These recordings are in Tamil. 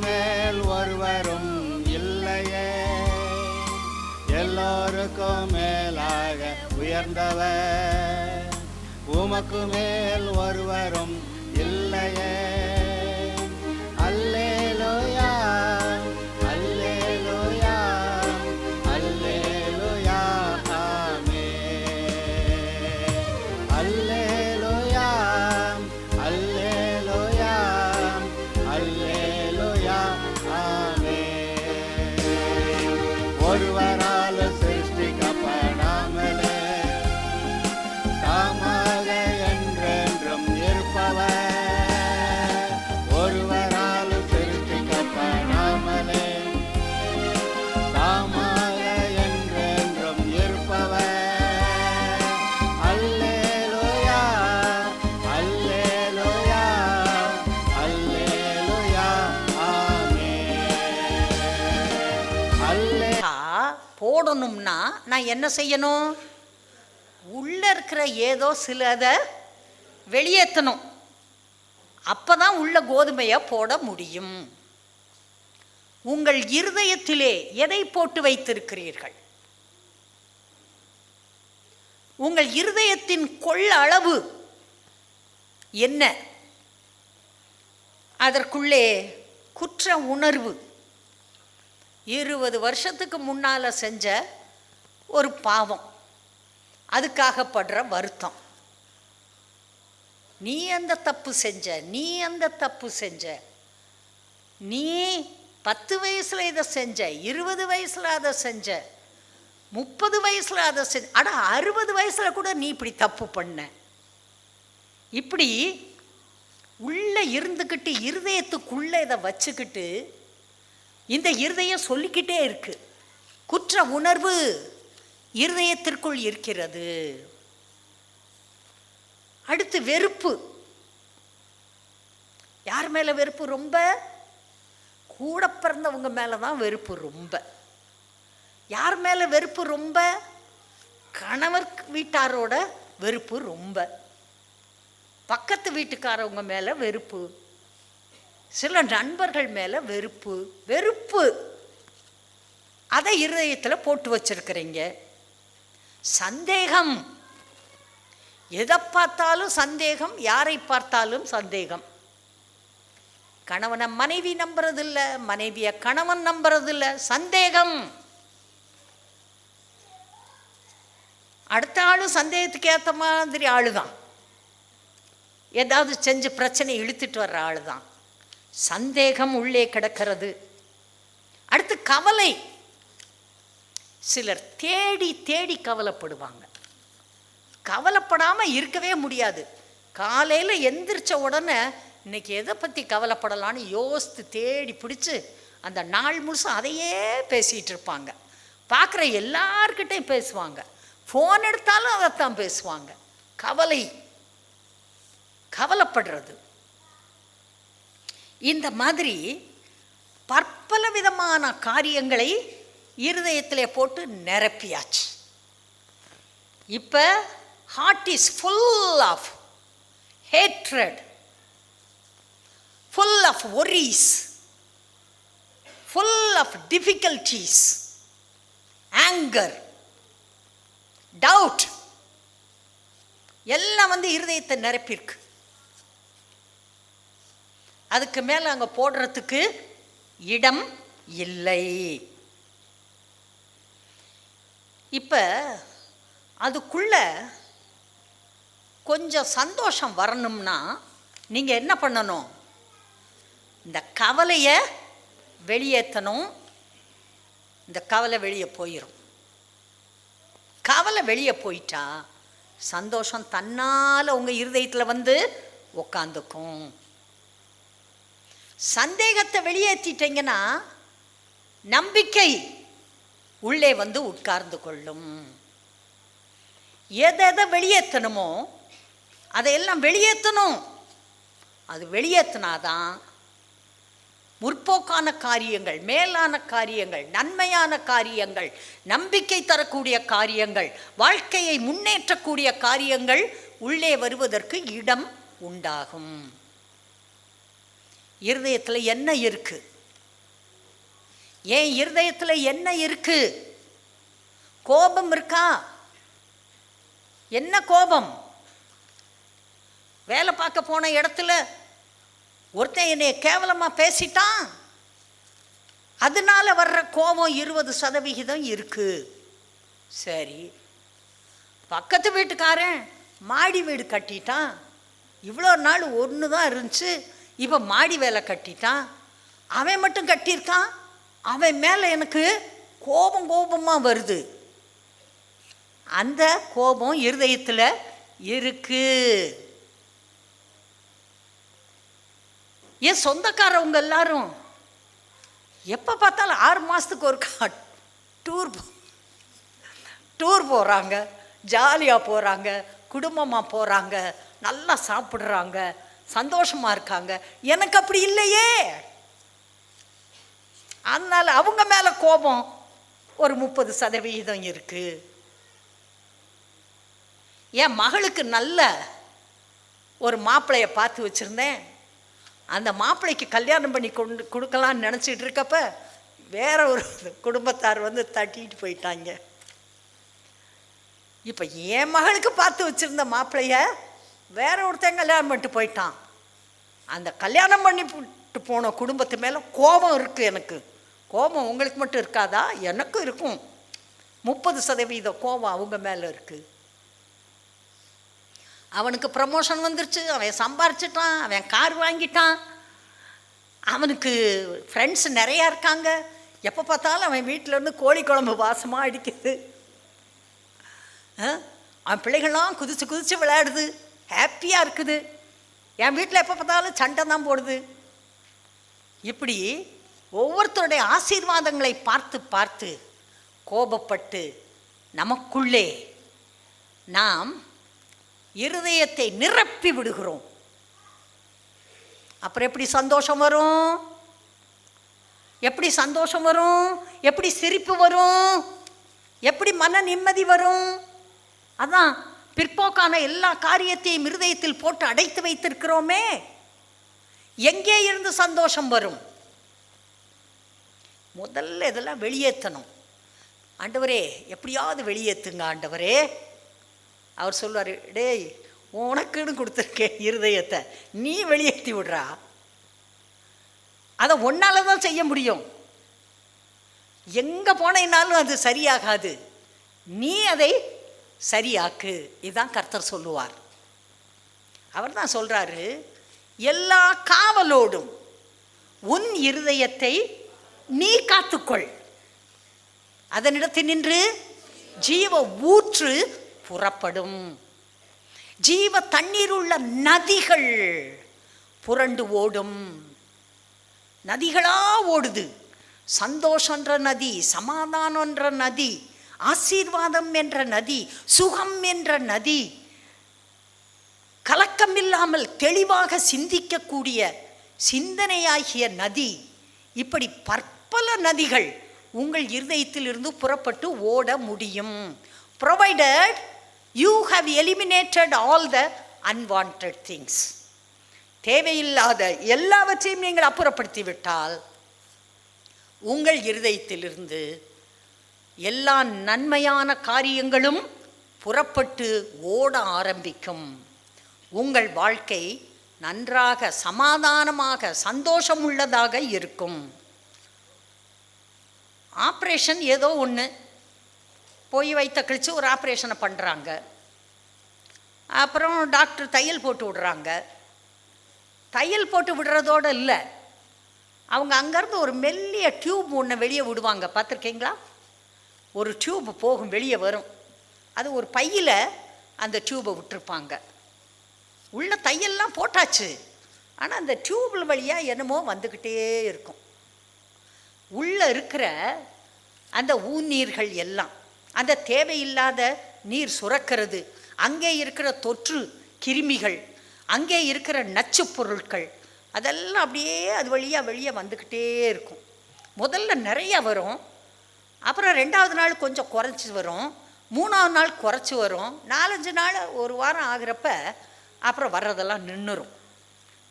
மேல் ஒருவரும் இல்லையே, எல்லோருக்கும் மேலாக உயர்ந்தவர். உமக்கு மேல் ஒருவரும் இல்லையே. அல்லேலூயா, அல்லேலூயா, அல்லேலூயா, ஆமென். அல்லேலூயா, அல்லேலூயா, அல்லேலூயா, ஆமென். ஒருவரால் சிருஷ்டிக்கப்படாமலே தாமாக என்றென்றும் இருப்பவர். ஒருவரால் சிருஷ்டிக்கப்படாமலே தாமாக என்றென்றும் இருப்பவர். அல்லேலூயா, அல்லேலூயா, அல்லேலூயா, ஆமென். போடணும்னா நான் என்ன செய்யணும்? உள்ளே இருக்கிற ஏதோ சிலதை வெளியேற்றணும். அப்போ தான் உள்ள கோதுமையை போட முடியும். உங்கள் இருதயத்திலே எதை போட்டு வைத்திருக்கிறீர்கள்? உங்கள் இருதயத்தின் கொள்ளளவு என்ன? அதற்குள்ளே குற்ற உணர்வு, 20 வருஷத்துக்கு முன்னால் செஞ்ச ஒரு பாவம், அதுக்காக படுற வருத்தம். நீ அந்த தப்பு செஞ்ச, நீ அந்த தப்பு செஞ்ச, நீ 10 வயசில் இதை செஞ்ச, 20 வயசில் அதை செஞ்ச, 30 வயசில் அதை செஞ்ச, அட 60 வயசில் கூட நீ இப்படி தப்பு பண்ண. இப்படி உள்ளே இருந்துக்கிட்டு இருதயத்துக்குள்ளே இதை வச்சுக்கிட்டு இந்த இருதயம் சொல்லிக்கிட்டே இருக்கு. குற்ற உணர்வு இருதயத்திற்குள் இருக்கிறது. அடுத்து வெறுப்பு. யார் மேலே வெறுப்பு? ரொம்ப கூட பிறந்தவங்க மேலே தான் வெறுப்பு ரொம்ப. யார் மேலே வெறுப்பு ரொம்ப? கணவர் வீட்டாரோட வெறுப்பு ரொம்ப. பக்கத்து வீட்டுக்காரவங்க மேலே வெறுப்பு. சில நண்பர்கள் மேலே வெறுப்பு. வெறுப்பு அதை இருதயத்தில் போட்டு வச்சிருக்கிறீங்க. சந்தேகம், எதை பார்த்தாலும் சந்தேகம், யாரை பார்த்தாலும் சந்தேகம். கணவனை மனைவி நம்புறதில்லை, மனைவியை கணவன் நம்புறதில்லை, சந்தேகம். அடுத்த ஆளும் சந்தேகத்துக்கு ஏற்ற மாதிரி ஆளுதான், ஏதாவது செஞ்சு பிரச்சனை இழுத்துட்டு வர்ற ஆளுதான். சந்தேகம் உள்ளே கிடக்கிறது. அடுத்து கவலை. சிலர் தேடி தேடி கவலைப்படுவாங்க. கவலைப்படாமல் இருக்கவே முடியாது. காலையில் எந்திரிச்ச உடனே இன்னைக்கு எதை பற்றி கவலைப்படலான்னு யோசித்து தேடி பிடிச்சி அந்த நாள் முழுசும் அதையே பேசிகிட்டு இருப்பாங்க. பார்க்குற எல்லார்கிட்டையும் பேசுவாங்க. ஃபோன் எடுத்தாலும் அதைத்தான் பேசுவாங்க. கவலை, கவலைப்படுறது. இந்த மாதிரி பற்பல விதமான காரியங்களை இருதயத்திலே போட்டு நிரப்பியாச்சு. இப்போ heart is full of hatred, full of worries, full of difficulties, anger, doubt எல்லாம் இருதயத்தை நிரப்பியிருக்கு. அதுக்கு மேலே அங்கே போடுறதுக்கு இடம் இல்லை. இப்போ அதுக்குள்ள கொஞ்சம் சந்தோஷம் வரணும்னா நீங்கள் என்ன பண்ணணும்? இந்த கவலையை வெளியேற்றணும். இந்த கவலை வெளியே போயிடும். கவலை வெளியே போயிட்டா சந்தோஷம் தன்னால் உங்கள் இருதயத்தில் உக்காந்துக்கும். சந்தேகத்தை வெளியேற்றிட்டீங்கன்னா நம்பிக்கை உள்ளே உட்கார்ந்து கொள்ளும். எதை வெளியேற்றணுமோ அதையெல்லாம் வெளியேற்றணும். அது வெளியேற்றினாதான் முற்போக்கான காரியங்கள், மேலான காரியங்கள், நன்மையான காரியங்கள், நம்பிக்கை தரக்கூடிய காரியங்கள், வாழ்க்கையை முன்னேற்றக்கூடிய காரியங்கள் உள்ளே வருவதற்கு இடம் உண்டாகும். இருதயத்தில் என்ன இருக்கு? என் இருதயத்தில் என்ன இருக்கு? கோபம் இருக்கா? என்ன கோபம்? வேலை பார்க்க போன இடத்துல ஒருத்தன் என்னை கேவலமாக பேசிட்டான், அதனால வர்ற கோபம் 20% இருக்கு. சரி, பக்கத்து வீட்டுக்காரன் மாடி வீடு கட்டிட்டான், இவ்வளோ நாள் ஒன்று தான் இருந்துச்சு, இப்போ மாடி வேலை கட்டிட்டான், அவன் மட்டும் கட்டியிருக்கான், அவன் மேலே எனக்கு கோபமாக வருது. அந்த கோபம் இருதயத்தில் இருக்கு. என் சொந்தக்காரவங்க எல்லாரும் எப்போ பார்த்தாலும் 6 மாதத்துக்கு ஒருக்கா டூர் போகிறாங்க, ஜாலியாக போகிறாங்க, குடும்பமாக போகிறாங்க, நல்லா சாப்பிட்றாங்க, சந்தோஷமாக இருக்காங்க. எனக்கு அப்படி இல்லையே. அதனால் அவங்க மேலே கோபம் ஒரு 30% இருக்குது. என் மகளுக்கு நல்ல ஒரு மாப்பிள்ளையை பார்த்து வச்சுருந்தேன். அந்த மாப்பிள்ளைக்கு கல்யாணம் பண்ணி கொடுக்கலான்னு நினச்சிட்டு இருக்கப்ப வேற ஒரு குடும்பத்தார் வந்து தட்டிட்டு போயிட்டாங்க. இப்போ என் மகளுக்கு பார்த்து வச்சுருந்த மாப்பிள்ளைய வேற ஒருத்தன் கல்யாணம் பண்ணிட்டு போயிட்டான். அந்த கல்யாணம் பண்ணிட்டு போன குடும்பத்து மேலே கோபம் இருக்குது. எனக்கு கோபம் உங்களுக்கு மட்டும் இருக்காதா? எனக்கும் இருக்கும். 30% கோபம் அவங்க மேலே இருக்குது. அவனுக்கு ப்ரமோஷன் வந்துருச்சு, அவன் சம்பாரிச்சிட்டான், அவன் கார் வாங்கிட்டான், அவனுக்கு ஃப்ரெண்ட்ஸ் நிறையா இருக்காங்க. எப்போ பார்த்தாலும் அவன் வீட்டிலேருந்து கோழி குழம்பு வாசமாக அடிக்குது. அவன் பிள்ளைகள்லாம் குதிச்சு விளையாடுது, ஹாப்பியாக இருக்குது. என் வீட்டில் எப்போ பார்த்தாலும் சண்டை தான் போடுது. இப்படி ஒவ்வொருத்தருடைய ஆசீர்வாதங்களை பார்த்து பார்த்து கோபப்பட்டு நமக்குள்ளே நாம் இருதயத்தை நிரப்பி விடுகிறோம். அப்புறம் எப்படி சந்தோஷம் வரும்? எப்படி சந்தோஷம் வரும்? எப்படி சிரிப்பு வரும்? எப்படி மன நிம்மதி வரும்? அதான் பிற்போக்கான எல்லா காரியத்தையும் இருதயத்தில் போட்டு அடைத்து வைத்திருக்கிறோமே. எங்கே இருந்து சந்தோஷம் வரும்? முதல்ல இதெல்லாம் வெளியேற்றணும். ஆண்டவரே எப்படியாவது வெளியேற்றுங்க ஆண்டவரே. அவர் சொல்லுவார், டேய் உனக்குன்னு கொடுத்துருக்கேன் இருதயத்தை, நீ வெளியேற்றி விடுறா. அதை ஒன்னால தான் செய்ய முடியும். எங்கே போனேனாலும் அது சரியாகாது, நீ அதை சரியாக்கு. இதுதான் கர்த்தர் சொல்லுவார். அவர் தான் சொல்கிறாரு, எல்லா காவலோடும் உன் இருதயத்தை நீ காத்துக்கொள், அதனிடத்தில் நின்று ஜீவ ஊற்று புறப்படும். ஜீவ தண்ணீர் உள்ள நதிகள் புரண்டு ஓடும். நதிகளா ஓடுது. சந்தோஷன்ற நதி, சமாதானன்ற நதி, ஆசீர்வாதம் என்ற நதி, சுகம் என்ற நதி, கலக்கமில்லாமல் தெளிவாக சிந்திக்கக்கூடிய சிந்தனையாகிய நதி, இப்படி பற்பல நதிகள் உங்கள் இருதயத்திலிருந்து புறப்பட்டு ஓட முடியும். provided you have eliminated all the unwanted things. தேவையில்லாத எல்லாவற்றையும் நீங்கள் அப்புறப்படுத்தி விட்டால் உங்கள் இருதயத்திலிருந்து எல்லா நன்மையான காரியங்களும் புறப்பட்டு ஓட ஆரம்பிக்கும். உங்கள் வாழ்க்கை நன்றாக சமாதானமாக சந்தோஷம் உள்ளதாக இருக்கும். ஆப்ரேஷன் ஏதோ ஒன்று போய் வைத்த கழித்து ஒரு ஆப்ரேஷனை பண்ணுறாங்க. அப்புறம் டாக்டர் தையல் போட்டு விடுறாங்க. தையல் போட்டு விடுறதோடு இல்லை, அவங்க அங்கேருந்து ஒரு மெல்லிய டியூப் ஒன்று வெளியே விடுவாங்க. பார்த்துருக்கீங்களா? ஒரு டியூப் போகும், வெளியே வரும். அது ஒரு பையில் அந்த டியூப்பை விட்டுருப்பாங்க. உள்ள தையல்லாம் போட்டாச்சு, ஆனால் அந்த டியூபில் வழியாக என்னமோ வந்துக்கிட்டே இருக்கும். உள்ளே இருக்கிற அந்த ஊநீர்கள் எல்லாம், அந்த தேவையில்லாத நீர் சுரக்கிறது, அங்கே இருக்கிற தொற்று கிருமிகள், அங்கே இருக்கிற நச்சு பொருட்கள், அதெல்லாம் அப்படியே அது வழியாக வெளியே வந்துக்கிட்டே இருக்கும். முதல்ல நிறைய வரும், அப்புறம் 2வது நாள் கொஞ்சம் குறைச்சி வரும், 3வது நாள் குறைச்சி வரும், 4-5 நாள் ஒரு வாரம் ஆகிறப்ப அப்புறம் வர்றதெல்லாம் நின்றுடும்.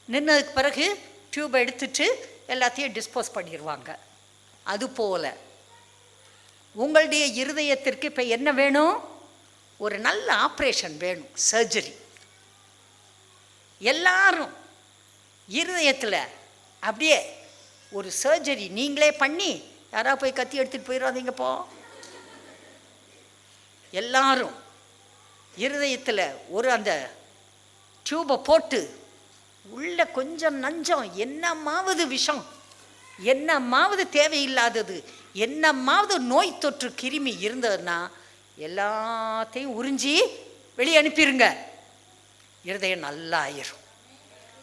நின்னதுக்கு பிறகு டியூப்பை எடுத்துட்டு எல்லாத்தையும் டிஸ்போஸ் பண்ணிடுவாங்க. அதுபோல உங்களுடைய இருதயத்திற்கு இப்போ என்ன வேணும்? ஒரு நல்ல ஆப்ரேஷன் வேணும், சர்ஜரி. எல்லாரும் இருதயத்தில் அப்படியே ஒரு சர்ஜரி நீங்களே பண்ணி, யாராவது போய் கத்தி எடுத்துகிட்டு போயிடாதீங்கப்போ. எல்லாரும் இருதயத்தில் ஒரு அந்த டியூபை போட்டு உள்ள கொஞ்சம் நஞ்சம், என்னமாவது விஷம், என்னமாவது தேவையில்லாதது, என்னமாவது நோய் தொற்று கிருமி இருந்ததுன்னா எல்லாத்தையும் உறிஞ்சி வெளியே அனுப்பிடுங்க. இருதயம் நல்லா ஆயிரும்.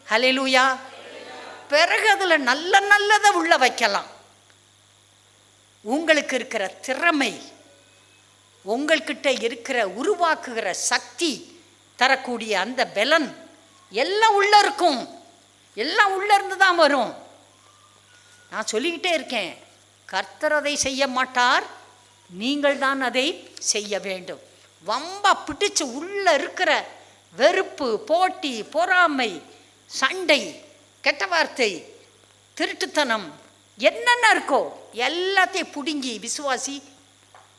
ஹல்லேலூயா. பிறகு அதில் நல்லதை உள்ள வைக்கலாம். உங்களுக்கு இருக்கிற திறமை, உங்கள்கிட்ட இருக்கிற உருவாக்குகிற சக்தி தரக்கூடிய அந்த பலன் எல்லாம் உள்ள இருக்கும். எல்லாம் உள்ள இருந்து தான் வரும். நான் சொல்லிக்கிட்டே இருக்கேன், கர்த்தர் அதை செய்ய மாட்டார், நீங்கள் தான் அதை செய்ய வேண்டும். வம்பா பிடிச்சு உள்ள இருக்கிற வெறுப்பு, போட்டி, பொறாமை, சண்டை, கெட்ட வார்த்தை, திருட்டுத்தனம், என்னென்ன இருக்கோ எல்லாத்தையும் பிடுங்கி விசுவாசி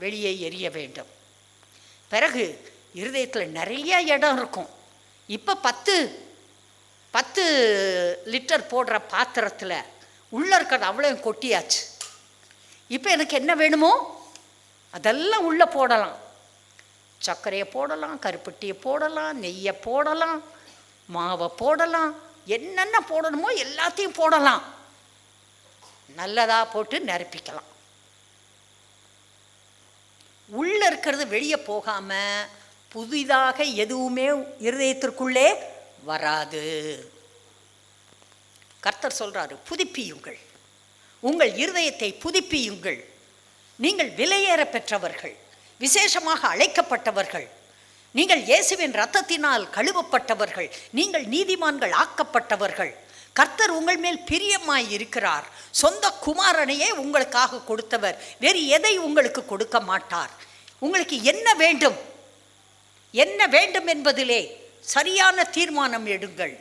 வெளியே எறிய வேண்டும். பிறகு இருதயத்தில் நிறைய இடம் இருக்கும். இப்போ 10 லிட்டர் போடுற பாத்திரத்தில் உள்ளே இருக்கிறது அவ்வளோ கொட்டியாச்சு. இப்போ எனக்கு என்ன வேணுமோ அதெல்லாம் உள்ளே போடலாம். சர்க்கரையை போடலாம், கருப்பட்டியை போடலாம், நெய்யை போடலாம், மாவை போடலாம், என்னென்ன போடணுமோ எல்லாத்தையும் போடலாம். நல்லதாக போட்டு நிரப்பிக்கலாம். உள்ளே இருக்கிறது வெளியே போகாமல் புதிதாக எதுவுமே இருதயத்திற்குள்ளே வராது. கர்த்தர் சொல்கிறாரு, புதுப்பியுங்கள், உங்கள் இருதயத்தை புதுப்பியுங்கள். நீங்கள் விலையேற பெற்றவர்கள், விசேஷமாக அழைக்கப்பட்டவர்கள், நீங்கள் இயேசுவின் இரத்தத்தினால் கழுவப்பட்டவர்கள், நீங்கள் நீதிமான்கள் ஆக்கப்பட்டவர்கள். கர்த்தர் உங்கள் மேல் பிரியமாய் இருக்கிறார். சொந்த குமாரனையே உங்களுக்காக கொடுத்தவர். வேறு எதை உங்களுக்கு கொடுக்க மாட்டார். உங்களுக்கு என்ன வேண்டும், என்ன வேண்டும் என்பதிலே சரியான தீர்மானம் எடுங்கள்.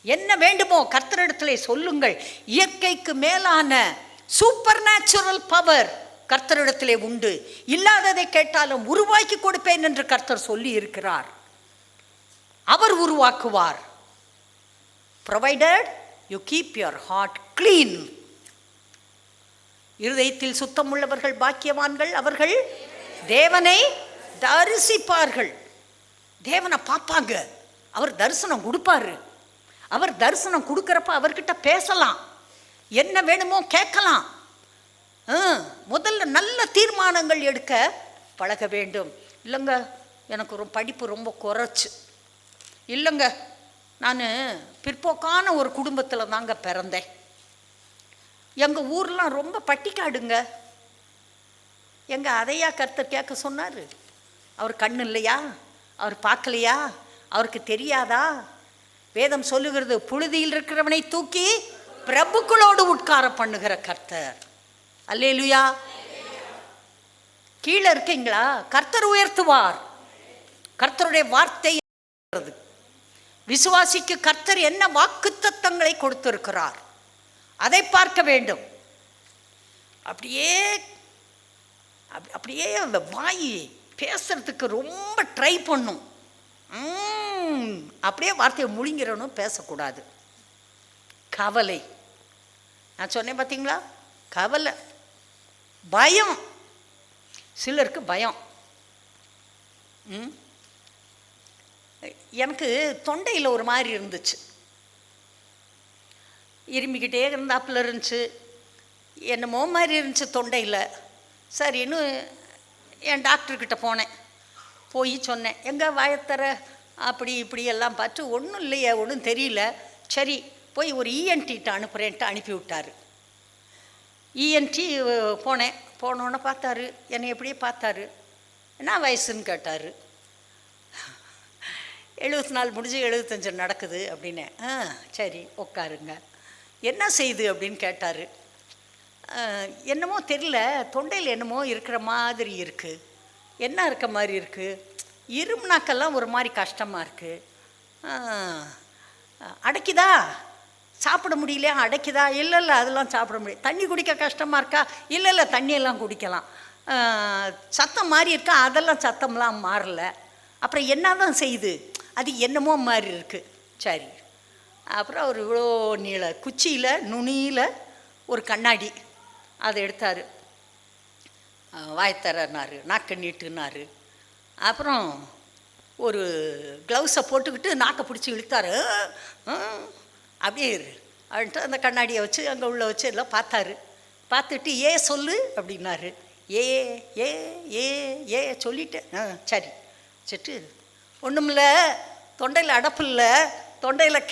என்ன வேண்டுமோ கர்த்தரிடத்திலே சொல்லுங்கள். இயற்கைக்கு மேலான சூப்பர் நேச்சுரல் பவர் கர்த்தரிடத்திலே உண்டு. இல்லாததை கேட்டாலும் உருவாக்கி கொடுப்பேன் என்று கர்த்தர் சொல்லி இருக்கிறார். அவர் உருவாக்குவார். provided you keep your heart clean. இருதயத்தில் சுத்தம் உள்ளவர்கள் பாக்கியவான்கள், அவர்கள் தேவனை தரிசிப்பார்கள். தேவனை பார்ப்பாங்க. அவர் தரிசனம் கொடுப்பாரு. அவர் தரிசனம் கொடுக்குறப்ப அவர்கிட்ட பேசலாம், என்ன வேணுமோ கேட்கலாம். முதல்ல நல்ல தீர்மானங்கள் எடுக்க பழக வேண்டும். இல்லைங்க எனக்கு ஒரு படிப்பு ரொம்ப குறைச்சு, இல்லைங்க நான் பிற்போக்கான ஒரு குடும்பத்தில் தாங்க பிறந்தேன், எங்கள் ஊர்லாம் ரொம்ப பட்டிக்காடுங்க. அதையா கர்த்தர் கேட்க சொன்னார்? அவர் கண்ணு இல்லையா? அவர் பார்க்கலையா? அவருக்கு தெரியாதா? வேதம் சொல்லுகிறது, புழுதியில் இருக்கிறவனை தூக்கி பிரபுக்களோடு உட்கார பண்ணுகிற கர்த்தர். அல்லேலூயா. கீழே இருக்கீங்களா? கர்த்தர் உயர்த்துவார். கர்த்தருடைய வார்த்தை விசுவாசிக்கு கர்த்தர் என்ன வாக்குத்தத்தங்களை கொடுத்திருக்கிறார் அதை பார்க்க வேண்டும். அப்படியே அந்த வாய் பேசுறதுக்கு ரொம்ப ட்ரை பண்ணும். அப்படியே வார்த்தையை முழுங்கிறனும் பேசக்கூடாது. கவலை, நான் சொன்னேன் பார்த்தீங்களா, கவலை, பயம். சிலருக்கு பயம். எனக்கு தொண்டையில் ஒரு மாதிரி இருந்துச்சு, இருமிக்கிட்டே இருந்தாப்புல இருந்துச்சு, என்னமோ மாதிரி இருந்துச்சு தொண்டையில். சரின்னு என் டாக்டர்கிட்ட போனேன். போய் சொன்னேன், எங்கே வாயத்தர அப்படி இப்படி எல்லாம் பார்த்து ஒன்றும் இல்லையே, ஒன்றும் தெரியல. சரி போய் ஒரு இஎன்டிட்ட அனுப்புகிறேன்ட்டு அனுப்பி விட்டார். இஎன்டி போனேன். போனோன்னு பார்த்தாரு, என்னை எப்படியே பார்த்தாரு. என்ன வயசுன்னு கேட்டார். 74 முடிஞ்சு 75 நடக்குது அப்படின்னு. சரி உட்காருங்க. என்ன செய்யுது அப்படின்னு கேட்டார். என்னமோ தெரியல, தொண்டையில் என்னமோ இருக்கிற மாதிரி இருக்குது. என்ன இருக்க மாதிரி இருக்குது? இருமுனாக்கெல்லாம் ஒரு மாதிரி கஷ்டமாக இருக்குது. அடைக்குதா? சாப்பிட முடியலையா, அடைக்குதா? இல்லை இல்லை, அதெல்லாம் சாப்பிட முடியும். தண்ணி குடிக்க கஷ்டமாக இருக்கா? இல்லை இல்லை, தண்ணியெல்லாம் குடிக்கலாம். சத்தம் மாறி இருக்கா? அதெல்லாம் சத்தம்லாம் மாறல. அப்புறம் என்ன தான் செய்யுது? அது என்னமோ மாதிரி இருக்குது. சரி, அப்புறம் அவர் இவ்வளோ நீள குச்சியில் நுனியில் ஒரு கண்ணாடி அதை எடுத்தார். வாய்த்தரனார், நாக்கை நீட்டுனார். அப்புறம் ஒரு க்ளவுஸை போட்டுக்கிட்டு நாக்கை பிடிச்சி இழுத்தார். அப்படியே அப்படின்ட்டு அந்த கண்ணாடியை வச்சு அங்கே உள்ள வச்சு எல்லாம் பார்த்தாரு. பார்த்துட்டு ஏ சொல்லு அப்படின்னாரு. ஏ ஏ ஏ ஏ சொல்லிட்டேன். சரி சட்டு, ஒன்றுமில்ல, தொண்டையில் அடப்பு இல்லை, தொண்டையில்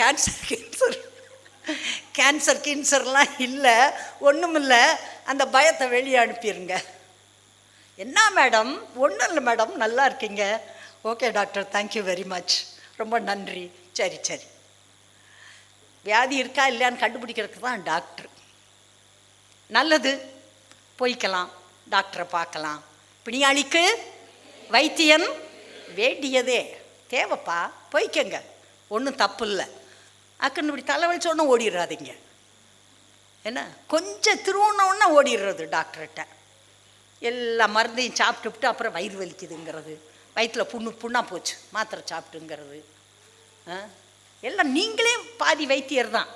கேன்சர் கின்சர்லாம் இல்லை, ஒன்றும் இல்லை, அந்த பயத்தை வெளியே அனுப்பிடுங்க. என்ன மேடம்? ஒன்றும் இல்லை மேடம், நல்லா இருக்கீங்க. Okay doctor, thank you very much, ரொம்ப நன்றி. சரி சரி, வியாதி இருக்கா இல்லையான்னு கண்டுபிடிக்கிறதுக்கு தான் டாக்டர். நல்லது, போய்க்கலாம், டாக்டரை பார்க்கலாம். பிணியாளிக்கு வைத்தியன் வேண்டியதே தேவைப்பா, போய்க்கங்க, ஒன்றும் தப்பு இல்லை. அக்குன்னு இப்படி தலைவலிச்சோன்னு ஓடிடுறாதீங்க. என்ன, கொஞ்சம் திருவண்ணோன்னா ஓடிடுறது டாக்டர்கிட்ட. எல்லா மருந்தையும் சாப்பிட்டுவிட்டு அப்புறம் வயிறு வலிக்குதுங்கிறது, வயிற்றில் புண்ணாக போச்சு மாத்திரை சாப்பிட்டுங்கிறது. எல்லாம் நீங்களே பாதி வைத்தியர் தான்.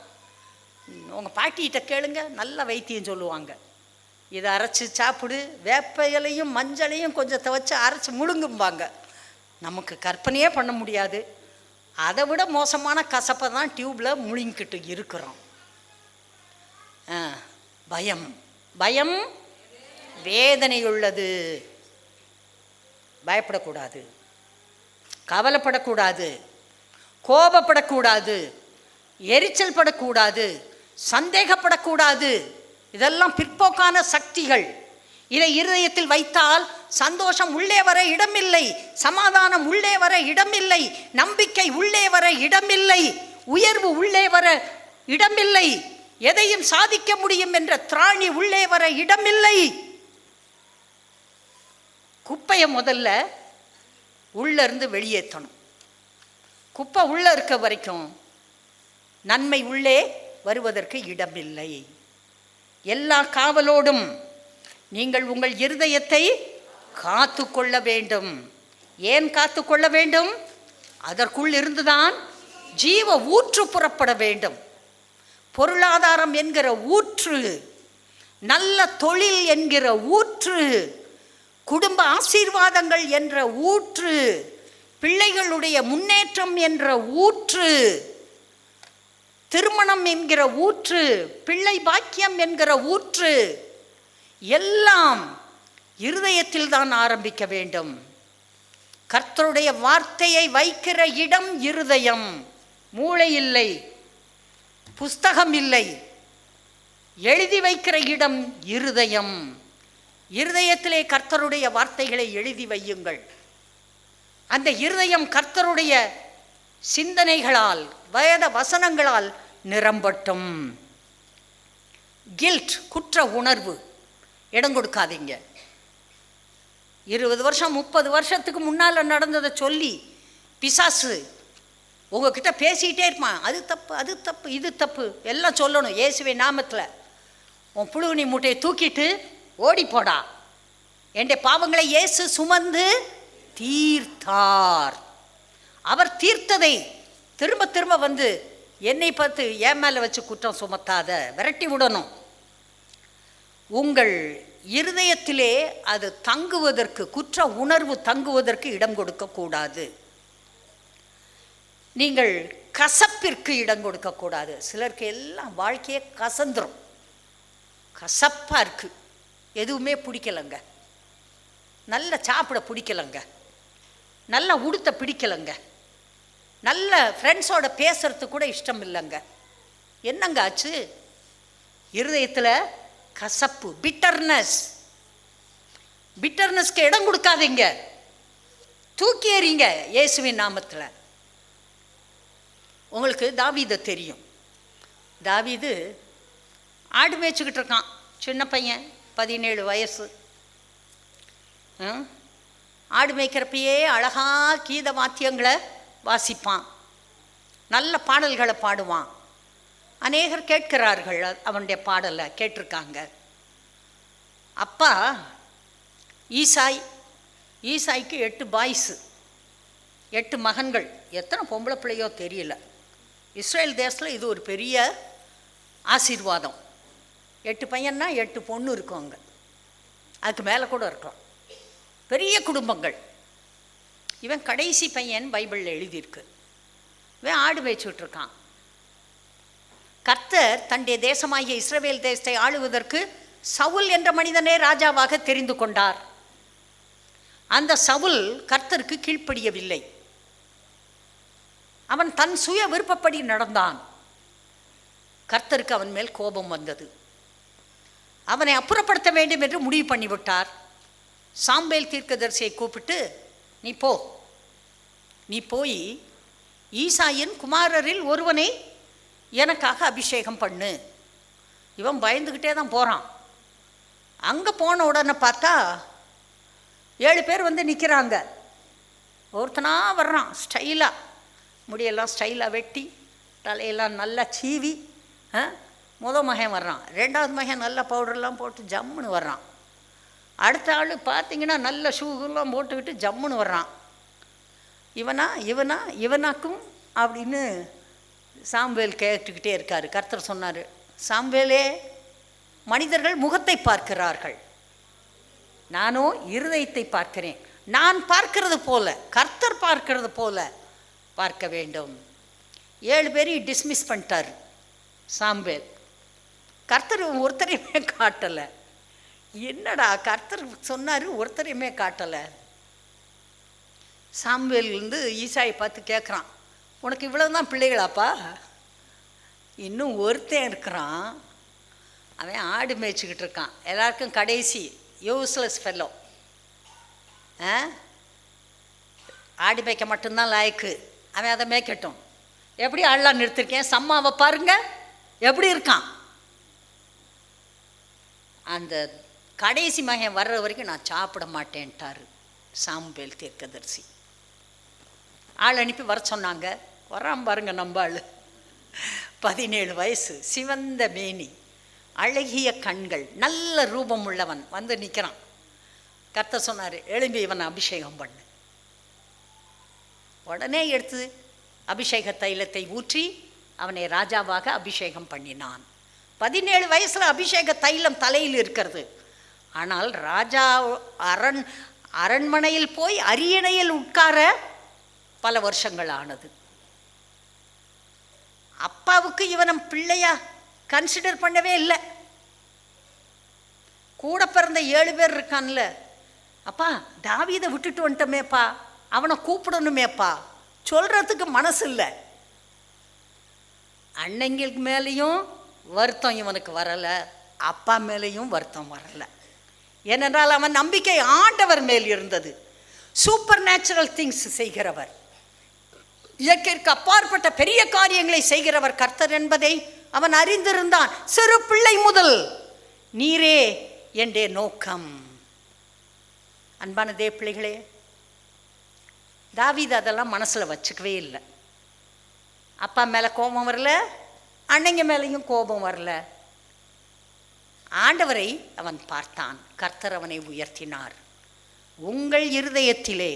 உங்கள் பாட்டிகிட்ட கேளுங்க, நல்ல வைத்தியம் சொல்லுவாங்க. இதை அரைச்சி சாப்பிடு, வேப்ப இலையும் மஞ்சளையும் கொஞ்சம் துவைச்சி அரைச்சி முழுங்கும்பாங்க. நமக்கு கற்பனையே பண்ண முடியாது. அதை விட மோசமான கசப்பை தான் டியூப்பில் முழுங்கிக்கிட்டு இருக்கிறோம். பயம், பயம் வேதனை உள்ளது. பயப்படக்கூடாது, கவலைப்படக்கூடாது, கோபப்படக்கூடாது, எரிச்சல் படக்கூடாது, சந்தேகப்படக்கூடாது. இதெல்லாம் பிற்போக்கான சக்திகள். இதை இருதயத்தில் வைத்தால் சந்தோஷம் உள்ளே வர இடமில்லை, சமாதானம் உள்ளே வர இடமில்லை, நம்பிக்கை உள்ளே வர இடமில்லை, உயர்வு உள்ளே வர இடமில்லை, எதையும் சாதிக்க முடியும் என்ற திராணி உள்ளே வர இடமில்லை. குப்பையை முதல்ல உள்ள இருந்து வெளியேற்றணும். குப்பை உள்ள இருக்க வரைக்கும் நன்மை உள்ளே வருவதற்கு இடமில்லை. எல்லா காவலோடும் நீங்கள் உங்கள் இருதயத்தை காத்து கொள்ள வேண்டும். ஏன் காத்து கொள்ள வேண்டும்? அதற்குள் இருந்துதான் ஜீவ ஊற்று புறப்பட வேண்டும். பொருளாதாரம் என்கிற ஊற்று, நல்ல தொழில் என்கிற ஊற்று, குடும்ப ஆசீர்வாதங்கள் என்ற ஊற்று, பிள்ளைகளுடைய முன்னேற்றம் என்ற ஊற்று, திருமணம் என்கிற ஊற்று, பிள்ளை பாக்கியம் என்கிற ஊற்று எல்லாம் இருதயத்தில் தான் ஆரம்பிக்க வேண்டும். கர்த்தருடைய வார்த்தையை வைக்கிற இடம் இருதயம். மூளை இல்லை, புஸ்தகம் இல்லை, எழுதி வைக்கிற இடம் இருதயம். இருதயத்திலே கர்த்தருடைய வார்த்தைகளை எழுதி வையுங்கள். அந்த இருதயம் கர்த்தருடைய சிந்தனைகளால், வேத வசனங்களால் நிரம்பட்டும். கில்ட், குற்ற உணர்வு இடம் கொடுக்காதீங்க. 20 வருஷம் 30 வருஷத்துக்கு முன்னால் நடந்ததை சொல்லி பிசாசு உங்ககிட்ட பேசிக்கிட்டே இருப்பான். அது தப்பு, அது தப்பு, இது தப்பு எல்லாம் சொல்லணும். இயேசுவின் நாமத்தில் உன் புழுகுனி மூட்டையை தூக்கிட்டு ஓடி போடா, என் பாவங்களை இயேசு சுமந்து தீர்த்தார். அவர் தீர்த்ததை திரும்ப திரும்ப வந்து என்னை பார்த்து என் மேலே வச்சு குற்றம் சுமத்தாத, விரட்டி விடணும். உங்கள் இருதயத்திலே அது தங்குவதற்கு, குற்ற உணர்வு தங்குவதற்கு இடம் கொடுக்கக்கூடாது. நீங்கள் கசப்பிற்கு இடம் கொடுக்கக்கூடாது. சிலருக்கு எல்லாம் வாழ்க்கையே கசந்துரும், கசப்பாக இருக்குது, எதுவுமே பிடிக்கலைங்க, நல்ல சாப்பிட பிடிக்கலைங்க, நல்ல உடுத்த பிடிக்கலைங்க, நல்ல ஃப்ரெண்ட்ஸோட பேசுறதுக்கு கூட இஷ்டம் இல்லைங்க. என்னங்க ஆச்சு? இருதயத்தில் கசப்பு, பிட்டர்னஸ். பிட்டர்னஸ்க்கு இடம் கொடுக்காதீங்க, தூக்கி எறிங்க இயேசுவின் நாமத்தில். உங்களுக்கு தாவீதை தெரியும். தாவீது ஆடு மேய்ச்சிக்கிட்டு இருக்கான், சின்ன பையன், 17 வயசு. ஆடு மேய்க்கிறப்பயே அழகா கீத வாத்தியங்களை வாசிப்பான், நல்ல பாடல்களை பாடுவான். அநேகர் கேட்கிறார்கள், அவனுடைய பாடலை கேட்டிருக்காங்க. அப்பா ஈசாய்க்கு 8 பாய்ஸு, 8 மகன்கள். எத்தனை பொம்பளை பிள்ளையோ தெரியல. இஸ்ரேல் தேசத்தில் இது ஒரு பெரிய ஆசீர்வாதம். 8 பையன்னா 8 பொண்ணு இருக்கும் அங்கே, அதுக்கு மேலே கூட இருக்கலாம். பெரிய குடும்பங்கள். இவன் கடைசி பையன் பைபிளில் எழுதியிருக்கு. இவன் ஆடு மேய்ச்சிட்ருக்கான். கர்த்தர் தன்னுடைய தேசமாகிய இஸ்ரவேல் தேசத்தை ஆளுவதற்கு சவுல் என்ற மனிதனே ராஜாவாக தெரிந்து கொண்டார். அந்த சவுல் கர்த்தருக்கு கீழ்ப்படியவில்லை. அவன் தன் சுய விருப்பப்படி நடந்தான். கர்த்தருக்கு அவன் மேல் கோபம் வந்தது. அவனை அப்புறப்படுத்த வேண்டும் என்று முடிவு பண்ணிவிட்டார். சாம்பேல் தீர்க்கதரிசியை கூப்பிட்டு, நீ போய் ஈசாயின் குமாரரில் ஒருவனை எனக்காக அபிஷேகம் பண்ணு. இவன் பயந்துக்கிட்டே தான் போகிறான். அங்கே போன உடனே பார்த்தா 7 பேர் வந்து நிற்கிறாங்க. ஒருத்தனாக வர்றான், ஸ்டைலாக, முடியெல்லாம் ஸ்டைலாக வெட்டி, தலையெல்லாம் நல்லா சீவி. மகன் வர்றான். 2வது மகன் நல்லா பவுடர்லாம் போட்டு ஜம்முன்னு வர்றான். அடுத்த ஆள் பார்த்திங்கன்னா நல்ல ஷூலாம் போட்டுக்கிட்டு ஜம்முன்னு வர்றான். இவனாக்கும் அப்படின்னு சாம்பேல் கேட்டுக்கிட்டே இருக்கார். கர்த்தர் சொன்னார், சாம்பேலே, மனிதர்கள் முகத்தை பார்க்கிறார்கள், நானோ இருதயத்தை பார்க்கிறேன். நான் பார்க்கிறது போல, கர்த்தர் பார்க்கிறது போல பார்க்க வேண்டும். 7 பேரையும் டிஸ்மிஸ் பண்ணிட்டார் சாம்பேல். கர்த்தர் ஒருத்தரையுமே காட்டலை. என்னடா கர்த்தர் சொன்னார், ஒருத்தரையுமே காட்டலை. சாம்பேல் வந்து ஈசாயை பார்த்து கேட்குறான், உனக்கு இவ்வளோதான் பிள்ளைகளாப்பா? இன்னும் ஒருத்தன் இருக்கிறான், அவன் ஆடு மேய்ச்சிக்கிட்டு இருக்கான். எல்லாருக்கும் கடைசி யூஸ்லெஸ் ஃபெல்லோ. ஆடு மேய்க்க மட்டும்தான் லாய்க்கு, அவன் அதை மேய்க்கட்டும். எப்படி ஆடலாம் நிறுத்திருக்கேன், சம்மாவை பாருங்க எப்படி இருக்கான். அந்த கடைசி மகன் வர்ற வரைக்கும் நான் சாப்பிட மாட்டேன்ட்டார் சாம்பேல் தீர்க்கதரிசி. ஆள் அனுப்பி வர சொன்னாங்க. வரான் பாருங்க நம்ம ஆள். 17 வயசு, சிவந்த மேனி, அழகிய கண்கள், நல்ல ரூபம் உள்ளவன் வந்து நிற்கிறான். கர்த்தர் சொன்னார், எழும்பி இவனை அபிஷேகம் பண்ணு. உடனே எடுத்து அபிஷேக தைலத்தை ஊற்றி அவனை ராஜாவாக அபிஷேகம் பண்ணினான். 17 வயசில் அபிஷேக தைலம் தலையில் இருக்கிறது. ஆனால் ராஜா அரண்மனையில் போய் அரியணையில் உட்கார பல வருஷங்கள் ஆனது. அப்பாவுக்கு இவனை பிள்ளையா கன்சிடர் பண்ணவே இல்லை. கூட பிறந்த 7 பேர் இருக்கான்ல, அப்பா தாவீதை விட்டுட்டு வந்துட்டோமேப்பா, அவனை கூப்பிடணுமேப்பா, சொல்கிறதுக்கு மனசு இல்லை. அண்ணங்களுக்கு மேலேயும் வருத்தம் இவனுக்கு வரலை, அப்பா மேலேயும் வருத்தம் வரலை. ஏனென்றால் அவன் நம்பிக்கை ஆண்டவர் மேல் இருந்தது. சூப்பர் நேச்சுரல் திங்ஸ் செய்கிறவர், இயற்கைக்கு அப்பாற்பட்ட பெரிய காரியங்களை செய்கிறவர் கர்த்தர் என்பதை அவன் அறிந்திருந்தான். சிறு பிள்ளை முதல் நீரே என்ற நோக்கம். அன்பான பிள்ளைகளே, தாவீது அதெல்லாம் மனசில் வச்சுக்கவே இல்லை. அப்பா மேலே கோபம் வரல, அண்ணங்க மேலேயும் கோபம் வரல. ஆண்டவரை அவன் பார்த்தான். கர்த்தர் அவனை உயர்த்தினார். உங்கள் இருதயத்திலே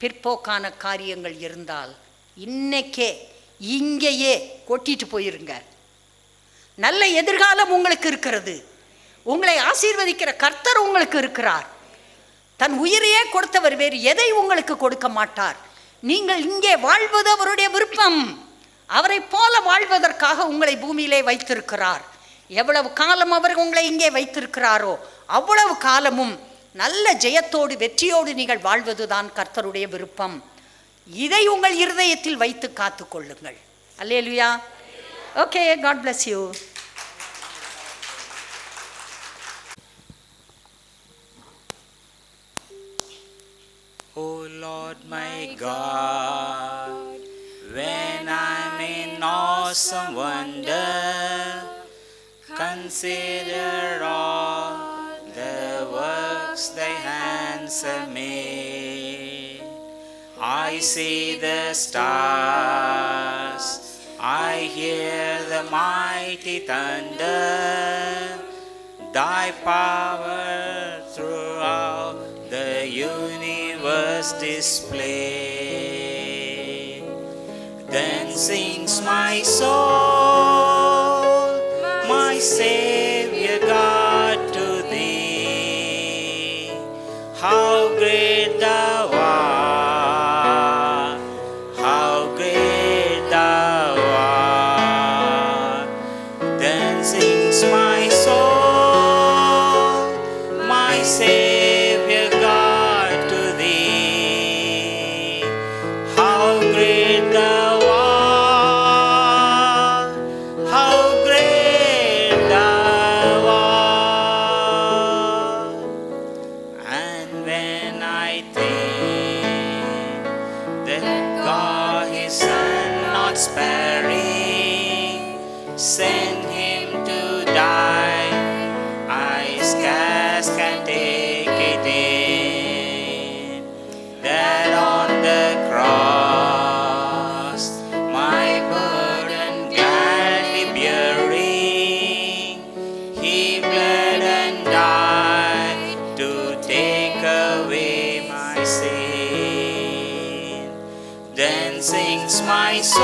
பிற்போக்கான காரியங்கள் இருந்தால் இன்னைக்கே இங்கேயே கொட்டிட்டு போயிருங்க. நல்ல எதிர்காலம் உங்களுக்கு இருக்கிறது. உங்களை ஆசீர்வதிக்கிற கர்த்தர் உங்களுக்கு இருக்கிறார். தன் உயிரையே கொடுத்தவர் வேறு எதை உங்களுக்கு கொடுக்க மாட்டார். நீங்கள் இங்கே வாழ்வது அவருடைய விருப்பம். அவரை போல வாழ்வதற்காக உங்களை பூமியிலே வைத்திருக்கிறார். எவ்வளவு காலம் அவர் உங்களை இங்கே வைத்திருக்கிறாரோ அவ்வளவு காலமும் நல்ல ஜெயத்தோடு வெற்றியோடு நீங்கள் வாழ்வதுதான் கர்த்தருடைய விருப்பம். இதை உங்கள் இருதயத்தில் வைத்து காத்து கொள்ளுங்கள். Hallelujah. Okay, God bless you. Oh Lord my God, when I'm in awesome wonder, consider all the works thy hands have made. I see the stars, I hear the mighty thunder, thy power throughout the universe display. Then sings my soul, my Savior God, to thee. How great thou art, how great thou art. Then sings my soul, my Savior God, to thee. How great thou art, how great thou art. And when I think that God his Son not sparing sent him to die, I scarce can take it in, that on the cross my burden gladly bearing, he bled and died to take away my sin. Then sings my soul,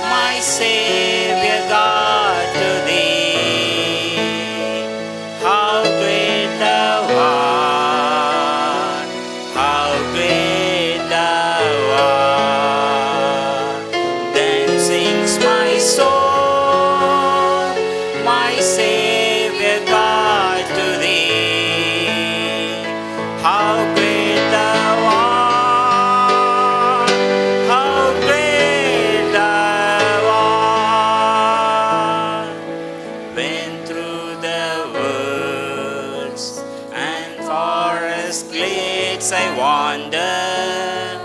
my Savior God, to thee. How great thou art, how great thou art. Then sings my soul, my Savior God, to thee. How great thou art, how great thou art. When through the woods and forest glades I wander,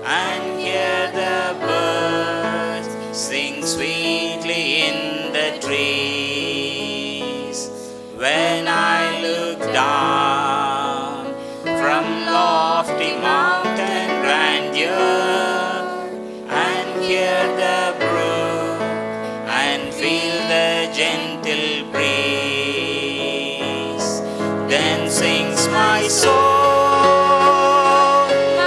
and hear the birds sing sweetly in the trees. When I look down from lofty mountain grandeur, and hear the brook and feel the gentle breeze, then sings my soul,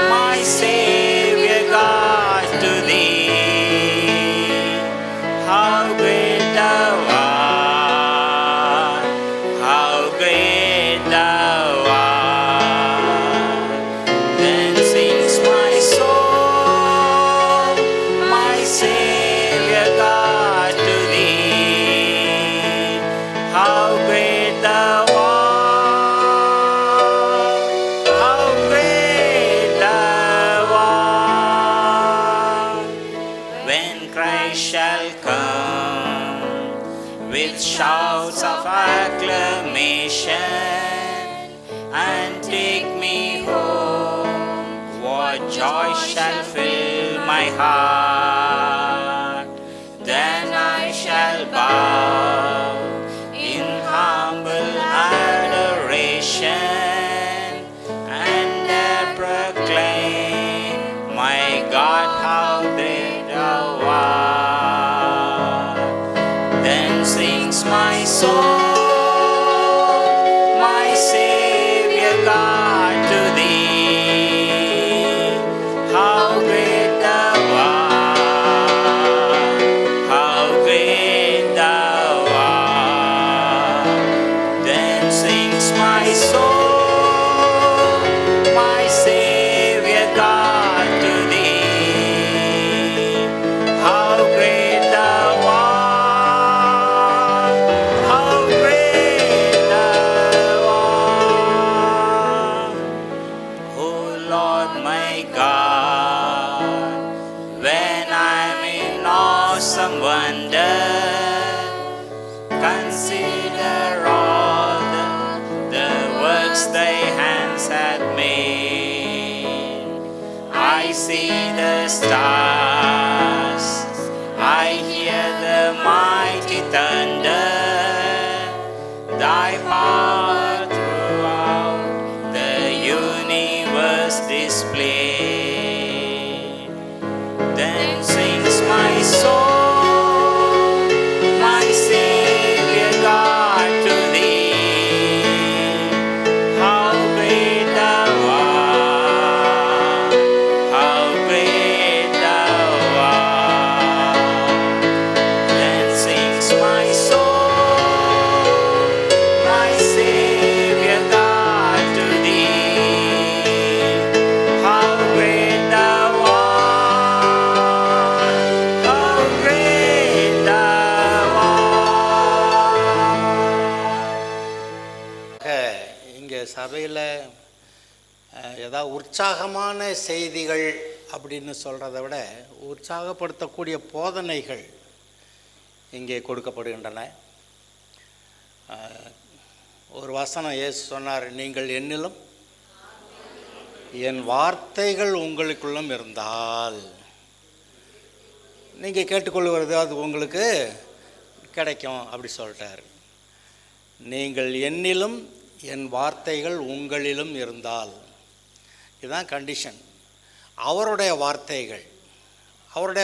my Savior God, to thee. How great thou art, how great thou art. Then sings my soul, my Savior God, to thee. How great thou art, how great thou art. When Christ shall come with shouts of acclamation and take me home, what joy shall fill my heart. Then I shall bow in humble adoration and there proclaim, my God, how great thou art. Then sings my soul, my Savior God, to thee. How great thou art, how great thou art. Then sings my soul, my Savior God, to thee. How great thou art, how great thou art. Oh Lord my God, when I'm in awesome wonder, consider all the works thy hands have made. I see the stars, I hear the mighty thunder, thy power throughout the universe displayed. Then sing உற்சாகமான செய்திகள் அப்படின்னு சொல்கிறத விட உற்சாகப்படுத்தக்கூடிய போதனைகள் இங்கே கொடுக்கப்படுகின்றன. ஒரு வசனம் இயேசு சொன்னார், நீங்கள் என்னிலும் என் வார்த்தைகள் உங்களுக்குள்ளும் இருந்தால் நீங்கள் கேட்டுக்கொள்வது அது உங்களுக்கு கிடைக்கும் அப்படி சொல்லிட்டார். நீங்கள் என்னிலும் என் வார்த்தைகள் உங்களிலும் இருந்தால், இதுதான் கண்டிஷன். அவருடைய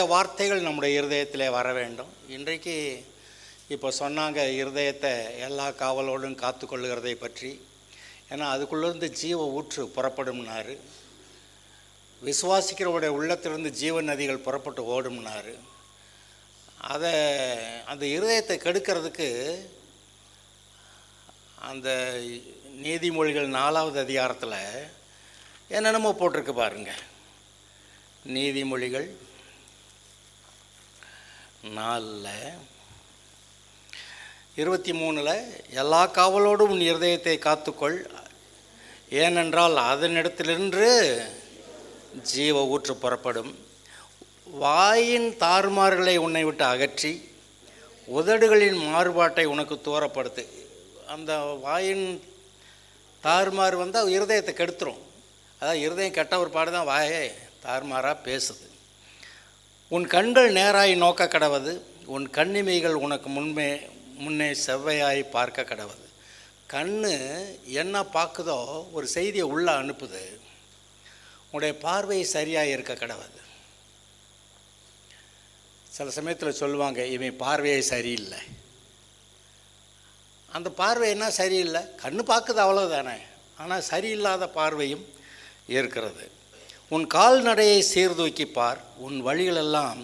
வார்த்தைகள் நம்முடைய இருதயத்திலே வர வேண்டும். இன்றைக்கு இப்போ சொன்னாங்க இருதயத்தை எல்லா காவலோடும் காத்து கொள்ளுகிறதை பற்றி. ஏன்னா அதுக்குள்ளேருந்து ஜீவ ஊற்று புறப்படும்னாரு. விசுவாசிக்கிறவருடைய உள்ளத்திலிருந்து ஜீவ நதிகள் புறப்பட்டு ஓடும்னாரு. அந்த இருதயத்தை கெடுக்கிறதுக்கு அந்த நீதிமொழிகள் 4வது அதிகாரத்தில் என்னென்னமோ போட்டிருக்கு பாருங்க. நீதிமொழிகள் 4:23 எல்லா காவலோடும் உன் இருதயத்தை காத்துக்கொள், ஏனென்றால் அதனிடத்திலிருந்து ஜீவ ஊற்று புறப்படும். வாயின் தாறுமாறுகளை உன்னை விட்டு அகற்றி உதடுகளின் மாறுபாட்டை உனக்கு தூரப்படுத்து. அந்த வாயின் தாறுமாறு வந்தால் இருதயத்தை கெடுத்துரும். அதான் இருதயம் கெட்ட ஒரு பாடு தான் வாயே தாறுமாறாக பேசுது. உன் கண்கள் நேராய் நோக்க கடவது, உன் கண்ணிமைகள் உனக்கு முன்னே செவ்வையாய் பார்க்க கடவது. கண்ணு என்ன பார்க்குதோ ஒரு செய்தியை உள்ளே அனுப்புது. உன்னுடைய பார்வை சரியாக இருக்க கடவுது. சில சமயத்தில் சொல்லுவாங்க, இவன் பார்வையே சரியில்லை. அந்த பார்வை என்ன சரியில்லை? கண்ணு பார்க்குது அவ்வளோதானே. ஆனால் சரியில்லாத பார்வையும் இருக்கிறது. உன் கால்நடையை சீர்தூக்கி பார், உன் வழிகளெல்லாம்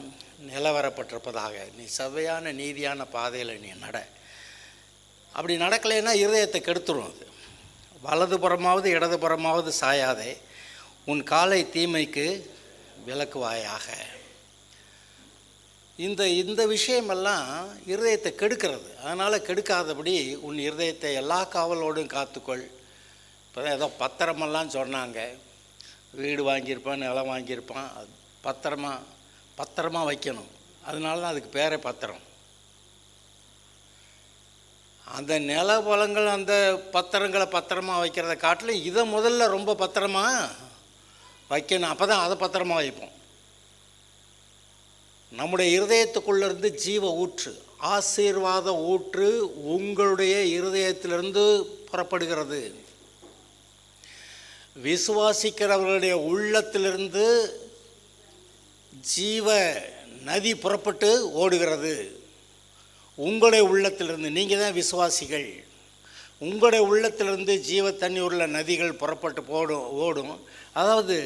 நிலவரப்பட்டிருப்பதாக. நீ செவ்வையான நீதியான பாதையில் நீ நட. அப்படி நடக்கலைன்னா இருதயத்தை கெடுத்துரும். அது வலதுபுறமாவது இடதுபுறமாவது சாயாதே, உன் காலை தீமைக்கு விலக்குவாயாக. இந்த விஷயமெல்லாம் இருதயத்தை கெடுக்கிறது. அதனால் கெடுக்காதபடி உன் இருதயத்தை எல்லா காவலோடும் காத்துக்கொள். இப்போ தான் ஏதோ பத்திரமெல்லாம் சொன்னாங்க. வீடு வாங்கியிருப்பான், நிலம் வாங்கியிருப்பான், அது பத்திரமா வைக்கணும். அதனால தான் அதுக்கு பேரே பத்திரம். அந்த நில பலங்கள் அந்த பத்திரங்களை பத்திரமா வைக்கிறத காட்டிலும் இதை முதல்ல ரொம்ப பத்திரமா வைக்கணும். அப்போ தான் அதை பத்திரமா வைப்போம். நம்முடைய இருதயத்துக்குள்ளேருந்து ஜீவ ஊற்று, ஆசீர்வாத ஊற்று உங்களுடைய இருதயத்திலிருந்து புறப்படுகிறது. விசுவாசிக்கிறவர்களுடைய உள்ளத்திலிருந்து ஜீவ நதி புறப்பட்டு ஓடுகிறது. உங்களுடைய உள்ளத்திலிருந்து, நீங்கள் தான் விசுவாசிகள், உங்களுடைய உள்ளத்திலிருந்து ஜீவ தண்ணி உள்ள நதிகள் புறப்பட்டு ஓடும். அதாவது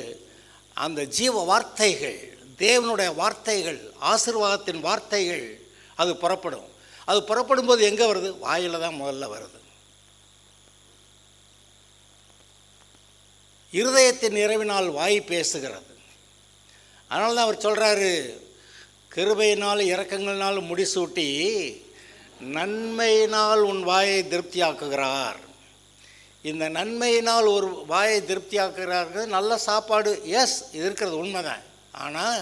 அந்த ஜீவ வார்த்தைகள், தேவனுடைய வார்த்தைகள், ஆசீர்வாதத்தின் வார்த்தைகள் அது புறப்படும். அது புறப்படும் போது எங்கே வருது? வாயில் தான் முதல்ல வருது. இருதயத்தின் நிறைவினால் வாய் பேசுகிறது. அதனால தான் அவர் சொல்கிறாரு, கிருபையினால் இரக்கங்களினால் முடிசூட்டி நன்மையினால் உன் வாயை திருப்தியாக்குகிறார். இந்த நன்மையினால் ஒரு வாயை திருப்தியாக்குகிறார்கள். நல்ல சாப்பாடு, எஸ், இது இருக்கிறது உண்மைதான். ஆனால்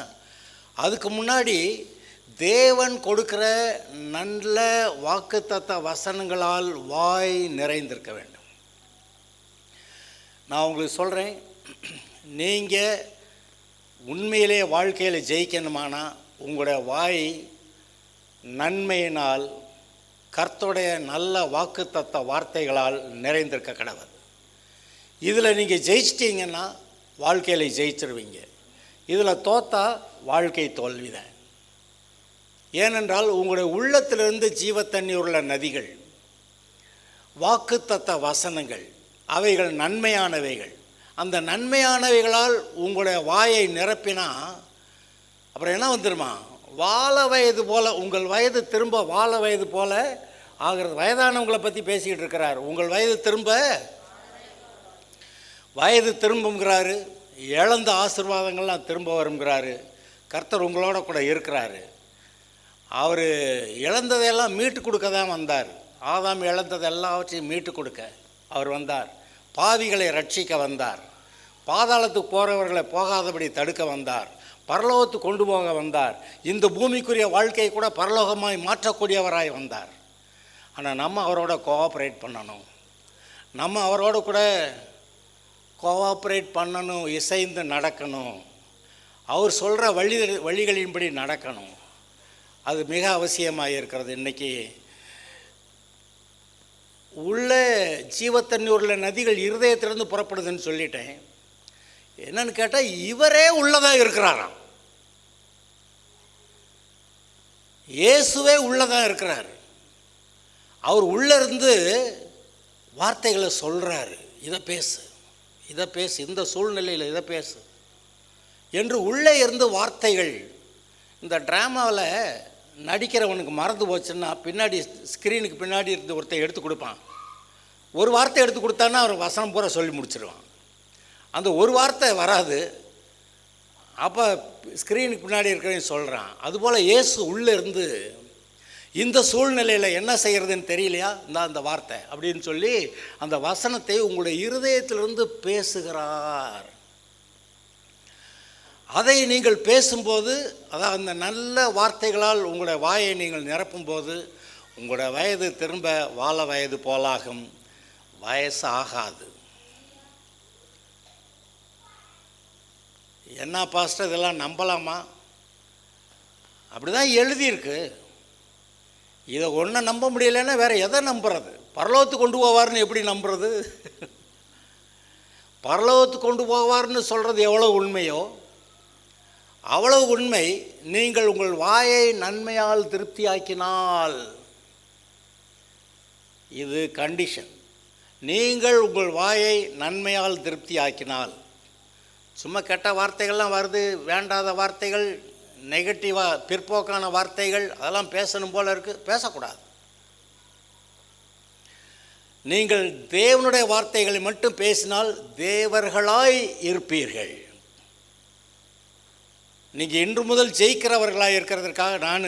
அதுக்கு முன்னாடி தேவன் கொடுக்கிற நல்ல வாக்குத்தத்த வசனங்களால் வாய் நிறைந்திருக்க வேண்டும். நான் உங்களுக்கு சொல்கிறேன், நீங்கள் உண்மையிலே வாழ்க்கையில் ஜெயிக்கணுமானா உங்களுடைய வாய் நன்மையினால், கர்த்தருடைய நல்ல வாக்குத்தத்த வார்த்தைகளால் நிறைந்திருக்க கடவுள். இதில் நீங்கள் ஜெயிச்சிட்டிங்கன்னா வாழ்க்கையில் ஜெயிச்சிருவீங்க. இதில் தோத்தா வாழ்க்கை தோல்விதான். ஏனென்றால் உங்களுடைய உள்ளத்திலிருந்து ஜீவத்தண்ணி உள்ள நதிகள், வாக்குத்தத்த வசனங்கள், அவைகள் நன்மையானவைகள். அந்த நன்மையானவைகளால் உங்களுடைய வாயை நிரப்பினா அப்புறம் என்ன வந்துடுமா? வாழ வயது போல், உங்கள் வயது திரும்ப வாழ வயது போல் ஆகிறது. வயதானவங்களை பற்றி பேசிக்கிட்டு இருக்கிறார். உங்கள் வயது திரும்புங்கிறாரு. இழந்த ஆசீர்வாதங்கள்லாம் திரும்ப வருங்கிறாரு. கர்த்தர் உங்களோட கூட இருக்கிறாரு. அவர் இழந்ததையெல்லாம் மீட்டு கொடுக்க தான் வந்தார். ஆதாம் இழந்தது எல்லாவற்றையும் மீட்டு கொடுக்க அவர் வந்தார். பாவிகளை ரட்சிக்க வந்தார். பாதாளத்துக்கு போகிறவர்களை போகாதபடி தடுக்க வந்தார். பரலோகத்துக்கு கொண்டு போக வந்தார். இந்த பூமிக்குரிய வாழ்க்கையை கூட பரலோகமாய் மாற்றக்கூடியவராய் வந்தார். ஆனால் நம்ம அவரோட கோஆப்ரேட் பண்ணணும். நம்ம அவரோட கூட கோஆப்ரேட் பண்ணணும், இசைந்து நடக்கணும், அவர் சொல்கிற வழிகளின்படி நடக்கணும். அது மிக அவசியமாக இருக்கிறது. இன்றைக்கி உள்ள ஜீவத்தண்ணீரில் நதிகள் இருதயத்திலிருந்து புறப்படுதுன்னு சொல்லிட்டேன். என்னன்னு கேட்டால் இவரே உள்ளதாக இருக்கிறாராம். இயேசுவே உள்ளதாக இருக்கிறார். அவர் உள்ளே இருந்து வார்த்தைகளை சொல்கிறாரு. இதை பேசு, இதை பேசு, இந்த சூழ்நிலையில் இதை பேசு என்று உள்ளே இருந்து வார்த்தைகள். இந்த ட்ராமாவில் நடிக்கிறவனுக்கு மறந்து போச்சுன்னா பின்னாடி ஸ்க்ரீனுக்கு பின்னாடி இருந்து ஒருத்தர் எடுத்து கொடுப்பான். ஒரு வார்த்தை எடுத்து கொடுத்தான்னா அவர் வசனம் பூரா சொல்லி முடிச்சிடுவான். அந்த ஒரு வார்த்தை வராது. அப்போ ஸ்க்ரீனுக்கு பின்னாடி இருக்கிறவன் சொல்கிறான். அதுபோல் இயேசு உள்ளே இருந்து இந்த சூழ்நிலையில் என்ன செய்கிறதுன்னு தெரியலையா, அந்த வார்த்தை அப்படின்னு சொல்லி அந்த வசனத்தை உங்களுடைய இருதயத்திலிருந்து பேசுகிறார். அதை நீங்கள் பேசும்போது, அதாவது அந்த நல்ல வார்த்தைகளால் உங்களுடைய வாயை நீங்கள் நிரப்பும்போது உங்களுடைய வயது திரும்ப வாழ வயது போலாகும், வயசு ஆகாது. என்ன பாஸ்டர் இதெல்லாம் நம்பலாமா? அப்படி தான் எழுதியிருக்கு. இதை ஒன்றை நம்ப முடியலைன்னா வேறு எதை நம்புறது? பரலோகத்துக்கு கொண்டு போவார்னு எப்படி நம்புறது? பரலோகத்துக்கு கொண்டு போவார்னு சொல்கிறது எவ்வளோ உண்மையோ அவ்வளவு உண்மை. நீங்கள் உங்கள் வாயை நன்மையால் திருப்தியாக்கினால், இது கண்டிஷன். நீங்கள் உங்கள் வாயை நன்மையால் திருப்தியாக்கினால், சும்மா கெட்ட வார்த்தைகள்லாம் வருது, வேண்டாத வார்த்தைகள், நெகட்டிவாக பிற்போக்கான வார்த்தைகள், அதெல்லாம் பேசணும் போல இருக்குது, பேசக்கூடாது. நீங்கள் தேவனுடைய வார்த்தைகளை மட்டும் பேசினால் தேவர்களாய் இருப்பீர்கள். நீங்கள் இன்று முதல் ஜெயிக்கிறவர்களாக இருக்கிறதுக்காக நான்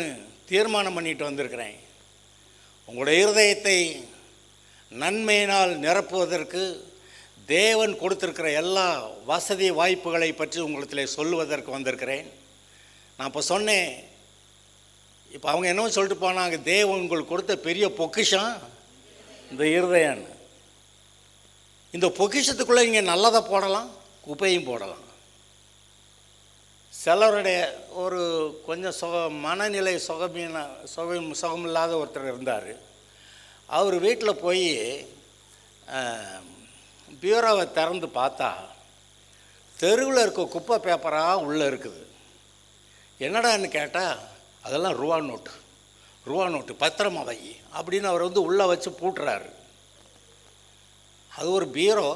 தீர்மானம் பண்ணிட்டு வந்திருக்கிறேன். உங்களுடைய இருதயத்தை நன்மையினால் நிரப்புவதற்கு தேவன் கொடுத்திருக்கிற எல்லா வசதி வாய்ப்புகளை பற்றி உங்களுக்கு சொல்லுவதற்கு வந்திருக்கிறேன். நான் இப்போ சொன்னேன், இப்போ அவங்க என்ன சொல்லிட்டு போனாங்க, தேவன் உங்களுக்கு கொடுத்த பெரிய பொக்கிஷம் இந்த இருதயம். இந்த பொக்கிஷத்துக்குள்ளே நீங்கள் நல்லதை போடலாம், குப்பையும் போடலாம். சிலருடைய ஒரு கொஞ்சம் மனநிலை சுகமில்லாத ஒருத்தர் இருந்தார். அவர் வீட்டில் போய் பியூரோவை திறந்து பார்த்தா தெருவில் இருக்க குப்பை பேப்பராக உள்ளே இருக்குது. என்னடான்னு கேட்டால் அதெல்லாம் ரூபா நோட்டு பத்திரமா வை அப்படின்னு அவர் உள்ளே வச்சு பூட்டுறாரு. அது ஒரு பீரோ,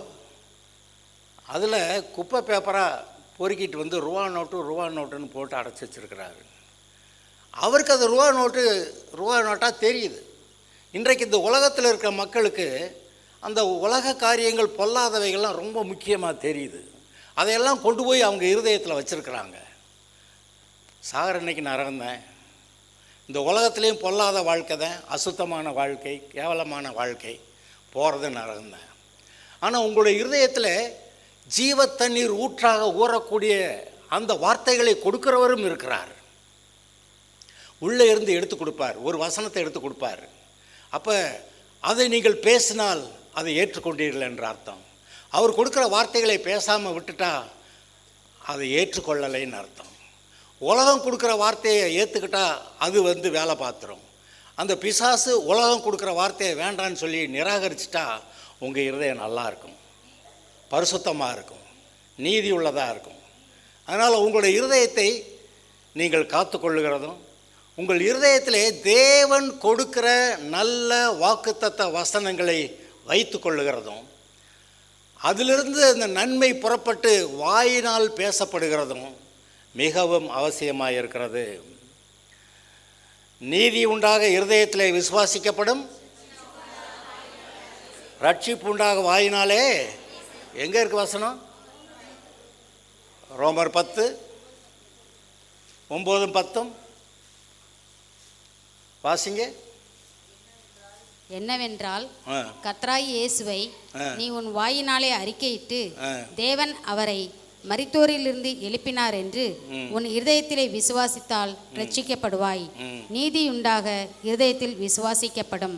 அதில் குப்பை பேப்பராக பொறுக்கிட்டு ரூபா நோட்டுன்னு போட்டு அடைச்சி வச்சுருக்கிறாரு. அவருக்கு அது ரூபா நோட்டாக தெரியுது. இன்றைக்கு இந்த உலகத்தில் இருக்கிற மக்களுக்கு அந்த உலக காரியங்கள் பொல்லாதவைகள்லாம் ரொம்ப முக்கியமாக தெரியுது. அதையெல்லாம் கொண்டு போய் அவங்க இருதயத்தில் வச்சுருக்கிறாங்க. சாகர அன்னைக்கு நான் இறந்தேன். இந்த உலகத்துலேயும் பொல்லாத வாழ்க்கை தான், அசுத்தமான வாழ்க்கை, கேவலமான வாழ்க்கை, போகிறது நான் இறந்தேன். ஆனால் உங்களுடைய இருதயத்தில் ஜீவ தண்ணீர் ஊற்றாக ஊறக்கூடிய அந்த வார்த்தைகளை கொடுக்கிறவரும் இருக்கிறார். உள்ளே இருந்து எடுத்து கொடுப்பார், ஒரு வசனத்தை எடுத்து கொடுப்பார். அப்போ அதை நீங்கள் பேசினால் அதை ஏற்றுக்கொண்டீர்கள் என்ற அர்த்தம். அவர் கொடுக்குற வார்த்தைகளை பேசாமல் விட்டுட்டா அதை ஏற்றுக்கொள்ளலைன்னு அர்த்தம். உலகம் கொடுக்குற வார்த்தையை ஏற்றுக்கிட்டா அது வேலை பார்த்துரும். அந்த பிசாசு உலகம் கொடுக்குற வார்த்தையை வேண்டான்னு சொல்லி நிராகரிச்சிட்டா உங்கள் இருதயம் நல்லா இருக்கும், பரிசுத்தமாக இருக்கும், நீதி உள்ளதாக இருக்கும். அதனால் உங்களுடைய இருதயத்தை நீங்கள் காத்துக்கொள்ளுகிறதும், உங்கள் இருதயத்திலே தேவன் கொடுக்கிற நல்ல வாக்குத்தத்த வசனங்களை வைத்து கொள்ளுகிறதும், அதிலிருந்து அந்த நன்மை புறப்பட்டு வாயினால் பேசப்படுகிறதும் மிகவும் அவசியமாக இருக்கிறது. நீதி உண்டாக இருதயத்திலே விசுவாசிக்கப்படும், ரட்சிப்பு உண்டாக வாயினாலே. எங்கே இருக்கு வசனம்? ரோமர் 10:9-10 வாசிங்க. என்னவென்றால் ஆ, கர்த்தராகிய இயேசுவை ஆ. நீ உன் வாயினாலே அறிக்கையிட்டு ஆ. தேவன் அவரை மரித்தோரிலிருந்து எழுப்பினார் என்று உன் இருதயத்திலே விசுவாசித்தால் ரட்சிக்கப்படுவாய். நீதி உண்டாக இருதயத்தில் விசுவாசிக்கப்படும்,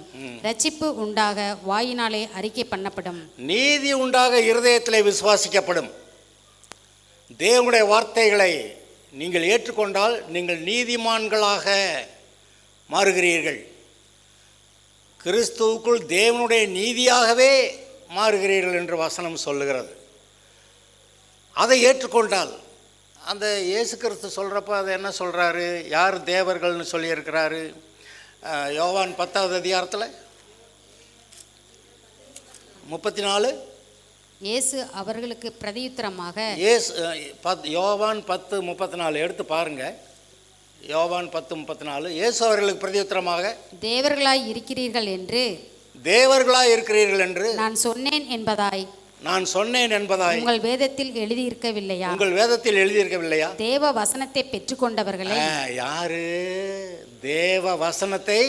ரட்சிப்பு உண்டாக வாயினாலே அறிக்கை பண்ணப்படும். நீதி உண்டாக இருதயத்திலே விசுவாசிக்கப்படும். தேவனுடைய வார்த்தைகளை நீங்கள் ஏற்றுக்கொண்டால் நீங்கள் நீதிமான்களாக மாறுகிறீர்கள். கிறிஸ்துவுக்குள் தேவனுடைய நீதியாகவே மாறுகிறீர்கள் என்று வசனம் சொல்லுகிறது. அதை ஏற்றுக்கொண்டால் அந்த இயேசு கிறிஸ்து சொல்கிறப்ப அதை என்ன சொல்கிறாரு? யார் தேவர்கள்னு சொல்லியிருக்கிறாரு? யோவான் 10வது அதிகாரத்தில் 34 இயேசு அவர்களுக்கு பிரதியுத்தரமாக யோவான் 10:34 எடுத்து பாருங்க. யோவான் 10:34 இயேசு அவர்களுக்கு பிரதியுத்தரமாக தேவர்களாய் இருக்கிறீர்கள் என்று நான் சொன்னேன் என்பதாய் உங்கள் வேதத்தில் எழுதியிருக்கவில்லையா? தேவ வசனத்தை பெற்றுக்கொண்டவர்களை யாரு? தேவ வசனத்தை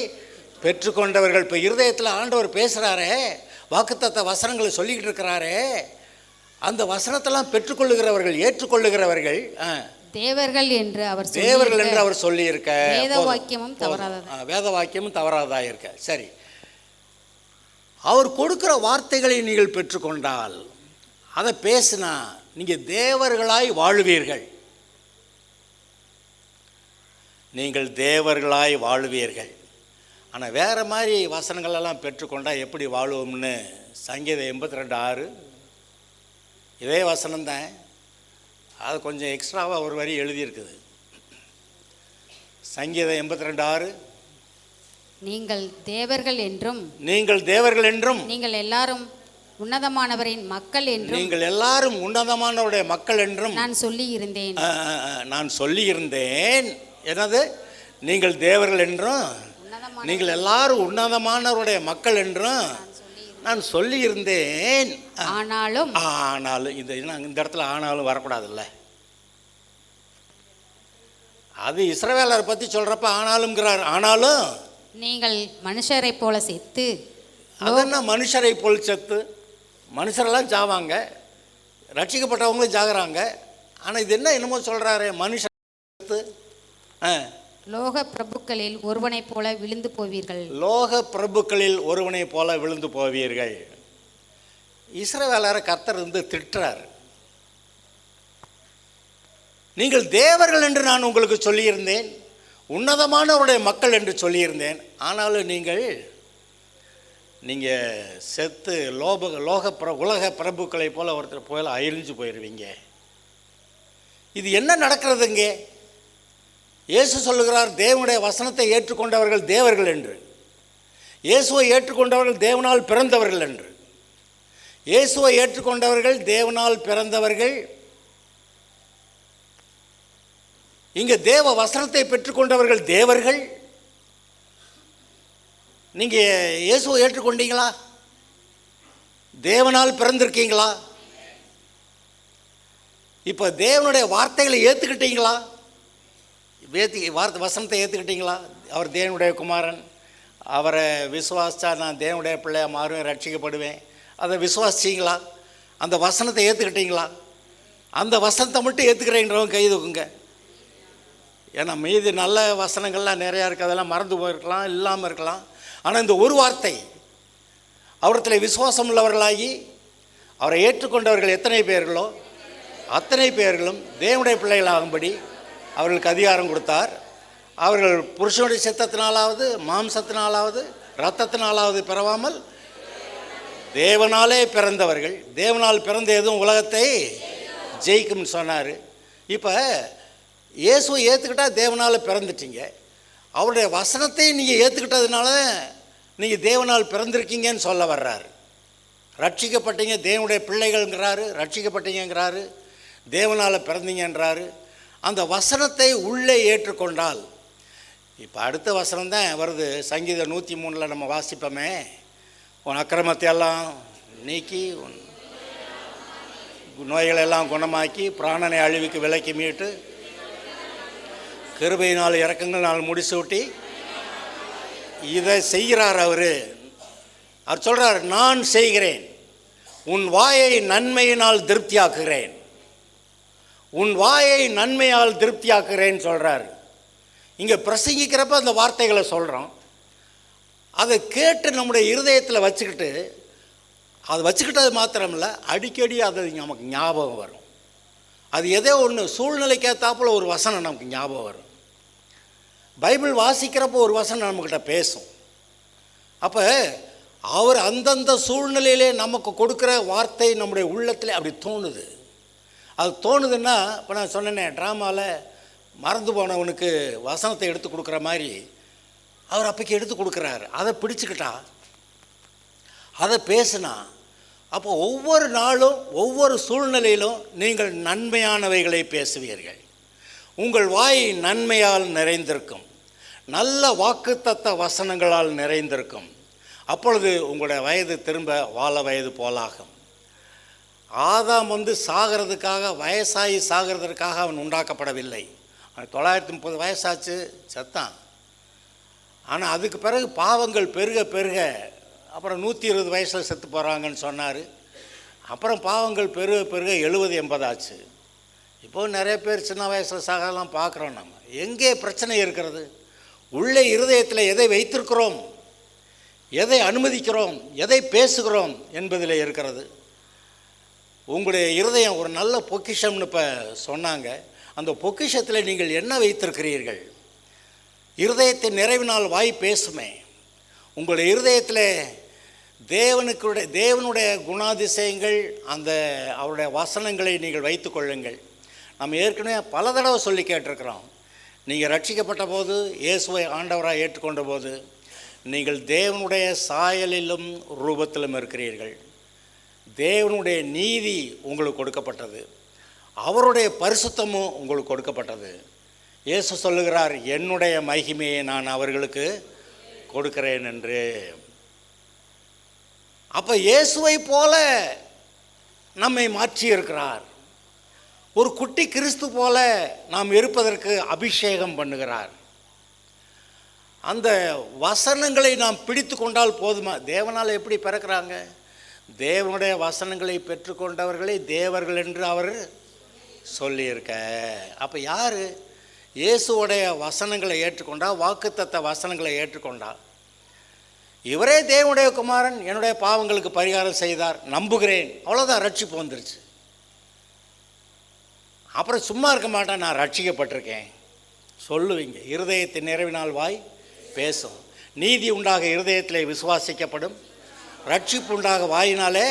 பெற்றுக்கொண்டவர்கள். இப்போ இருதயத்தில் ஆண்டவர் பேசுகிறாரே, வாக்குத்தத்த வசனங்களை சொல்லிக்கிட்டு இருக்கிறாரே, அந்த வசனத்தெல்லாம் பெற்றுக்கொள்ளுகிறவர்கள், ஏற்றுக்கொள்ளுகிறவர்கள் தேவர்கள் என்று அவர் சொல்லியிருக்க வேத வாக்கியமும் தவறாததாக இருக்க. சரி, அவர் கொடுக்கிற வார்த்தைகளை நீங்கள் பெற்றுக்கொண்டால், அதை பேசினா நீங்கள் தேவர்களாய் வாழுவீர்கள். நீங்கள் தேவர்களாய் வாழுவீர்கள். ஆனால் வேறு மாதிரி வசனங்களெல்லாம் பெற்றுக்கொண்டால் எப்படி வாழுவோம்னு சங்கீதம் 82:6 இதே வசனம்தான், அது கொஞ்சம் எக்ஸ்ட்ராவாக ஒரு வரி எழுதியிருக்குது. சங்கீதம் 82:6 நீங்கள் தேவர்கள் என்றும் நீங்கள் எல்லாரும் உன்னதமானவரின் மக்கள் என்றும் நான் சொல்லி இருந்தேன். என்னது? நீங்கள் தேவர்கள் என்றும் நீங்கள் எல்லாரும் உன்னதமானவருடைய மக்கள் என்றும் நான் சொல்லி இருந்தேன். ஆனாலும் இந்த இடத்துல ஆனாலும் வரக்கூடாதுல்ல. அது இஸ்ரவேலரை பற்றி சொல்கிறப்ப ஆனாலும்ங்கிறார். ஆனாலும் நீங்கள் மனுஷரை போல செத்து, அதென்ன மனுஷரை போல் செத்து? மனுஷரெல்லாம் சாவாங்க, ரட்சிக்கப்பட்டவங்களும் சாகுறாங்க. ஆனால் இது என்னமோ சொல்கிறாரு, மனுஷர் செத்து லோக பிரபுக்களில் ஒருவனைப் போல விழுந்து போவீர்கள். இஸ்ரவேலரை கர்த்தர் திட்டுறார். நீங்கள் தேவர்கள் என்று நான் உங்களுக்கு சொல்லியிருந்தேன், உன்னதமானவருடைய மக்கள் என்று சொல்லியிருந்தேன். ஆனாலும் நீங்கள் செத்து உலக பிரபுக்களை போல ஒருத்தர் போல அழிஞ்சு போயிடுவீங்க. இது என்ன நடக்கிறதுங்க? இயேசு சொல்லுகிறார், தேவனுடைய வசனத்தை ஏற்றுக்கொண்டவர்கள் தேவர்கள் என்று. இயேசுவை ஏற்றுக்கொண்டவர்கள் தேவனால் பிறந்தவர்கள் என்று. இயேசுவை ஏற்றுக்கொண்டவர்கள் தேவனால் பிறந்தவர்கள். இங்கே தேவ வசனத்தை பெற்றுக்கொண்டவர்கள் தேவர்கள். நீங்கள் இயேசுவை ஏற்றுக்கொண்டீங்களா? தேவனால் பிறந்திருக்கீங்களா? இப்போ தேவனுடைய வார்த்தைகளை ஏற்றுக்கிட்டீங்களா? வசனத்தை ஏற்றுக்கிட்டீங்களா? அவர் தேவனுடைய குமாரன், அவரை விசுவாசித்தா நான் தேவனுடைய பிள்ளையா மாறுவேன், ரட்சிக்கப்படுவேன். அதை விசுவாசிச்சிங்களா? அந்த வசனத்தை ஏற்றுக்கிட்டீங்களா? அந்த வசனத்தை மட்டும் ஏற்றுக்கிறேங்கிறவங்க கை தூக்குங்க. ஏன்னா மீதி நல்ல வசனங்கள்லாம் நிறையா இருக்குது, அதெல்லாம் மறந்து போயிருக்கலாம், இல்லாமல் இருக்கலாம். ஆனால் இந்த ஒரு வார்த்தை, அவரிடத்தில் விசுவாசம் உள்ளவர்களாகி அவரை ஏற்றுக்கொண்டவர்கள் எத்தனை பேர்களோ அத்தனை பேர்களும் தேவனுடைய பிள்ளைகளாகும்படி அவர்களுக்கு அதிகாரம் கொடுத்தார். அவர்கள் புருஷனுடைய சித்தத்தினாலாவது மாம்சத்தினாலாவது இரத்தத்தினாலாவது பிறவாமல் தேவனாலே பிறந்தவர்கள். தேவனால் பிறந்த எதுவும் உலகத்தை ஜெயிக்கும்னு சொன்னார். இப்போ இயேசுவை ஏற்றுக்கிட்டால் தேவனால் பிறந்துட்டீங்க. அவருடைய வசனத்தை நீங்கள் ஏற்றுக்கிட்டதுனால நீங்கள் தேவனால் பிறந்திருக்கீங்கன்னு சொல்ல வர்றாரு. ரட்சிக்கப்பட்டீங்க, தேவனுடைய பிள்ளைகள்ங்கிறாரு, ரட்சிக்கப்பட்டீங்கிறாரு, தேவனால் பிறந்தீங்கன்றாரு. அந்த வசனத்தை உள்ளே ஏற்றுக்கொண்டால், இப்போ அடுத்த வசனம் தான் வருது. சங்கீதம் 103 நம்ம வாசிப்போமே, உன் அக்கிரமத்தை எல்லாம் நீக்கி உன் நோய்களெல்லாம் குணமாக்கி பிராணனை அழிவுக்கு விலக்கி மீட்டு கிருபையினால் இரக்கங்கள் நாள் முடிசூட்டி இதை செய்கிறார் அவர். அவர் சொல்கிறார், நான் செய்கிறேன், உன் வாயை நன்மையினால் திருப்தியாக்குகிறேன், உன் வாயை நன்மையால் திருப்தியாக்குகிறேன்னு சொல்கிறார். இங்கே பிரசங்கிக்கிறப்ப அந்த வார்த்தைகளை சொல்கிறோம். அதை கேட்டு நம்முடைய இருதயத்தில் வச்சுக்கிட்டு, அதை வச்சுக்கிட்டது மாத்திரமில்லை, அடிக்கடி அது நமக்கு ஞாபகம் வரும். அது ஏதோ ஒன்று சூழ்நிலைக்கேற்றாப்புல ஒரு வசனம் நமக்கு ஞாபகம் வரும். பைபிள் வாசிக்கிறப்போ ஒரு வசனம் நம்மக்கிட்ட பேசும். அப்போ அவர் அந்தந்த சூழ்நிலையிலே நமக்கு கொடுக்குற வார்த்தை நம்முடைய உள்ளத்தில் அப்படி தோணுது. அது தோணுதுன்னா, இப்போ நான் சொன்னேனே ட்ராமாவில் மறந்து போனவனுக்கு வசனத்தை எடுத்து கொடுக்குற மாதிரி அவர் அப்போக்கு எடுத்து கொடுக்குறாரு. அதை பிடிச்சிக்கிட்டா, அதை பேசுனா, அப்போ ஒவ்வொரு நாளும் ஒவ்வொரு சூழ்நிலையிலும் நீங்கள் நன்மையானவைகளை பேசுவீர்கள். உங்கள் வாய் நன்மையால் நிறைந்திருக்கும், நல்ல வாக்குத்தத்த வசனங்களால் நிறைந்திருக்கும். அப்பொழுது உங்களுடைய வயது திரும்ப வாழ வயது போலாகும். ஆதாம் சாகிறதுக்காக, வயசாகி சாகிறதுக்காக அவன் உண்டாக்கப்படவில்லை. 930 வயசாச்சு, செத்தான். ஆனால் அதுக்கு பிறகு பாவங்கள் பெருக பெருக அப்புறம் 120 வயசில் செத்து போகிறாங்கன்னு சொன்னார். அப்புறம் பாவங்கள் பெருக பெருக 70-80 ஆச்சு. இப்போது நிறைய பேர் சின்ன வயசில் சாகலாம் பார்க்குறோம். நம்ம எங்கே பிரச்சனை இருக்கிறது? உள்ளே இருதயத்தில் எதை வைத்திருக்கிறோம், எதை அனுமதிக்கிறோம், எதை பேசுகிறோம் என்பதில் இருக்கிறது. உங்களுடைய இருதயம் ஒரு நல்ல பொக்கிஷம்னு இப்போ சொன்னாங்க. அந்த பொக்கிஷத்தில் நீங்கள் என்ன வைத்திருக்கிறீர்கள்? இருதயத்தின் நிறைவினால் வாய் பேசுமே. உங்களுடைய இருதயத்தில் தேவனுடைய குணாதிசயங்கள், அந்த அவருடைய வசனங்களை நீங்கள் வைத்து கொள்ளுங்கள். நம்ம ஏற்கனவே பல தடவை சொல்லி கேட்டிருக்கிறோம். நீங்கள் ரட்சிக்கப்பட்ட போது, இயேசுவை ஆண்டவராக ஏற்றுக்கொண்ட போது, நீங்கள் தேவனுடைய சாயலிலும் ரூபத்திலும் இருக்கிறீர்கள். தேவனுடைய நீதி உங்களுக்கு கொடுக்கப்பட்டது, அவருடைய பரிசுத்தமும் உங்களுக்கு கொடுக்கப்பட்டது. இயேசு சொல்லுகிறார், என்னுடைய மகிமையை நான் அவர்களுக்கு கொடுக்கிறேன் என்று. அப்போ இயேசுவை போல நம்மை மாற்றி இருக்கிறார். ஒரு குட்டி கிறிஸ்து போல நாம் இருப்பதற்கு அபிஷேகம் பண்ணுகிறார். அந்த வசனங்களை நாம் பிடித்து கொண்டால் போதுமா? தேவனால் எப்படி பிறக்கிறாங்க? தேவனுடைய வசனங்களை பெற்றுக்கொண்டவர்களை தேவர்கள் என்று அவர் சொல்லியிருக்க. அப்போ யார் இயேசுவோடைய வசனங்களை ஏற்றுக்கொண்டா, வாக்குத்தத்த வசனங்களை ஏற்றுக்கொண்டா, இவரே தேவனுடைய குமாரன், என்னுடைய பாவங்களுக்கு பரிகாரம் செய்தார், நம்புகிறேன், அவ்வளோதான், ரட்சிப்பு வந்துருச்சு. அப்புறம் சும்மா இருக்க மாட்டேன், நான் ரட்சிக்கப்பட்டிருக்கேன் சொல்லுவீங்க. இருதயத்தின் நிறைவினால் வாய் பேசும். நீதி உண்டாக இருதயத்தில் விசுவாசிக்கப்படும், ரட்சிப்பு உண்டாக வாயினாலே.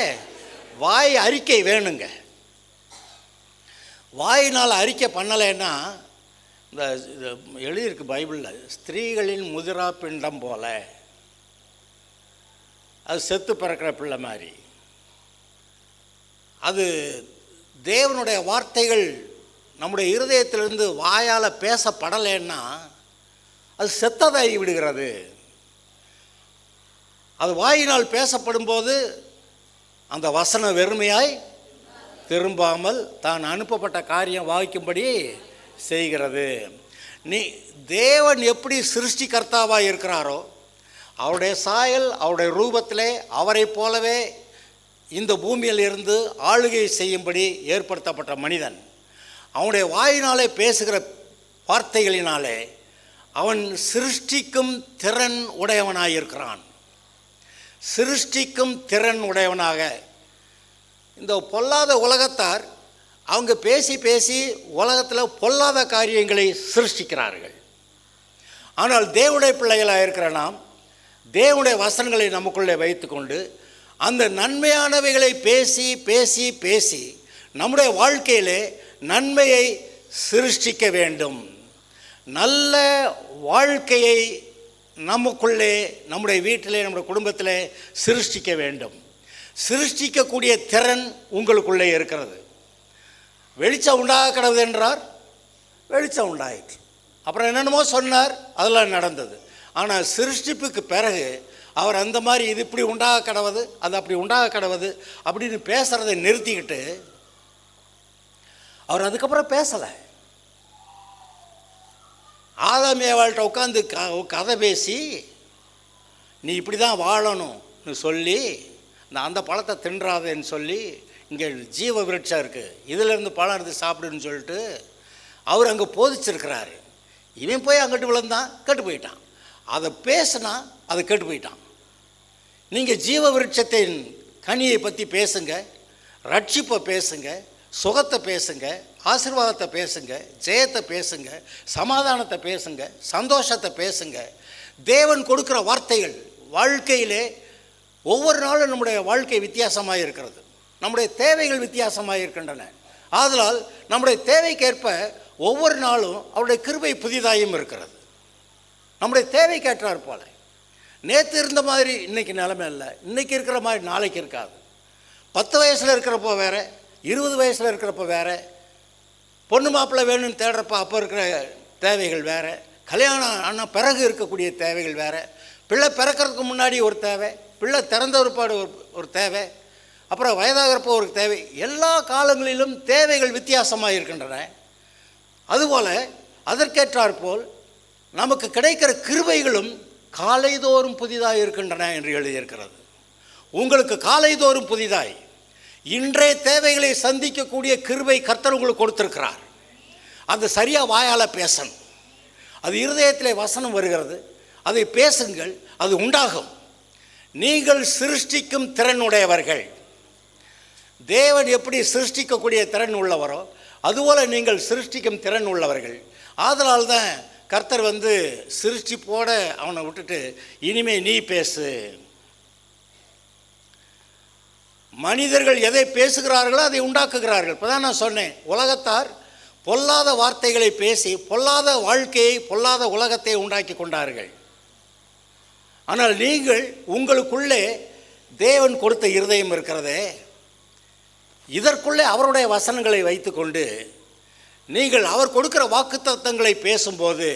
வாய் அறிக்கை வேணுங்க. வாயினால் அறிக்கை பண்ணலைன்னா, இந்த எழுதியிருக்கு பைபிளில், ஸ்திரீகளின் முதிரா பிண்டம் போல, அது செத்து பிறக்கிற பிள்ளை மாதிரி. அது தேவனுடைய வார்த்தைகள் நம்முடைய இருதயத்திலிருந்து வாயால் பேசப்படலைன்னா அது செத்ததாகி விடுகிறது. அது வாயினால் பேசப்படும்போது அந்த வசனம் வெறுமையாய் திரும்பாமல் தான் அனுப்பப்பட்ட காரியம் வாய்க்கும்படி செய்கிறது. தேவன் எப்படி சிருஷ்டிகர்த்தாவாக இருக்கிறாரோ, அவருடைய சாயல், அவருடைய ரூபத்திலே அவரை போலவே இந்த பூமியில் இருந்து ஆளுகை செய்யும்படி ஏற்படுத்தப்பட்ட மனிதன், அவனுடைய வாயினாலே பேசுகிற வார்த்தைகளினாலே அவன் சிருஷ்டிக்கும் திறன் உடையவனாயிருக்கிறான். சிருஷ்டிக்கும் திறன் உடையவனாக. இந்த பொல்லாத உலகத்தார் அவங்க பேசி பேசி உலகத்தில் பொல்லாத காரியங்களை சிருஷ்டிக்கிறார்கள். ஆனால் தேவனுடைய பிள்ளைகளாக இருக்கிற நாம் தேவனுடைய வசனங்களை நமக்குள்ளே வைத்துக்கொண்டு அந்த நன்மையானவைகளை பேசி பேசி பேசி நம்முடைய வாழ்க்கையிலே நன்மையை சிருஷ்டிக்க வேண்டும். நல்ல வாழ்க்கையை நமக்குள்ளே, நம்முடைய வீட்டிலே, நம்முடைய குடும்பத்திலே சிருஷ்டிக்க வேண்டும். சிருஷ்டிக்கக்கூடிய திறன் உங்களுக்குள்ளே இருக்கிறது. வெளிச்சம் உண்டாக கடவுது என்றார், வெளிச்சம் உண்டாயிற்று. அப்புறம் என்னென்னமோ சொன்னார், அதெல்லாம் நடந்தது. ஆனால் சிருஷ்டிப்புக்கு பிறகு அவர் அந்த மாதிரி இது இப்படி உண்டாக கடவுது, அது அப்படி உண்டாக கடவுது அப்படின்னு பேசுகிறதை நிறுத்திக்கிட்டு அவர் அதுக்கப்புறம் பேசலை. ஆதாம் ஏவாள்கிட்ட உட்காந்து கதை பேசி, நீ இப்படி தான் வாழணும், சொல்லி அந்த பழத்தை தின்றாதேன்னு சொல்லி இங்கே ஜீவ விருட்சம் இருக்குது, இதிலேருந்து பழம் எடுத்து சாப்பிடுன்னு சொல்லிட்டு அவர் அங்கே போதிச்சிருக்கிறாரு. இவன் போய் அங்கிட்டு விழுந்தான், கெட்டு போயிட்டான். அதை பேசினா அதை கெட்டு போயிட்டான். நீங்கள் ஜீவ விருட்சத்தின் கனியை பற்றி பேசுங்க, ரட்சிப்பை பேசுங்க, சுகத்தை பேசுங்க, ஆசீர்வாதத்தை பேசுங்க, ஜெயத்தை பேசுங்க, சமாதானத்தை பேசுங்க, சந்தோஷத்தை பேசுங்க. தேவன் கொடுக்குற வார்த்தைகள் வாழ்க்கையிலே ஒவ்வொரு நாளும் நம்முடைய வாழ்க்கை வித்தியாசமாக இருக்கிறது, நம்முடைய தேவைகள் வித்தியாசமாக இருக்கின்றன. ஆதலால் நம்முடைய தேவைக்கேற்ப ஒவ்வொரு நாளும் அவருடைய கிருபை புதிதாயும் இருக்கிறது. நம்முடைய தேவைக்கேற்றார் போல. நேற்று இருந்த மாதிரி இன்றைக்கி நிலைமை இல்லை, இன்றைக்கி இருக்கிற மாதிரி நாளைக்கு இருக்காது. 10 வயசில் இருக்கிறப்போ வேறு, 20 வயசில் இருக்கிறப்போ வேறு, பொண்ணு மாப்பிள்ளை வேணும்னு தேடுறப்ப அப்போ இருக்கிற தேவைகள் வேறு, கல்யாணம் ஆனால் பிறகு இருக்கக்கூடிய தேவைகள் வேறு, பிள்ளை பிறக்கிறதுக்கு முன்னாடி ஒரு தேவை, பிள்ளை திறந்த ஒருபாடு ஒரு தேவை, அப்புறம் வயதாகிறப்போ ஒரு தேவை. எல்லா காலங்களிலும் தேவைகள் வித்தியாசமாக இருக்கின்றன. அதுபோல் அதற்கேற்றாற்போல் நமக்கு கிடைக்கிற கிருபைகளும் காலைதோறும் புதிதாக இருக்கின்றன என்று எழுதியிருக்கிறது. உங்களுக்கு காலைதோறும் புதிதாய் இன்றைய தேவைகளை சந்திக்கக்கூடிய கிருபை கர்த்தர் உங்களுக்கு கொடுத்திருக்கிறார். அது சரியாக வாயால் பேசணும். அது இருதயத்திலே வசனம் வருகிறது, அதை பேசுங்கள், அது உண்டாகும். நீங்கள் சிருஷ்டிக்கும் திறன் உடையவர்கள். தேவன் எப்படி சிருஷ்டிக்கக்கூடிய திறன் உள்ளவரோ அதுபோல் நீங்கள் சிருஷ்டிக்கும் திறன் உள்ளவர்கள். ஆதலால் தான் கர்த்தர் சிருஷ்டிப்போட அவனை விட்டுட்டு இனிமே நீ பேசு. மனிதர்கள் எதை பேசுகிறார்களோ அதை உண்டாக்குகிறார்கள். இப்போ தான் நான் சொன்னேன், உலகத்தார் பொல்லாத வார்த்தைகளை பேசி பொல்லாத வாழ்க்கையை, பொல்லாத உலகத்தை உண்டாக்கி கொண்டார்கள். ஆனால் நீங்கள் உங்களுக்குள்ளே தேவன் கொடுத்த இருதயம் இருக்கிறதே, இதற்குள்ளே அவருடைய வசனங்களை வைத்துக்கொண்டு நீங்கள் அவர் கொடுக்கிற வாக்குத்தத்தங்களை பேசும்போது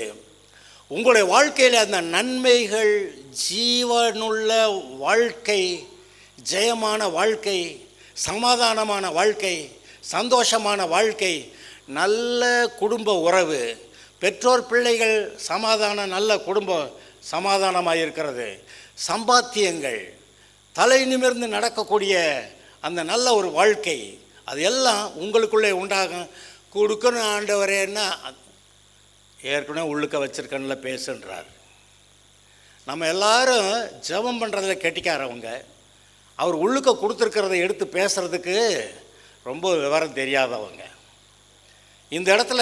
உங்களுடைய வாழ்க்கையில் அந்த நன்மைகள், ஜீவனுள்ள வாழ்க்கை, ஜெயமான வாழ்க்கை, சமாதானமான வாழ்க்கை, சந்தோஷமான வாழ்க்கை, நல்ல குடும்ப உறவு, பெற்றோர் பிள்ளைகள் சமாதானம், நல்ல குடும்பம் சமாதானமாக இருக்கிறது, சம்பாத்தியங்கள், தலை நிமிர்ந்து நடக்கக்கூடிய அந்த நல்ல ஒரு வாழ்க்கை, அது எல்லாம் உங்களுக்குள்ளே உண்டாகும். கொடுக்கணும் ஆண்டவரேன்னா ஏற்கனவே உள்ளுக்க வச்சிருக்கனில் பேசுன்றார். நம்ம எல்லாரும் ஜெபம் பண்ணுறதில் கெட்டிக்காரவங்க. அவர் உள்ளுக்க கொடுத்துருக்கிறத எடுத்து பேசுகிறதுக்கு ரொம்ப விவரம் தெரியாதவங்க. இந்த இடத்துல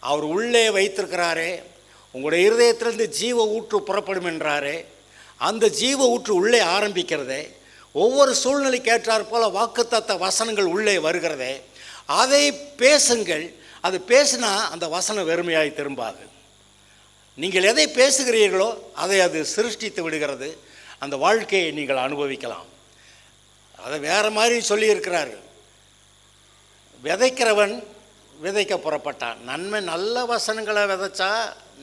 அவர் உள்ளே வைத்திருக்கிறாரே, உங்களுடைய இருதயத்திலிருந்து ஜீவ ஊற்று புறப்படும் என்றாரே, அந்த ஜீவ ஊற்று உள்ளே ஆரம்பிக்கிறதே, ஒவ்வொரு சூழ்நிலைக்கு ஏற்றாற் போல வாக்குத்தத்த வசனங்கள் உள்ளே வருகிறதே, அதை பேசுங்கள். அது பேசினா அந்த வசனம் வெறுமையாய் திரும்பாது. நீங்கள் எதை பேசுகிறீர்களோ அதை அது சிருஷ்டித்து விடுகிறது. அந்த வாழ்க்கையை நீங்கள் அனுபவிக்கலாம். அதை வேறு மாதிரி சொல்லியிருக்கிறார். விதைக்கிறவன் விதைக்க புறப்பட்டான். நன்மை நல்ல வசனங்களை விதைச்சா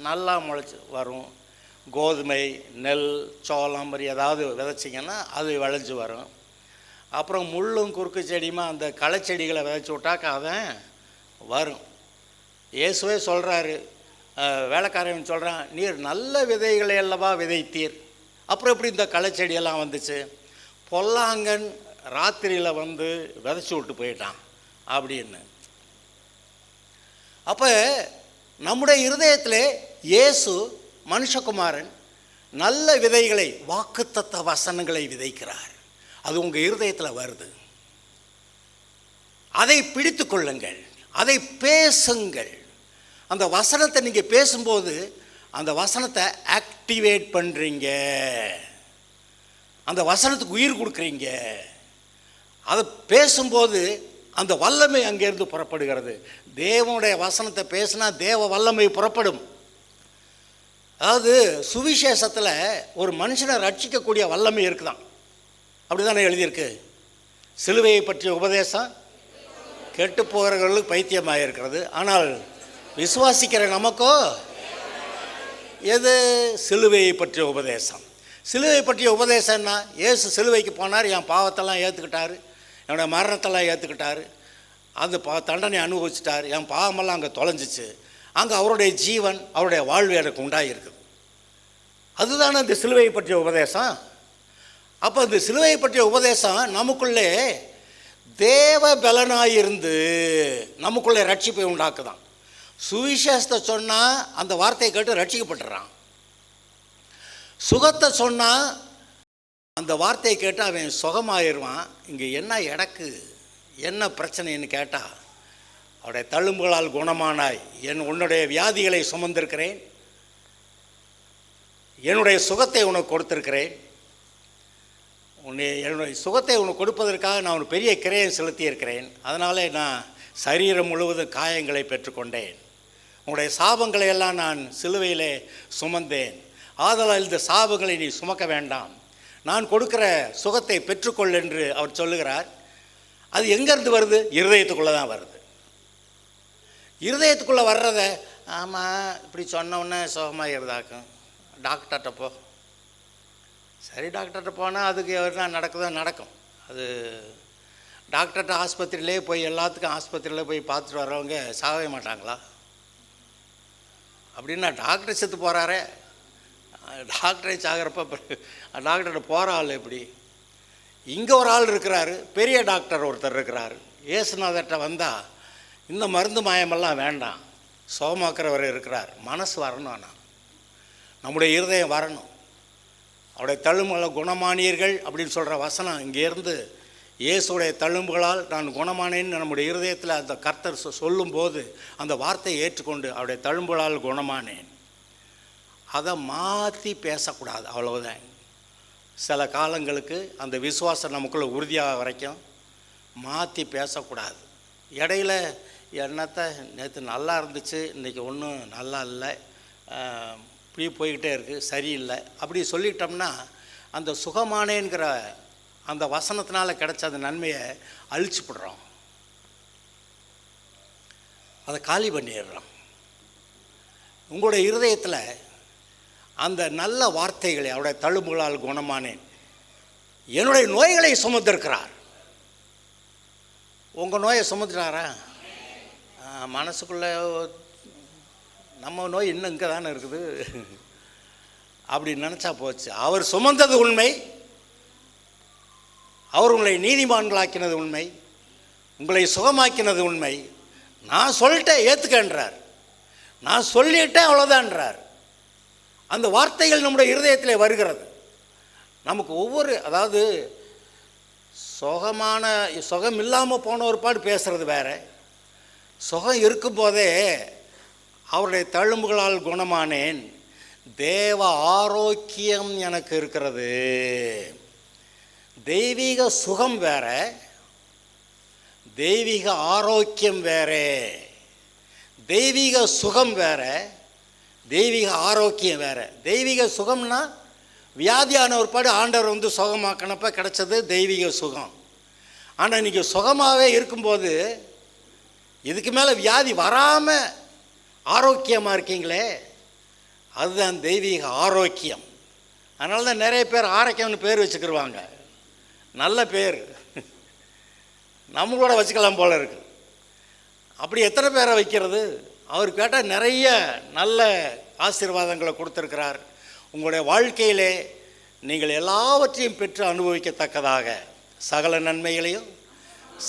நல்லா முளைச்சி வரும். கோதுமை, நெல், சோளம் மாதிரி ஏதாவது விதைச்சிங்கன்னா அது விளைஞ்சி வரும். அப்புறம் முள்ளும் குறுக்கு செடியுமா அந்த களைச்செடிகளை விதைச்சி விட்டாக்க அவன் வரும். இயேசுவே சொல்கிறாரு, வேலைக்காரன் சொல்கிறான், நீர் நல்ல விதைகளை அல்லவா விதைத்தீர், அப்புறம் எப்படி இந்த களைச்செடியெல்லாம் வந்துச்சு? பொல்லாங்கன் ராத்திரியில் விதைச்சி விட்டு போயிட்டான் அப்படின்னு. அப்போ நம்முடைய இருதயத்திலே இயேசு மனுஷகுமாரன் நல்ல விதைகளை, வாக்குத்தத்த வசனங்களை விதைக்கிறார். அது உங்கள் இருதயத்தில் வருது. அதை பிடித்து கொள்ளுங்கள், அதை பேசுங்கள். அந்த வசனத்தை நீங்கள் பேசும்போது அந்த வசனத்தை ஆக்டிவேட் பண்ணுறீங்க, அந்த வசனத்துக்கு உயிர் கொடுக்குறீங்க. அதை பேசும்போது அந்த வல்லமை அங்கேருந்து புறப்படுகிறது. தேவனுடைய வசனத்தை பேசினா தேவ வல்லமை புறப்படும். அதாவது சுவிசேஷத்தில் ஒரு மனுஷனை ரட்சிக்கக்கூடிய வல்லமை இருக்குதான். அப்படி தானே எழுதியிருக்கு. சிலுவையை பற்றிய உபதேசம் கெட்டு போகிறவர்களுக்கு பைத்தியமாக இருக்கிறது, ஆனால் விசுவாசிக்கிற நமக்கோ எது? சிலுவையை பற்றிய உபதேசம். சிலுவை பற்றிய உபதேசம்னா, இயேசு சிலுவைக்கு போனார், என் பாவத்தெல்லாம் ஏற்றுக்கிட்டார், என்னோடய மரணத்தெல்லாம் ஏற்றுக்கிட்டார், அந்த தண்டனை அனுபவிச்சிட்டார், என் பாவமெல்லாம் அங்கே தொலைஞ்சிச்சு, அங்கே அவருடைய ஜீவன், அவருடைய வாழ்வு எனக்கு உண்டாகிருக்குது. அதுதானே இந்த சிலுவையை பற்றிய உபதேசம். அப்போ இந்த சிலுவையை பற்றிய உபதேசம் நமக்குள்ளே தேவ பலனாயிருந்து நமக்குள்ளே ரட்சிப்பை உண்டாக்குதான். சுவிசேஷத்தை சொன்னால் அந்த வார்த்தையை கேட்டு ரட்சிக்கப்பட்டுறான். சுகத்தை சொன்னால் அந்த வார்த்தையை கேட்டு அவன் சுகமாயிருவான். இங்கே என்ன எடக்கு, என்ன பிரச்சனைன்னு கேட்டால், அவருடைய தழும்புகளால் குணமானாய், உன்னுடைய வியாதிகளை சுமந்திருக்கிறேன், என்னுடைய சுகத்தை உனக்கு கொடுத்திருக்கிறேன், என்னுடைய சுகத்தை உனக்கு கொடுப்பதற்காக நான் ஒரு பெரிய கிரயம் செலுத்தியிருக்கிறேன், அதனாலே நான் சரீரம் முழுவதும் காயங்களை பெற்றுக்கொண்டேன், உன்னுடைய சாபங்களை எல்லாம் நான் சிலுவையிலே சுமந்தேன், ஆதலால் இந்த சாபங்களை நீ சுமக்க வேண்டாம், நான் கொடுக்குற சுகத்தை பெற்றுக்கொள் என்று அவர் சொல்லுகிறார். அது எங்கேருந்து வருது? இருதயத்துக்குள்ளே தான் வருது. இருதயத்துக்குள்ளே வர்றத ஆமாம் இப்படி சொன்னோன்னே சுகமாக இருந்தாக்கும், டாக்டர்கிட்ட போ, சரி டாக்டர்கிட்ட போனால் அதுக்கு என்ன நடக்குதோ நடக்கும். அது டாக்டர்கிட்ட ஆஸ்பத்திரியிலே போய் எல்லாத்துக்கும் ஆஸ்பத்திரியில் போய் பார்த்துட்டு வர்றவங்க சாகவே மாட்டாங்களா? அப்படின்னா டாக்டர் செத்து போகிறாரே, டாக்டரை சாகிறப்ப டாக்டர்கிட்ட போகிற ஆள் எப்படி? இங்கே ஒரு ஆள் இருக்கிறாரு, பெரிய டாக்டர் ஒருத்தர் இருக்கிறார், இயேசுநாதர்கிட்ட வந்தால் இந்த மருந்து மாயமெல்லாம் வேண்டாம், சுகமாக்குறவர் இருக்கிறார். மனசு வரணும், ஆனால் நம்முடைய இருதயம் வரணும். அவருடைய தழும்புகளை குணமானீர்கள் அப்படின்னு சொல்கிற வசனம் இங்கேருந்து, இயேசுடைய தழும்புகளால் நான் குணமானேன்னு நம்முடைய இருதயத்தில் அந்த கர்த்தர் சொல்லும்போது அந்த வார்த்தையை ஏற்றுக்கொண்டு அவருடைய தழும்புகளால் குணமானேன், அதை மாற்றி பேசக்கூடாது, அவ்வளவுதான். சில காலங்களுக்கு அந்த விசுவாசம் நமக்குள்ளே உறுதியாக வரைக்கும் மாற்றி பேசக்கூடாது. இடையில என்னத்தை நேற்று நல்லா இருந்துச்சு, இன்றைக்கி ஒன்றும் நல்லா இல்லை, இப்படி போய்கிட்டே இருக்குது, சரியில்லை அப்படி சொல்லிட்டோம்னா அந்த சுகமானேங்கிற அந்த வசனத்தினால் கிடைச்ச அந்த நன்மையை அழிச்சுப்படுறோம், அதை காலி பண்ணிடுறோம். உங்களுடைய இருதயத்தில் அந்த நல்ல வார்த்தைகளை, அவருடைய தழும்புகளால் குணமானேன், என்னுடைய நோய்களை சுமந்திருக்கிறார். உங்கள் நோயை சுமந்துட்டாரா? மனசுக்குள்ளே நம்ம நோய் இன்னும் இங்கே தானே இருக்குது அப்படி நினச்சா போச்சு. அவர் சுமந்தது உண்மை, அவர் உங்களை நீதிமான்களாக்கினது உண்மை, உங்களை சுகமாக்கினது உண்மை. நான் சொல்லிட்டேன் ஏற்றுக்கன்றார், நான் சொல்லிட்டேன் அவ்வளோதான்றார். அந்த வார்த்தைகள் நம்முடைய இருதயத்தில் வருகிறது. நமக்கு ஒவ்வொரு, அதாவது சுகம் இல்லாமல் போன ஒரு பாடு பேசுகிறது வேறு, சுகம் இருக்கும்போதே அவருடைய தழும்புகளால் குணமானேன், தேவ ஆரோக்கியம் எனக்கு இருக்கிறது. தெய்வீக சுகம் வேற, தெய்வீக ஆரோக்கியம் வேற. தெய்வீக சுகம் வேற, தெய்வீக ஆரோக்கியம் வேற. தெய்வீக சுகம்னா வியாதியான ஒரு பாடு ஆண்டவர் வந்து சுகமாக்கினப்ப கிடைச்சது தெய்வீக சுகம். ஆனால் இன்றைக்கி சுகமாகவே இருக்கும்போது இதுக்கு மேலே வியாதி வராமல் ஆரோக்கியமாக இருக்கீங்களே, அதுதான் தெய்வீக ஆரோக்கியம். அதனால தான் நிறைய பேர் ஆரோக்கியம்னு பேர் வச்சுக்கிடுவாங்க, நல்ல பேர், நம்மளோட வச்சுக்கலாம் போல இருக்குது. அப்படி எத்தனை பேரை வைக்கிறது? அவர் கேட்டால் நிறைய நல்ல ஆசீர்வாதங்களை கொடுத்துருக்கிறார். உங்களுடைய வாழ்க்கையிலே நீங்கள் எல்லாவற்றையும் பெற்று அனுபவிக்கத்தக்கதாக, சகல நன்மைகளையும்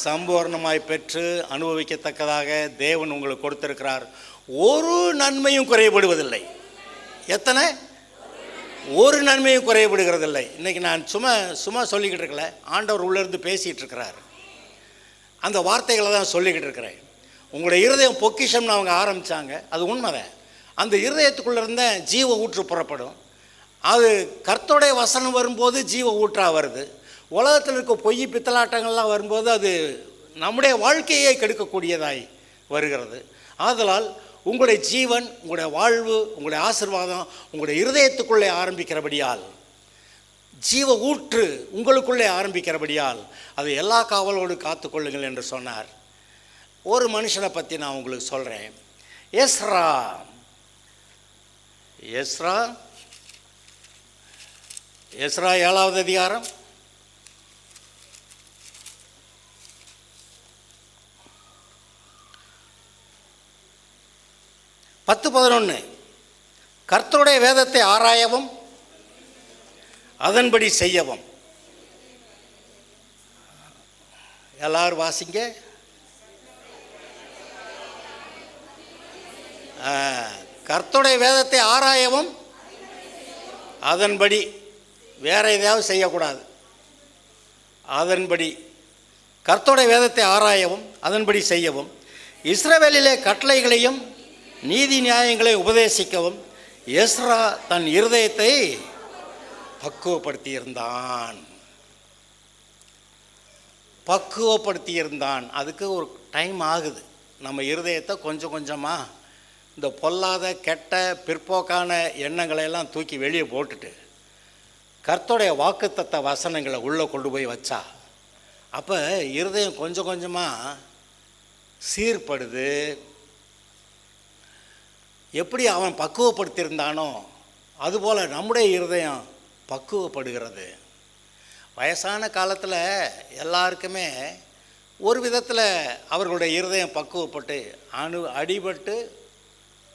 சம்பூர்ணமாய் பெற்று அனுபவிக்கத்தக்கதாக தேவன் உங்களுக்கு கொடுத்திருக்கிறார். ஒரு நன்மையும் குறைபடுவதில்லை. எத்தனை? ஒரு நன்மையும் குறைபடுகிறதில்லை. இன்றைக்கி நான் சும்மா சொல்லிக்கிட்டு இருக்கல, ஆண்டவர் உள்ளேருந்து பேசிகிட்டு இருக்கிறார். அந்த வார்த்தைகளை தான் சொல்லிக்கிட்டு இருக்கிறேன். உங்களுடைய இருதயம் பொக்கிஷம்னு அவங்க ஆரம்பித்தாங்க, அது உண்மைதான். அந்த இருதயத்துக்குள்ளே இருந்த ஜீவ ஊற்று புறப்படும். அது கர்த்தருடைய வசனம் வரும்போது ஜீவ ஊற்றாக வருது. உலகத்தில் இருக்க பொய் பித்தலாட்டங்கள்லாம் வரும்போது அது நம்முடைய வாழ்க்கையை கெடுக்கக்கூடியதாய் வருகிறது. ஆதலால் உங்களுடைய ஜீவன், உங்களுடைய வாழ்வு, உங்களுடைய ஆசீர்வாதம் உங்களுடைய இருதயத்துக்குள்ளே ஆரம்பிக்கிறபடியால், ஜீவ ஊற்று உங்களுக்குள்ளே ஆரம்பிக்கிறபடியால் அதை எல்லா காவலோடு காத்துக்கொள்ளுங்கள் என்று சொன்னார். ஒரு மனுஷனை பற்றி நான் உங்களுக்கு சொல்கிறேன். எஸ்ரா எஸ்ரா 7வது அதிகாரம் 10-11. கர்த்தருடைய வேதத்தை ஆராயவும் அதன்படி செய்யவும் எல்லாரும் வாசிங்க. கர்த்தருடைய வேதத்தை ஆராயவும் அதன்படி, வேற எதையாவது செய்யக்கூடாது. அதன்படி கர்த்தருடைய வேதத்தை ஆராயவும் அதன்படி செய்யவும், இஸ்ரவேலிலே கட்டளைகளையும் நீதி நியாயங்களை உபதேசிக்கவும் எஸ்ரா தன் இருதயத்தை பக்குவப்படுத்தியிருந்தான். அதுக்கு ஒரு டைம் ஆகுது. நம்ம இருதயத்தை கொஞ்சம் கொஞ்சமாக இந்த பொல்லாத கெட்ட பிற்போக்கான எண்ணங்களை எல்லாம் தூக்கி வெளியே போட்டுட்டு கர்த்தருடைய வாக்குத்தத்த வசனங்களை உள்ளே கொண்டு போய் வச்சா அப்போ இருதயம் கொஞ்சம் கொஞ்சமாக சீர்படுது. எப்படி அவன் பக்குவப்படுத்தியிருந்தானோ அதுபோல் நம்முடைய இருதயம் பக்குவப்படுகிறது. வயசான காலத்தில் எல்லாருக்குமே ஒரு விதத்தில் அவர்களுடைய இருதயம் பக்குவப்பட்டு அடிபட்டு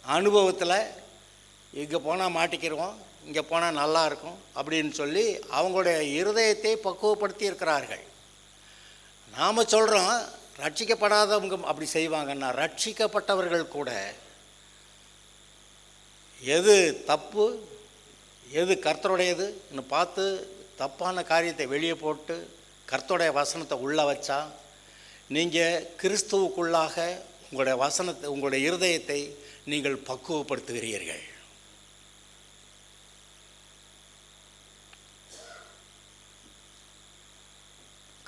அனுபவத்தில் இங்கே போனால் மாட்டிக்கிடுவோம், இங்கே போனால் நல்லா இருக்கும் அப்படின்னு சொல்லி அவங்களுடைய இருதயத்தை பக்குவப்படுத்தி இருக்கிறார்கள். நாம் சொல்கிறோம் ரட்சிக்கப்படாதவங்க அப்படி செய்வாங்கன்னா, ரட்சிக்கப்பட்டவர்கள் கூட எது தப்பு எது கர்த்தருடையதுன்னு பார்த்து தப்பான காரியத்தை வெளியே போட்டு கர்த்தருடைய வசனத்தை உள்ளே வச்சா நீங்கள் கிறிஸ்துவுக்குள்ளாக உங்களுடைய வசனத்தை, உங்களுடைய இருதயத்தை நீங்கள் பக்குவப்படுத்துகிறீர்கள்.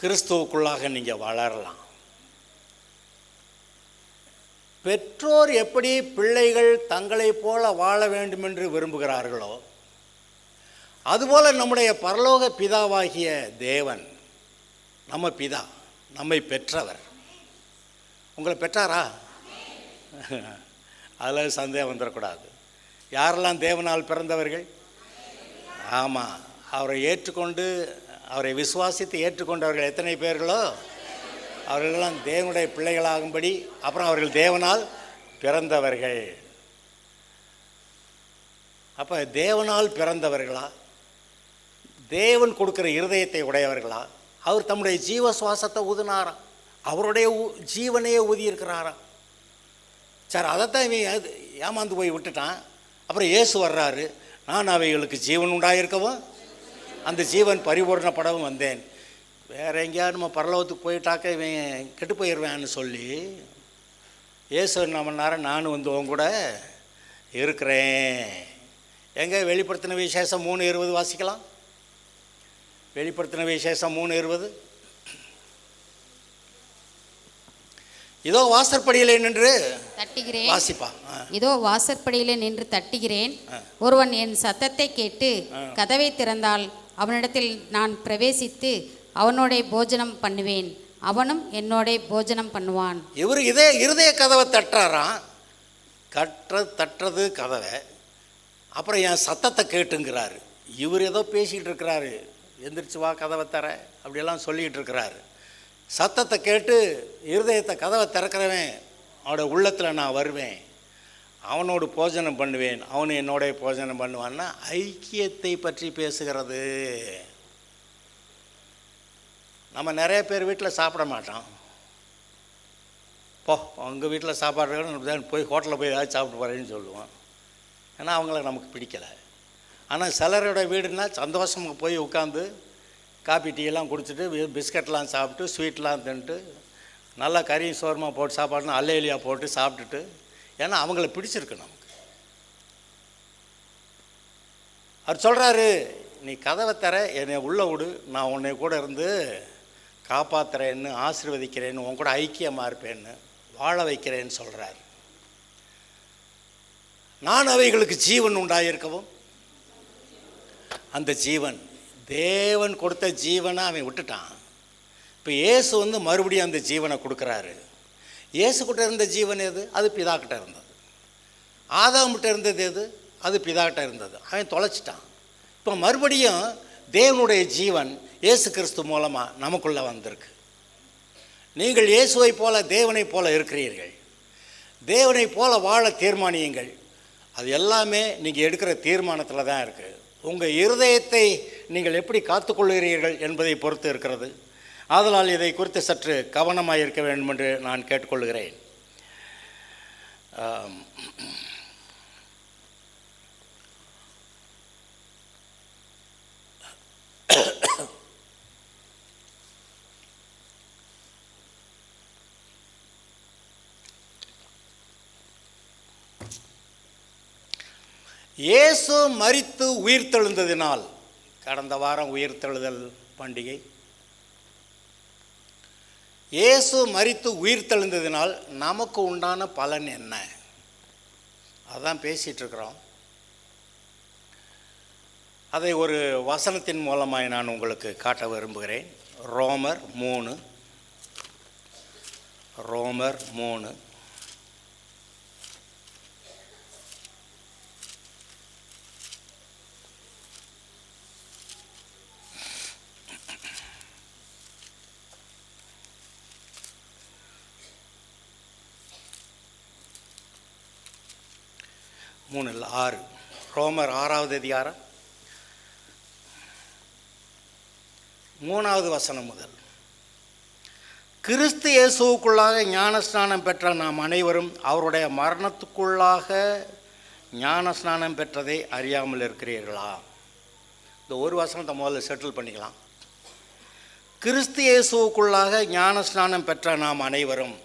கிறிஸ்துவுக்குள்ளாக நீங்கள் வளரலாம். பெற்றோர் எப்படி பிள்ளைகள் தங்களைப் போல வாழ வேண்டும் என்று விரும்புகிறார்களோ அதுபோல் நம்முடைய பரலோக பிதாவாகிய தேவன், நம்ம பிதா, நம்மை பெற்றவர். உங்களை பெற்றாரா? அதில் சந்தேகம் வந்துடக்கூடாது. யாரெல்லாம் தேவனால் பிறந்தவர்கள்? ஆமாம், அவரை ஏற்றுக்கொண்டு அவரை விசுவாசித்து ஏற்றுக்கொண்டவர்கள் எத்தனை பேர்களோ அவர்களெல்லாம் தேவனுடைய பிள்ளைகளாகும்படி அப்புறம் அவர்கள் தேவனால் பிறந்தவர்கள். அப்போ தேவனால் பிறந்தவர்களா, தேவன் கொடுக்குற இருதயத்தை உடையவர்களா? அவர் தம்முடைய ஜீவ சுவாசத்தை ஊதினாராம், அவருடைய ஜீவனையே ஊதியிருக்கிறாராம். சார் அதைத்தான் இவன் ஏமாந்து போய் விட்டுட்டான். அப்புறம் இயேசு வர்றாரு, நான் அவைகளுக்கு ஜீவன் உண்டாயிருக்கவும் அந்த ஜீவன் பரிபூர்ணப்படவும் வந்தேன். வேறு எங்கேயாவது நம்ம பரலோகத்துக்கு போயிட்டாக்க இவன் கெட்டு போயிடுவேன்னு சொல்லி இயேசு என்ன பண்ணார, நானும் வந்து உன் கூட இருக்கிறேன். எங்கே வெளிப்படுத்தின விசேஷம் 3:20 வாசிக்கலாம். வெளிப்படுத்தின விசேஷம் 3:20. இதோ வாசற்படியிலே நின்று தட்டுகிறேன். வாசிப்பா. இதோ வாசற்படியிலே நின்று தட்டுகிறேன். ஒருவன் என் சத்தத்தை கேட்டு கதவை திறந்தால் அவனிடத்தில் நான் பிரவேசித்து அவனோட போஜனம் பண்ணுவேன், அவனும் என்னோட போஜனம் பண்ணுவான். இவர் இதே இருதய கதவை தட்டுறாராம். தட்டுறது கதவை, அப்புறம் என் சத்தத்தை கேட்டுங்கிறாரு. இவர் ஏதோ பேசிக்கிட்டு இருக்கிறாரு, எந்திரிச்சு வா கதவை தர அப்படியெல்லாம் சொல்லிக்கிட்டு இருக்கிறாரு. சத்தத்தை கேட்டு இருதயத்தை கதவை திறக்கிறவன் அவனோட உள்ளத்தில் நான் வருவேன், அவனோடு போஜனம் பண்ணுவேன், அவனு என்னோட போஜனம் பண்ணுவான்னா ஐக்கியத்தை பற்றி பேசுகிறது. நம்ம நிறைய பேர் வீட்டில் சாப்பிட மாட்டோம். உங்கள் வீட்டில் சாப்பாடு போய் ஹோட்டலில் போய் ஏதாவது சாப்பிட்டு போகிறேன்னு சொல்லுவோம், ஏன்னா அவங்கள நமக்கு பிடிக்கலை. ஆனால் சிலரோட வீடுனா சந்தோஷமாக போய் உட்காந்து காப்பி டீயெல்லாம் குடிச்சிட்டு பிஸ்கட்லாம் சாப்பிட்டு ஸ்வீட்லாம் தின்ட்டு நல்லா கறியும் சோறுமா போட்டு சாப்பாடுனா அல்லையிலியா போட்டு சாப்பிட்டுட்டு, ஏன்னா அவங்கள பிடிச்சிருக்கு நமக்கு. அவர் சொல்கிறாரு, நீ கதவை தர, என்னை உள்ளே விடு, நான் உன்னை கூட இருந்து காப்பாற்றுறேன்னு, ஆசீர்வதிக்கிறேன்னு, உன் கூட ஐக்கியமாக இருப்பேன்னு, வாழ வைக்கிறேன்னு சொல்கிறார். நான் அவைகளுக்கு ஜீவன் உண்டாயிருக்கவும் அந்த ஜீவன் தேவன் கொடுத்த ஜீவனை அவன் விட்டுட்டான். இப்போ இயேசு வந்து மறுபடியும் அந்த ஜீவனை கொடுக்குறாரு. இயேசு கிட்ட இருந்த ஜீவன் எது? அது பிதாக்கிட்ட இருந்தது. ஆதாம்கிட்ட இருந்தது எது? அது பிதாக்கிட்ட இருந்தது. அவன் தொலைச்சிட்டான். இப்போ மறுபடியும் தேவனுடைய ஜீவன் இயேசு கிறிஸ்து மூலமாக நமக்குள்ளே வந்திருக்கு. நீங்கள் இயேசுவை போல தேவனை போல இருக்கிறீர்கள். தேவனை போல வாழ தீர்மானியுங்கள். அது எல்லாமே நீங்கள் எடுக்கிற தீர்மானத்தில் தான் இருக்குது. உங்கள் இருதயத்தை நீங்கள் எப்படி காத்துக்கொள்கிறீர்கள் என்பதை பொறுத்து இருக்கிறது. ஆதலால் இதை குறித்து சற்று கவனமாக இருக்க வேண்டும் என்று நான் கேட்டுக்கொள்கிறேன். இயேசு மரித்து உயிர்த்தெழுந்ததினால், கடந்த வாரம் உயிர்த்தெழுதல் பண்டிகை, இயேசு மரித்து உயிர்த்தெழுந்ததினால் நமக்கு உண்டான பலன் என்ன, அதான் பேசிகிட்டு இருக்கிறோம். அதை ஒரு வசனத்தின் மூலமாய் நான் உங்களுக்கு காட்ட விரும்புகிறேன். ரோமர் 3 6. ரோமர் 6வது அதிகாரம் 3வது வசனம் முதல். கிறிஸ்து இயேசுவுக்குள்ளாக ஞானஸ்நானம் பெற்ற நாம் அனைவரும் அவருடைய மரணத்துக்குள்ளாக ஞானஸ்நானம் பெற்றதை அறியாமல் இருக்கிறீர்களா? இந்த ஒரு வசனத்தை முதல்ல செட்டில் பண்ணிக்கலாம். கிறிஸ்து இயேசுவுக்குள்ளாக ஞானஸ்நானம் பெற்ற நாம் அனைவரும்,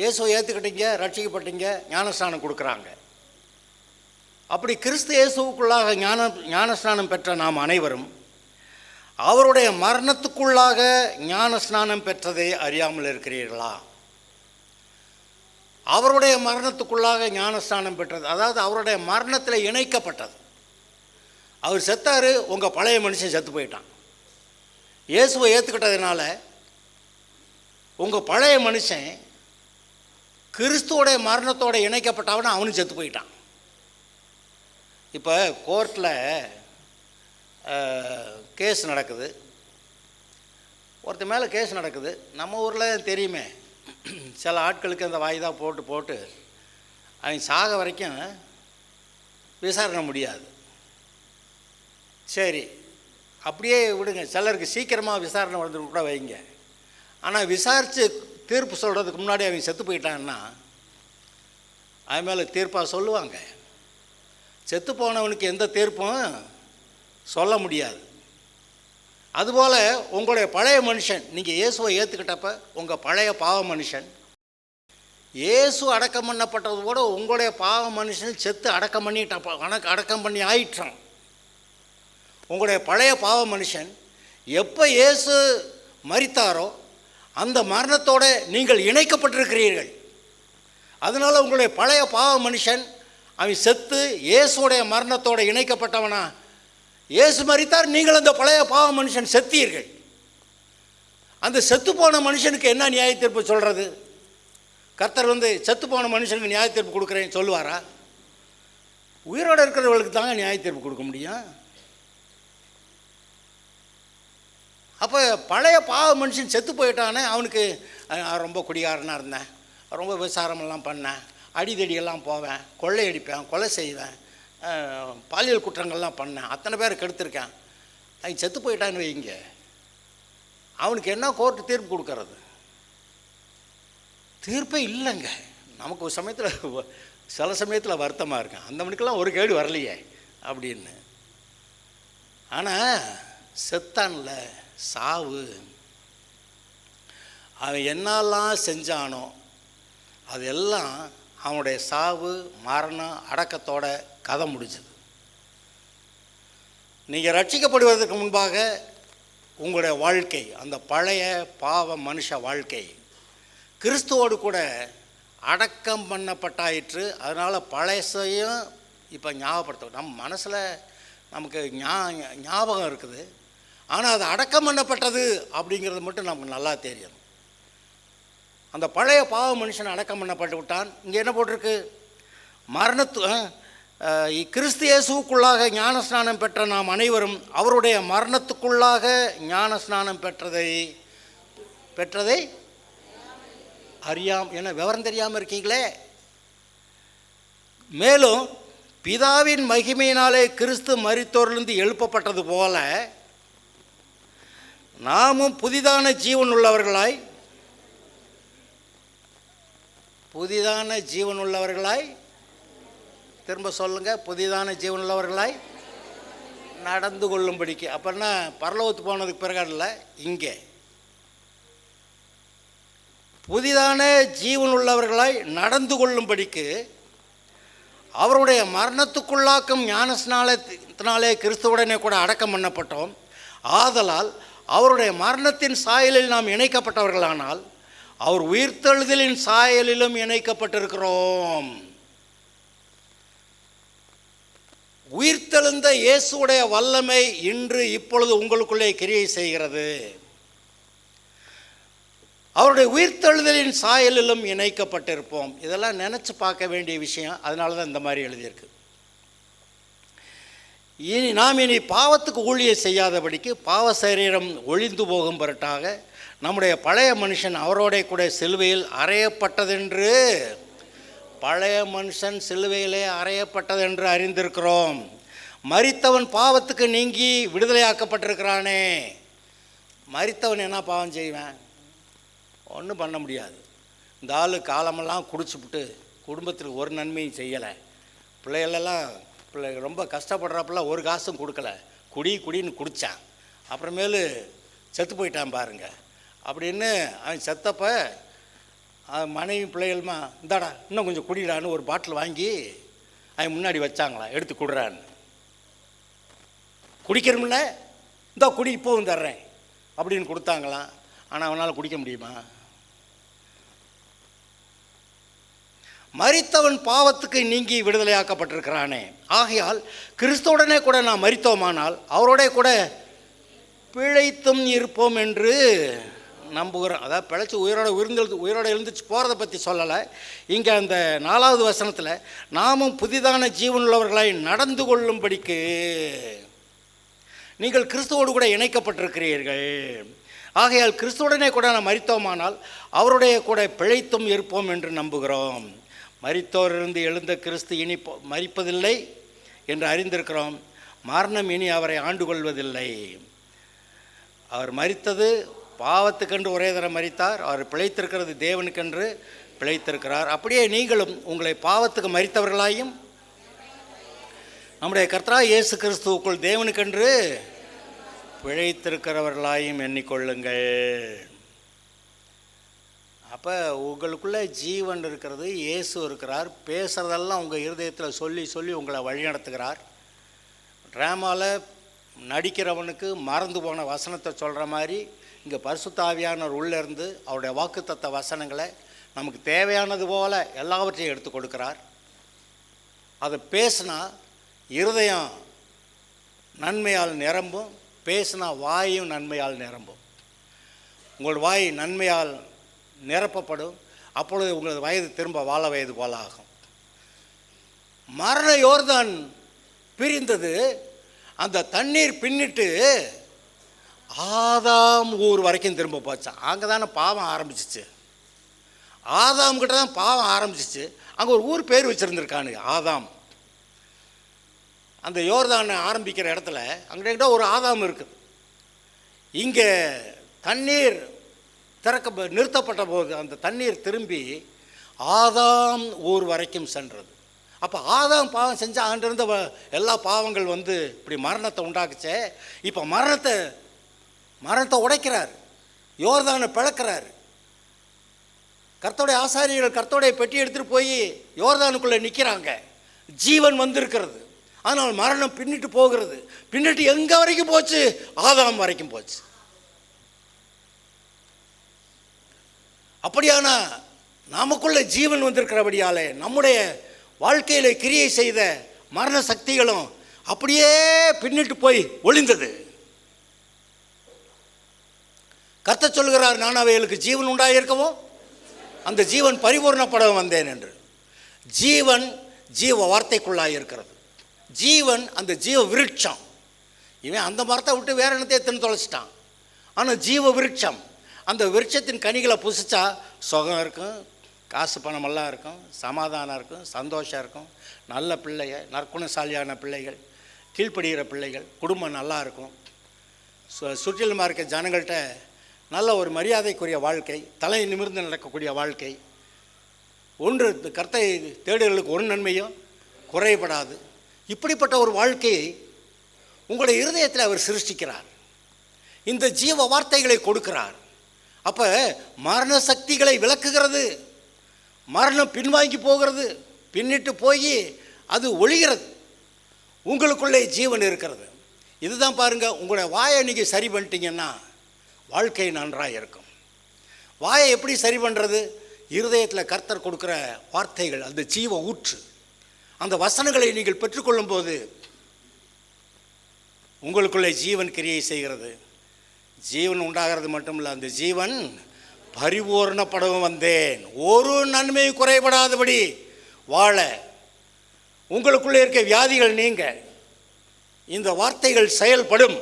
இயேசுவை ஏற்றுக்கிட்டீங்க, ரட்சிக்கப்பட்டீங்க, ஞானஸ்நானம் கொடுக்குறாங்க. அப்படி கிறிஸ்து இயேசுவுக்குள்ளாக ஞானஸ்நானம் பெற்ற நாம் அனைவரும் அவருடைய மரணத்துக்குள்ளாக ஞானஸ்நானம் பெற்றதை அறியாமல் இருக்கிறீர்களா? அவருடைய மரணத்துக்குள்ளாக ஞானஸ்நானம் பெற்றது, அதாவது அவருடைய மரணத்தில் இணைக்கப்பட்டது. அவர் செத்தார், உங்கள் பழைய மனுஷன் செத்து போயிட்டான். இயேசுவை ஏற்றுக்கிட்டதுனால உங்கள் பழைய மனுஷன் கிறிஸ்துவோடைய மரணத்தோடு இணைக்கப்பட்டவன அவனு செத்து போயிட்டான். இப்போ கோர்ட்டில் கேஸ் நடக்குது, ஒருத்தர் மேலே கேஸ் நடக்குது. நம்ம ஊரில் தெரியுமே, சில ஆட்களுக்கு அந்த வாய்தா போட்டு அவங்க சாக வரைக்கும் விசாரணை முடியாது. சரி, அப்படியே விடுங்க, சிலருக்கு சீக்கிரமாக விசாரணை வந்து கூட வைங்க. ஆனால் விசாரித்து தீர்ப்பு சொல்கிறதுக்கு முன்னாடி அவங்க செத்து போயிட்டாங்கன்னா அவன் மேலே தீர்ப்பாக சொல்லுவாங்க. செத்து போனவனுக்கு எந்த தீர்ப்பும் சொல்ல முடியாது. அதுபோல் உங்களுடைய பழைய மனுஷன், நீங்கள் இயேசுவை ஏற்றுக்கிட்டப்ப உங்கள் பழைய பாவ மனுஷன் இயேசு அடக்கம் பண்ணப்பட்டது கூட உங்களுடைய பாவ மனுஷன் செத்து அடக்கம் பண்ணி ஆயிட்டான். உங்களுடைய பழைய பாவ மனுஷன் எப்போ இயேசு மரித்தாரோ அந்த மரணத்தோடு நீங்கள் இணைக்கப்பட்டிருக்கிறீர்கள். அதனால் உங்களுடைய பழைய பாவ மனுஷன் அவன் செத்து இயேசுடைய மரணத்தோடு இணைக்கப்பட்டவனா, இயேசு மரித்தார், நீங்கள் அந்த பழைய பாவ மனுஷன் செத்தீர்கள். அந்த செத்து போன மனுஷனுக்கு என்ன நியாய தீர்ப்பு சொல்கிறது? கர்த்தர் செத்து போன மனுஷனுக்கு நியாய தீர்ப்பு கொடுக்குறேன்னு சொல்லுவாரா? உயிரோடு இருக்கிறவர்களுக்கு தாங்க நியாய தீர்ப்பு கொடுக்க முடியும். அப்போ பழைய பாவ மனுஷன் செத்து போயிட்டானே, அவனுக்கு ரொம்ப குடிகாரனாக இருந்தேன், ரொம்ப விசாரமெல்லாம் பண்ணேன், அடிதடியெல்லாம் போவேன், கொள்ளையடிப்பேன், கொலை செய்வேன், பாலியல் குற்றங்கள்லாம் பண்ணேன், அத்தனை பேரை கெடுத்திருக்கேன், அவன் செத்து போயிட்டான்னு வைங்க, அவனுக்கு என்ன கோர்ட்டு தீர்ப்பு கொடுக்கறது? தீர்ப்பே இல்லைங்க. நமக்கு ஒரு சமயத்தில், சில சமயத்தில் வருத்தமாக இருக்கேன், அந்த மணிக்கெல்லாம் ஒரு கேடு வரலையே அப்படின்னு. ஆனால் செத்தான்ல, சாவு, அவன் என்னெல்லாம் செஞ்சானோ அதெல்லாம் அவனுடைய சாவு, மரணம், அடக்கத்தோட கதை முடிஞ்சது. நீங்கள் ரட்சிக்கப்படுவதற்கு முன்பாக உங்களுடைய வாழ்க்கை, அந்த பழைய பாவ மனுஷ வாழ்க்கை கிறிஸ்துவோடு கூட அடக்கம் பண்ணப்பட்டாயிற்று. அதனால் பழையசையும் இப்போ ஞாபகப்படுத்த நம்ம மனசில் நமக்கு ஞாபகம் இருக்குது. ஆனால் அது அடக்கம் பண்ணப்பட்டது அப்படிங்கிறது மட்டும் நமக்கு நல்லா தெரியும். அந்த பழைய பாவ மனுஷன் அடக்கம் பண்ணப்பட்டு விட்டான். இங்கே என்ன போட்டிருக்கு? கிறிஸ்து இயேசுவுக்குள்ளாக ஞானஸ்நானம் பெற்ற நாம் அனைவரும் அவருடைய மரணத்துக்குள்ளாக ஞானஸ்நானம் பெற்றதை என்ன விவரம் தெரியாமல் இருக்கீங்களே. மேலும் பிதாவின் மகிமையினாலே கிறிஸ்து மரித்தோரிலிருந்து எழுப்பப்பட்டது போல நாமும் புதிதான ஜீவன் உள்ளவர்களாய் திரும்ப சொல்லுங்க, புதிதான ஜீவன் உள்ளவர்களாய் நடந்து கொள்ளும்படிக்கு. அப்படின்னா பரலோகத்துக்கு போனதுக்கு பிறகு இல்லை, இங்கே புதிதான ஜீவன் உள்ளவர்களாய் நடந்து கொள்ளும்படிக்கு அவருடைய மரணத்துக்குள்ளாக்கும் ஞானஸ்நானத்தினாலே கிறிஸ்துவுடனே கூட அடக்கம் பண்ணப்பட்டோம். ஆதலால் அவருடைய மரணத்தின் சாயலில் நாம் இணைக்கப்பட்டவர்களானால் அவர் உயிர்த்தெழுதலின் சாயலிலும் இணைக்கப்பட்டிருக்கிறோம். உயிர்த்தெழுந்த இயேசுடைய வல்லமை இன்று இப்பொழுது உங்களுக்குள்ளே கிரியை செய்கிறது. அவருடைய உயிர்த்தெழுதலின் சாயலிலும் இணைக்கப்பட்டிருப்போம். இதெல்லாம் நினச்சி பார்க்க வேண்டிய விஷயம். அதனால தான் இந்த மாதிரி எழுதியிருக்கு. நாம் இனி பாவத்துக்கு ஊழியம் செய்யாதபடிக்கு பாவ சரீரம் ஒழிந்து போகும் பொருட்டாக நம்முடைய பழைய மனுஷன் அவரோட கூட சிலுவையில் அறையப்பட்டதென்று, பழைய மனுஷன் சிலுவையிலே அறையப்பட்டதென்று அறிந்திருக்கிறோம். மரித்தவன் பாவத்துக்கு நீங்கி விடுதலையாக்கப்பட்டிருக்கிறானே. மரித்தவன் என்ன பாவம் செய்வேன்? ஒன்றும் பண்ண முடியாது. இந்த ஆள் காலமெல்லாம் குடிச்சுப்புட்டு குடும்பத்துக்கு ஒரு நன்மையும் செய்யலை. பிள்ளைகள் ரொம்ப கஷ்டப்படுறப்பெல்லாம் ஒரு காசும் கொடுக்கல. குடின்னு குடித்தான். அப்புறமேலு செத்து போயிட்டான் பாருங்க. அப்படின்னு அவன் செத்தப்ப மனைவி பிள்ளைகளுமா, இந்தாடா இன்னும் கொஞ்சம் குடிடான்னு ஒரு பாட்டில் வாங்கி அவன் முன்னாடி வச்சாங்களா, எடுத்து குடுறான்னு. குடிக்கிறோம்ல, இந்தா குடி இப்போவும் தர்றேன் அப்படின்னு கொடுத்தாங்களாம். ஆனால் அவனால் குடிக்க முடியுமா? மரித்தவன் பாவத்துக்கு நீங்கி விடுதலையாக்கப்பட்டிருக்கிறானே. ஆகையால் கிறிஸ்துவுடனே கூட நாம் மரித்தோமானால் அவரோட கூட பிழைத்தும் இருப்போம் என்று நம்புகிறோம். அதாவது பிழைச்சி உயிரோடு எழுந்துச்சு போகிறத பற்றி சொல்லலை. இங்கே அந்த 4வது வசனத்தில் நாமும் புதிதான ஜீவனுள்ளவர்களாய் நடந்து கொள்ளும்படிக்கு நீங்கள் கிறிஸ்துவோடு கூட இணைக்கப்பட்டிருக்கிறீர்கள். ஆகையால் கிறிஸ்துவுடனே கூட நாம் மரித்தோமானால் அவருடைய கூட பிழைத்தும் இருப்போம் என்று நம்புகிறோம். மரித்தோரிலிருந்து எழுந்த கிறிஸ்து இனி மரிப்பதில்லை என்று அறிந்திருக்கிறோம். மரணம் இனி அவரை ஆண்டு கொள்வதில்லை. அவர் மரித்தது பாவத்துக்கென்று ஒரே தரம் மரித்தார். அவர் பிழைத்திருக்கிறது தேவனுக்கென்று பிழைத்திருக்கிறார். அப்படியே நீங்களும் உங்களை பாவத்துக்கு மரித்தவர்களாயும் நம்முடைய கர்த்தராகிய இயேசு கிறிஸ்துவுக்குள் தேவனுக்கென்று பிழைத்திருக்கிறவர்களாயும் எண்ணிக்கொள்ளுங்கள். அப்போ உங்களுக்குள்ளே ஜீவன் இருக்கிறது, இயேசு இருக்கிறார். பேசுகிறதெல்லாம் உங்கள் இருதயத்தில் சொல்லி சொல்லி உங்களை வழிநடத்துகிறார். ட்ராமாவில் நடிக்கிறவனுக்கு மறந்து போன வசனத்தை சொல்கிற மாதிரி இங்கே பரிசுத்த ஆவியானவர் உள்ளேருந்து அவருடைய வாக்குத்தத்த வசனங்களை நமக்கு தேவையானது போல் எல்லாவற்றையும் எடுத்து கொடுக்குறார். அதை பேசினா இருதயம் நன்மையால் நிரம்பும், பேசினா வாயும் நன்மையால் நிரம்பும். உங்கள் வாய் நன்மையால் நிரப்பப்படும். அப்பொழுது உங்களது வயது திரும்ப வாழ வயது போல ஆகும். மரண யோர்தான் பிரிந்தது. அந்த தண்ணீர் பின்னிட்டு ஆதாம் ஊர் வரைக்கும் திரும்ப போச்சான். அங்கே தானே பாவம் ஆரம்பிச்சிச்சு. ஆதாம் கிட்ட தான் பாவம் ஆரம்பிச்சிச்சு. அங்கே ஒரு ஊர் பேர் வச்சுருந்துருக்கானுங்க, ஆதாம். அந்த யோர்தானை ஆரம்பிக்கிற இடத்துல அங்கிட்ட ஒரு ஆதாம் இருக்குது. இங்கே தண்ணீர் நிறுத்தப்பட்ட போது அந்த தண்ணீர் திரும்பி ஆதாம் ஊர் வரைக்கும் சென்றது. அப்போ ஆதாம் பாவம் செஞ்சால் அங்கிருந்த எல்லா பாவங்கள் இப்படி மரணத்தை உண்டாக்குச்சே. இப்போ மரணத்தை உடைக்கிறார், யோர்தானை பிளக்கிறார். கர்த்தருடைய ஆசாரியர்கள் கர்த்தருடைய பெட்டி எடுத்துகிட்டு போய் யோர்தானுக்குள்ளே நிற்கிறாங்க. ஜீவன் வந்திருக்கிறது. ஆனால் மரணம் பின்னிட்டு போகிறது. பின்னிட்டு எங்கே வரைக்கும் போச்சு? ஆதாம் வரைக்கும் போச்சு. அப்படியானா நமக்குள்ள ஜீவன் வந்திருக்கிறபடியாலே நம்முடைய வாழ்க்கையில் கிரியை செய்த மரண சக்திகளும் அப்படியே பின்னிட்டு போய் ஒளிந்தது. கர்த்தர் சொல்கிறார், நான் அவைகளுக்கு ஜீவன் உண்டாயிருக்கவும் அந்த ஜீவன் பரிபூர்ணப்படவும் வந்தேன் என்று. ஜீவன் ஜீவ வார்த்தைக்குள்ளாக இருக்கிறது. ஜீவன் அந்த ஜீவ விருட்சம். இவன் அந்த மரத்தை விட்டு வேற என்னத்தையே தின்னு தொலைச்சிட்டான். ஆனால் ஜீவ விருட்சம், அந்த விருட்சத்தின் கனிகளை புசிச்சா சுகம் இருக்கும், காசு பணமெல்லாம் இருக்கும், சமாதானம் இருக்கும், சந்தோஷம் இருக்கும், நல்ல பிள்ளைகள், நற்குணசாலியான பிள்ளைகள், கீழ்ப்படுகிற பிள்ளைகள், குடும்பம் நல்லா இருக்கும். சுற்றிலுமா இருக்க ஜனங்கள்கிட்ட நல்ல ஒரு மரியாதைக்குரிய வாழ்க்கை, தலை நிமிர்ந்து நடக்கக்கூடிய வாழ்க்கை, ஒன்று கர்த்தரை தேடுகளுக்கு ஒரு நன்மையும் குறைபடாது. இப்படிப்பட்ட ஒரு வாழ்க்கையை உங்களுடைய இருதயத்தில் அவர் சிருஷ்டிக்கிறார். இந்த ஜீவ வார்த்தைகளை கொடுக்கிறார். அப்போ மரண சக்திகளை விளக்குகிறது, மரணம் பின்வாங்கி போகிறது, பின்னிட்டு போய் அது ஒழிகிறது, உங்களுக்குள்ளே ஜீவன் இருக்கிறது. இதுதான் பாருங்கள், உங்களுடைய வாயை நீங்கள் சரி பண்ணிட்டீங்கன்னா வாழ்க்கை நன்றாக இருக்கும். வாயை எப்படி சரி பண்ணுறது? இருதயத்தில் கர்த்தர் கொடுக்குற வார்த்தைகள், அந்த ஜீவ ஊற்று, அந்த வசனங்களை நீங்கள் பெற்றுக்கொள்ளும் போது உங்களுக்குள்ளே ஜீவன் கிரியை செய்கிறது. ஜீவன் உண்டாகிறது மட்டும் இல்லை, அந்த ஜீவன் பரிபூர்ணப்படவும் வந்தேன், ஒரு நன்மை குறைபடாதபடி வாழ. உங்களுக்குள்ளே இருக்க வியாதிகள் நீங்க, இந்த வார்த்தைகள் செயல்படும்,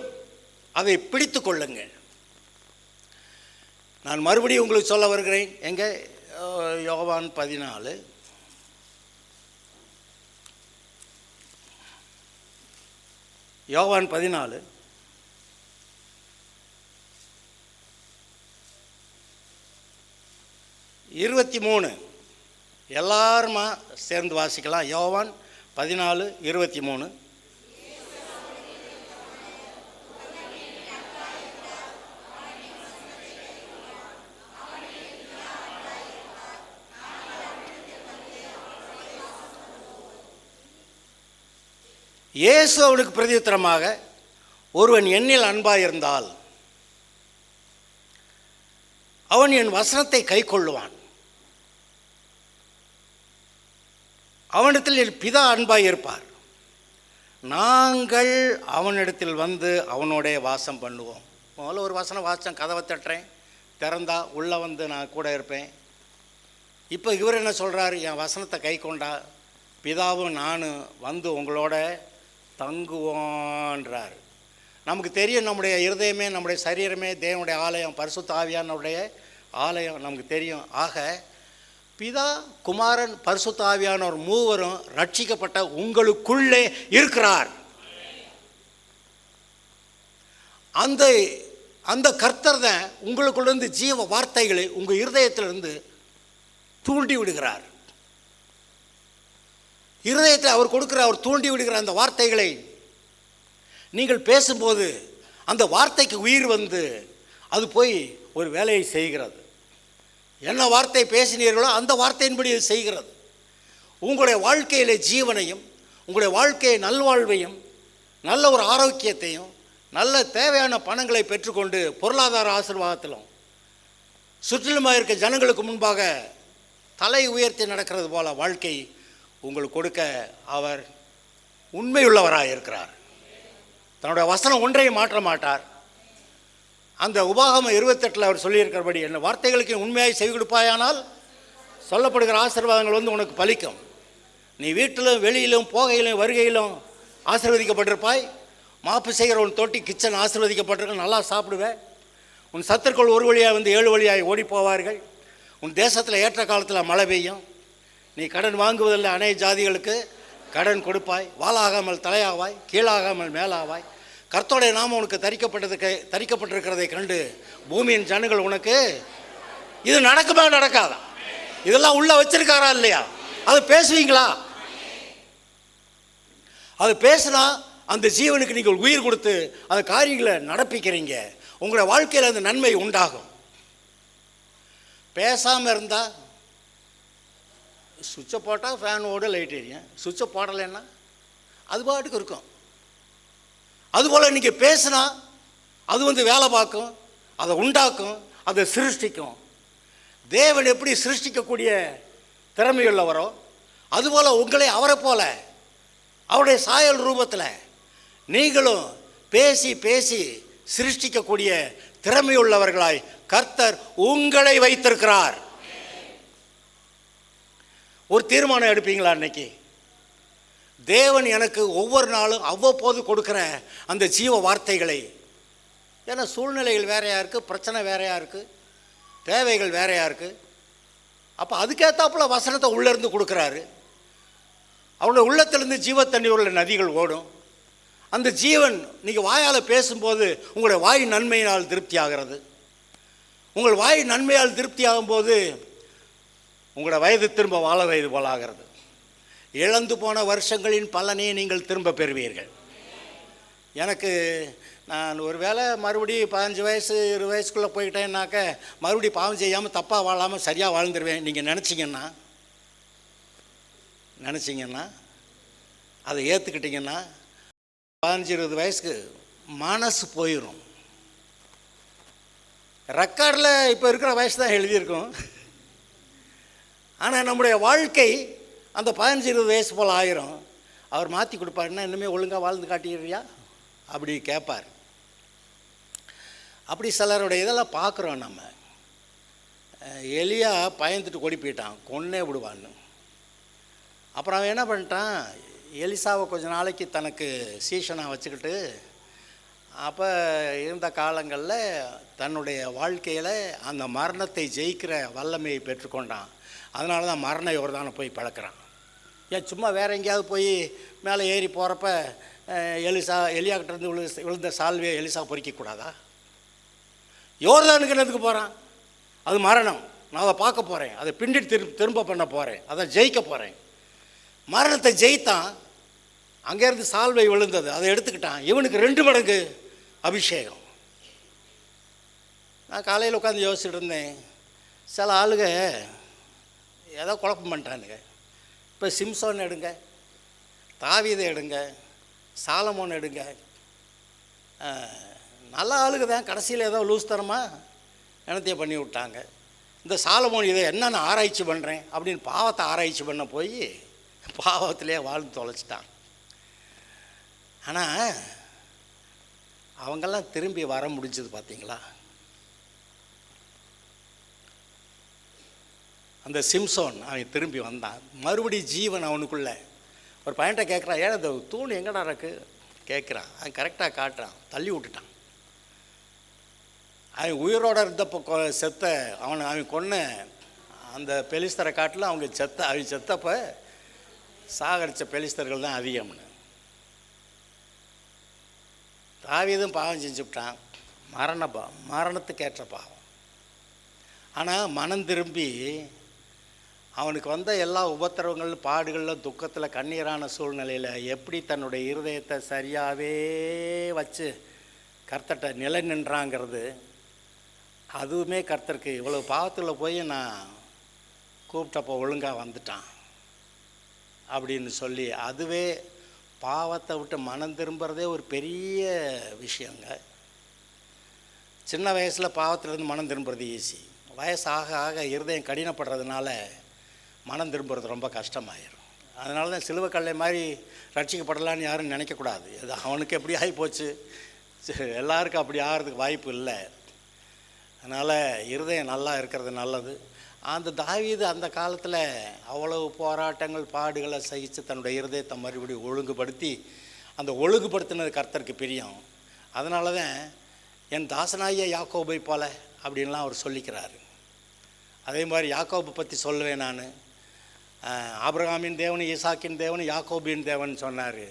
அதை பிடித்து கொள்ளுங்கள். நான் மறுபடியும் உங்களுக்கு சொல்ல வருகிறேன். எங்கே? யோவான் 14 யோவான் 14 23 எல்லாருமா சேர்ந்து வாசிக்கலாம். யோவான் 14:23. இயேசு அவனுக்கு பிரதியுத்தரமாக, ஒருவன் என்னில் அன்பாயிருந்தால் அவன் என் வசனத்தை கை கொள்ளுவான், அவனிடத்தில் என் பிதா அன்பாயிருப்பார், நாங்கள் அவனிடத்தில் வந்து அவனோடைய வாசம் பண்ணுவோம். முதல்ல ஒரு வசனம் வாசம், கதவை தட்டுறேன், திறந்தா உள்ளே வந்து நான் கூட இருப்பேன். இப்போ இவர் என்ன சொல்கிறார்? என் வசனத்தை கை கொண்டா பிதாவும் நானும் வந்து உங்களோட தங்குவோன்றார். நமக்கு தெரியும், நம்முடைய இருதயமே, நம்முடைய சரீரமே தேவனுடைய ஆலயம், பரிசுத்த ஆவியானுடைய ஆலயம் நமக்கு தெரியும். ஆக பிதா, குமாரன், பரிசுத்த ஆவியானவர் மூவரும் ரட்சிக்கப்பட்ட உங்களுக்குள்ளே இருக்கிறார். அந்த அந்த கர்த்தர் தான் உங்களுக்குள்ளேருந்து ஜீவ வார்த்தைகளை உங்கள் இருதயத்திலிருந்து தூண்டி விடுகிறார். இருதயத்தில் அவர் கொடுக்குற, அவர் தூண்டி விடுகிற அந்த வார்த்தைகளை நீங்கள் பேசும்போது அந்த வார்த்தைக்கு உயிர் வந்து அது போய் ஒரு வேலையை செய்கிறது. என்ன வார்த்தை பேசினீர்களோ அந்த வார்த்தையின்படி அது செய்கிறது. உங்களுடைய வாழ்க்கையிலே ஜீவனையும், உங்களுடைய வாழ்க்கையை நல்வாழ்வையும், நல்ல ஒரு ஆரோக்கியத்தையும், நல்ல தேவையான பணங்களை பெற்றுக்கொண்டு பொருளாதார ஆசீர்வாதத்திலும் சுற்றிலுமாக இருக்க ஜனங்களுக்கு முன்பாக தலை உயர்த்தி நடக்கிறது போல வாழ்க்கை உங்களுக்கு கொடுக்க அவர் உண்மையுள்ளவராக இருக்கிறார். தன்னுடைய வசனம் ஒன்றையும் மாற்ற மாட்டார். அந்த உபாகமம் 28 அவர் சொல்லியிருக்கிறபடி, என்ன வார்த்தைகளுக்கு உண்மையாய் செவி கொடுப்பாயானால் சொல்லப்படுகிற ஆசீர்வாதங்கள் வந்து உனக்கு பலிக்கும். நீ வீட்டிலும் வெளியிலும் போகையிலும் வருகையிலும் ஆசீர்வதிக்கப்பட்டிருப்பாய். மாப்பு செய்கிற உன் தொட்டி கிச்சன் ஆசீர்வதிக்கப்பட்டிருக்க, நல்லா சாப்பிடுவேன். உன் சத்துருக்கள் ஒரு வழியாக வந்து 7 வழியாய் ஓடி போவார்கள். உன் தேசத்தில் ஏற்ற காலத்தில் மழை பெய்யும். நீ கடன் வாங்குவதில்லை, அநேக ஜாதிகளுக்கு கடன் கொடுப்பாய். வாளாகாமல் தலையாவாய், கீழாகாமல் மேலாவாய். கர்த்தருடைய நாமம் உனக்கு தரிக்கப்பட்டிருக்கிறதை கண்டு பூமியின் ஜனங்கள் உனக்கு, இது நடக்குமா நடக்காதா? இதெல்லாம் உள்ள வச்சிருக்காரா இல்லையா? அது பேசுவீங்களா? அது பேசினா அந்த ஜீவனுக்கு நீங்கள் உயிர் கொடுத்து அந்த காரியங்களை நடப்பிக்கிறீங்க. உங்களுடைய வாழ்க்கையில் அந்த நன்மை உண்டாகும். பேசாமல் இருந்தால் சுவிட்சை போட்டால் ஃபேன் ஓட லைட் எரியும், சுவிட்சை போடலைன்னா அது பாட்டுக்கு இருக்கும். அதுபோல் நீங்கள் பேசினா அது வந்து வேலை பார்க்கும், அதை உண்டாக்கும், அதை சிருஷ்டிக்கும். தேவன் எப்படி சிருஷ்டிக்கக்கூடிய திறமையுள்ளவரோ அதுபோல் உங்களை அவரை போல அவருடைய சாயல் ரூபத்தில் நீங்களும் பேசி பேசி சிருஷ்டிக்கக்கூடிய திறமையுள்ளவர்களாய் கர்த்தர் உங்களை வைத்திருக்கிறார். ஒரு தீர்மானம் எடுப்பீங்களா? அன்னைக்கு தேவன் எனக்கு ஒவ்வொரு நாளும் அவ்வப்போது கொடுக்குற அந்த ஜீவ வார்த்தைகளை, ஏன்னா சூழ்நிலைகள் வேறையாக இருக்குது, பிரச்சனை வேறையாக இருக்குது, தேவைகள் வேறையாக இருக்குது. அப்போ அதுக்கேற்றாப்புல வசனத்தை உள்ளேருந்து கொடுக்குறாரு. அவருடைய உள்ளத்திலிருந்து ஜீவ தண்ணீர் உள்ள நதிகள் ஓடும். அந்த ஜீவன் நீங்கள் வாயால் பேசும்போது உங்களுடைய வாய் நன்மையினால் திருப்தி ஆகிறது. உங்கள் வாய் நன்மையால் திருப்தி ஆகும்போது உங்களோட வயது திரும்ப வாழ வயது போல ஆகிறது. இழந்து போன வருஷங்களின் பலனை நீங்கள் திரும்ப பெறுவீர்கள். எனக்கு நான் ஒரு வேளை மறுபடியும் 15 வயசு 20 வயசுக்குள்ளே போயிட்டேன்னாக்க மறுபடியும் பாவம் செய்யாமல் தப்பாக வாழாமல் சரியாக வாழ்ந்துருவேன் நீங்கள் நினச்சிங்கன்னா அதை ஏற்றுக்கிட்டிங்கன்னா 15-20 வயசுக்கு மனசு போயிடும். ரெக்கார்டில் இப்போ இருக்கிற வயசு தான் எழுதியிருக்கும். ஆனால் நம்முடைய வாழ்க்கை அந்த 15-20 வயசு போல் ஆயிரும். அவர் மாற்றி கொடுப்பாருன்னா இன்னுமே ஒழுங்காக வாழ்ந்து காட்டிடுறியா அப்படி கேட்பார். அப்படி சிலருடைய இதெல்லாம் பார்க்குறோம். நம்ம எலியா பயந்துட்டு கொடி போயிட்டான், கொன்னே விடுவான்னு. அப்புறம் அவன் என்ன பண்ணிட்டான், எலிசாவை கொஞ்ச நாளைக்கு தனக்கு சீஷனாக வச்சுக்கிட்டு அப்போ இருந்த காலங்களில் தன்னுடைய வாழ்க்கையில் அந்த மரணத்தை ஜெயிக்கிற வல்லமையை பெற்றுக்கொண்டான். அதனால தான் மரண யோர்தானை போய் பழக்கிறான். ஏன் சும்மா வேறு எங்கேயாவது போய் மேலே ஏறி போகிறப்ப எலியாக்கிட்டேருந்து விழுந்த சால்வையை எலிசா பொறிக்கக்கூடாதா? யோர்தானுக்கு என்னதுக்கு போகிறான்? அது மரணம். நான் அதை பார்க்க போகிறேன், அதை பின்னிட்டு திரும்ப பண்ண போகிறேன், அதை ஜெயிக்க போகிறேன். மரணத்தை ஜெயித்தான். அங்கேருந்து சால்வை விழுந்தது, அதை எடுத்துக்கிட்டான். இவனுக்கு 2 மடங்கு அபிஷேகம். நான் காலையில் உட்காந்து யோசிச்சுட்டு இருந்தேன், சில ஆளுங்க ஏதோ குழப்பம் பண்ணிட்டானுங்க. இப்போ சிம்சோன் எடுங்க, தாவீதை எடுங்க, சாலமோன் எடுங்க, நல்ல ஆளுங்க தான். கடைசியில் ஏதோ லூஸ் தரமாக என்னத்தையும் பண்ணி விட்டாங்க. இந்த சாலமோன் இதை என்னென்ன ஆராய்ச்சி பண்ணுறேன் அப்படின்னு பாவத்தை ஆராய்ச்சி பண்ண போய் பாவத்திலே வாழ்ந்து தொலைச்சிட்டான். ஆனால் அவங்கெல்லாம் திரும்பி வர முடிஞ்சது பார்த்தீங்களா? அந்த சிம்சோன் அவன் திரும்பி வந்தான், மறுபடி ஜீவன் அவனுக்குள்ளே. ஒரு பையன்கிட்ட கேட்குறான், ஏன் அந்த தூண் எங்கடா இருக்கு கேட்குறான். அவன் கரெக்டாக காட்டுறான், தள்ளி விட்டுட்டான். அவன் உயிரோடு இருந்தப்போ செத்த அவன் கொன்ன அந்த பெலிஸ்தரை காட்டில் அவன் செத்தப்போ சாகரித்த பெலிஸ்தர்கள் தான் அதிகம்னு. தாவீதும் பாவம் செஞ்சுவிட்டான், மரணத்துக்கு ஏற்ற பாவம். ஆனால் மனம் திரும்பி அவனுக்கு வந்த எல்லா உபத்திரவங்கள் பாடுகளில் துக்கத்தில் கண்ணீரான சூழ்நிலையில் எப்படி தன்னுடைய இருதயத்தை சரியாகவே வச்சு கர்த்தர்கிட்ட நிலை நின்றாங்கிறது, அதுவுமே கர்த்தருக்கு இவ்வளோ பாவத்தில் போய் நான் கூப்பிட்டப்போ ஒழுங்காக வந்துட்டான் அப்படின்னு சொல்லி, அதுவே பாவத்தை விட்டு மனம் திரும்புறதே ஒரு பெரிய விஷயங்க. சின்ன வயசில் பாவத்திலேருந்து மனம் திரும்புறது ஈஸி. வயசு ஆக ஆக இருதயம் கடினப்படுறதுனால மனம் திரும்புறது ரொம்ப கஷ்டமாயிரும். அதனால தான் சிலுவை கல்லை மாதிரி ரட்சிக்கப்படலான்னு யாரும் நினைக்கக்கூடாது. அது அவனுக்கு எப்படி ஆகிப்போச்சு, எல்லாருக்கும் அப்படி ஆகிறதுக்கு வாய்ப்பு இல்லை. அதனால் இருதயம் நல்லா இருக்கிறது நல்லது. அந்த தாவீது அந்த காலத்தில் அவ்வளவு போராட்டங்கள் பாடுகளை சகித்து தன்னுடைய இருதயத்தை மறுபடியும் ஒழுங்குபடுத்தி, அந்த ஒழுங்குபடுத்தினது கர்த்தருக்கு பிரியம். அதனால தான் என் தாசனாகிய யாக்கோபை போல அப்படின்லாம் அவர் சொல்லிக்கிறாரு. அதே மாதிரி யாக்கோபை பற்றி சொல்லுவேன் நான். ஆபிரகாமின் தேவன், ஈசாக்கின் தேவன், யாக்கோபின் தேவன் சொன்னார்.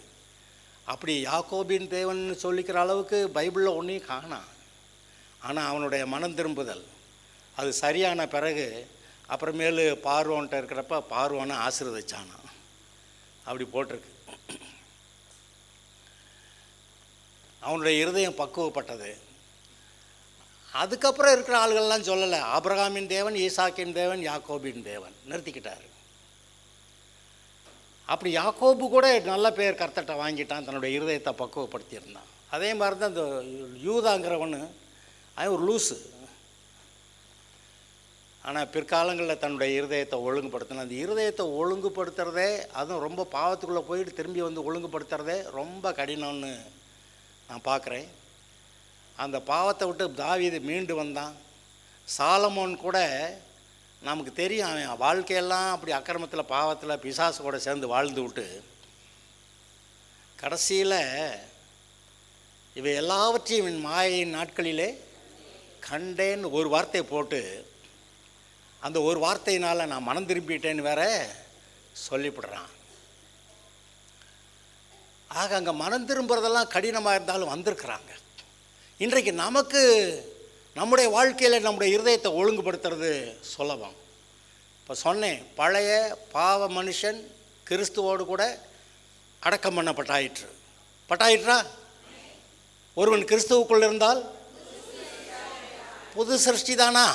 அப்படி யாக்கோபின் தேவன் சொல்லிக்கிற அளவுக்கு பைபிளில் ஒன்றையும் காணாம். ஆனால் அவனுடைய மனம் திரும்புதல் அது சரியான பிறகு அப்புறமேலு பார்வோன்ட்ட இருக்கிறப்ப பார்வோனை ஆசீர்வதிச்சானா அப்படி போட்டிருக்கு. அவனுடைய இருதயம் பக்குவப்பட்டது. அதுக்கப்புறம் இருக்கிற ஆளுகள்லாம் சொல்லலை, ஆபிரகாமின் தேவன், ஈசாக்கின் தேவன், யாக்கோபின் தேவன் நிறுத்திக்கிட்டார். அப்படி யாக்கோபு கூட நல்ல பேர் கர்த்தர்ட்ட வாங்கிட்டான், தன்னுடைய இருதயத்தை பக்குவப்படுத்தியிருந்தான். அதே மாதிரி தான் இந்த யூதாங்கிறவனு அவன் ஒரு லூஸு. ஆனால் பிற்காலங்களில் தன்னுடைய இருதயத்தை ஒழுங்குபடுத்தின, அந்த இருதயத்தை ஒழுங்குபடுத்துறதே, அதுவும் ரொம்ப பாவத்துக்குள்ளே போயிட்டு திரும்பி வந்து ஒழுங்குபடுத்துறதே ரொம்ப கடினம்னு நான் பார்க்குறேன். அந்த பாவத்தை விட்டு தாவீது மீண்டு வந்தான். சாலமோன் கூட நமக்கு தெரியும், அவன் வாழ்க்கையெல்லாம் அப்படி அக்கிரமத்தில் பாவத்தில் பிசாசு கூட சேர்ந்து வாழ்ந்து விட்டு கடைசியில் இவை எல்லாவற்றையும் என் மாயின் நாட்களிலே கண்டேன்னு ஒரு வார்த்தை போட்டு, அந்த ஒரு வார்த்தையினால் நான் மனம் திரும்பிட்டேன்னு வேற சொல்லிவிடுறான். ஆக அங்கே மனம் திரும்புறதெல்லாம் கடினமாக இருந்தாலும் வந்திருக்கிறாங்க. இன்றைக்கு நமக்கு நம்முடைய வாழ்க்கையில் நம்முடைய இருதயத்தை ஒழுங்குபடுத்துறது சுலபம். இப்போ சொன்னேன், பழைய பாவ மனுஷன் கிறிஸ்துவோடு கூட அடக்கம் பட்டாயிற்றா? ஒருவன் கிறிஸ்துவுக்குள் இருந்தால் புது சிருஷ்டி தானா?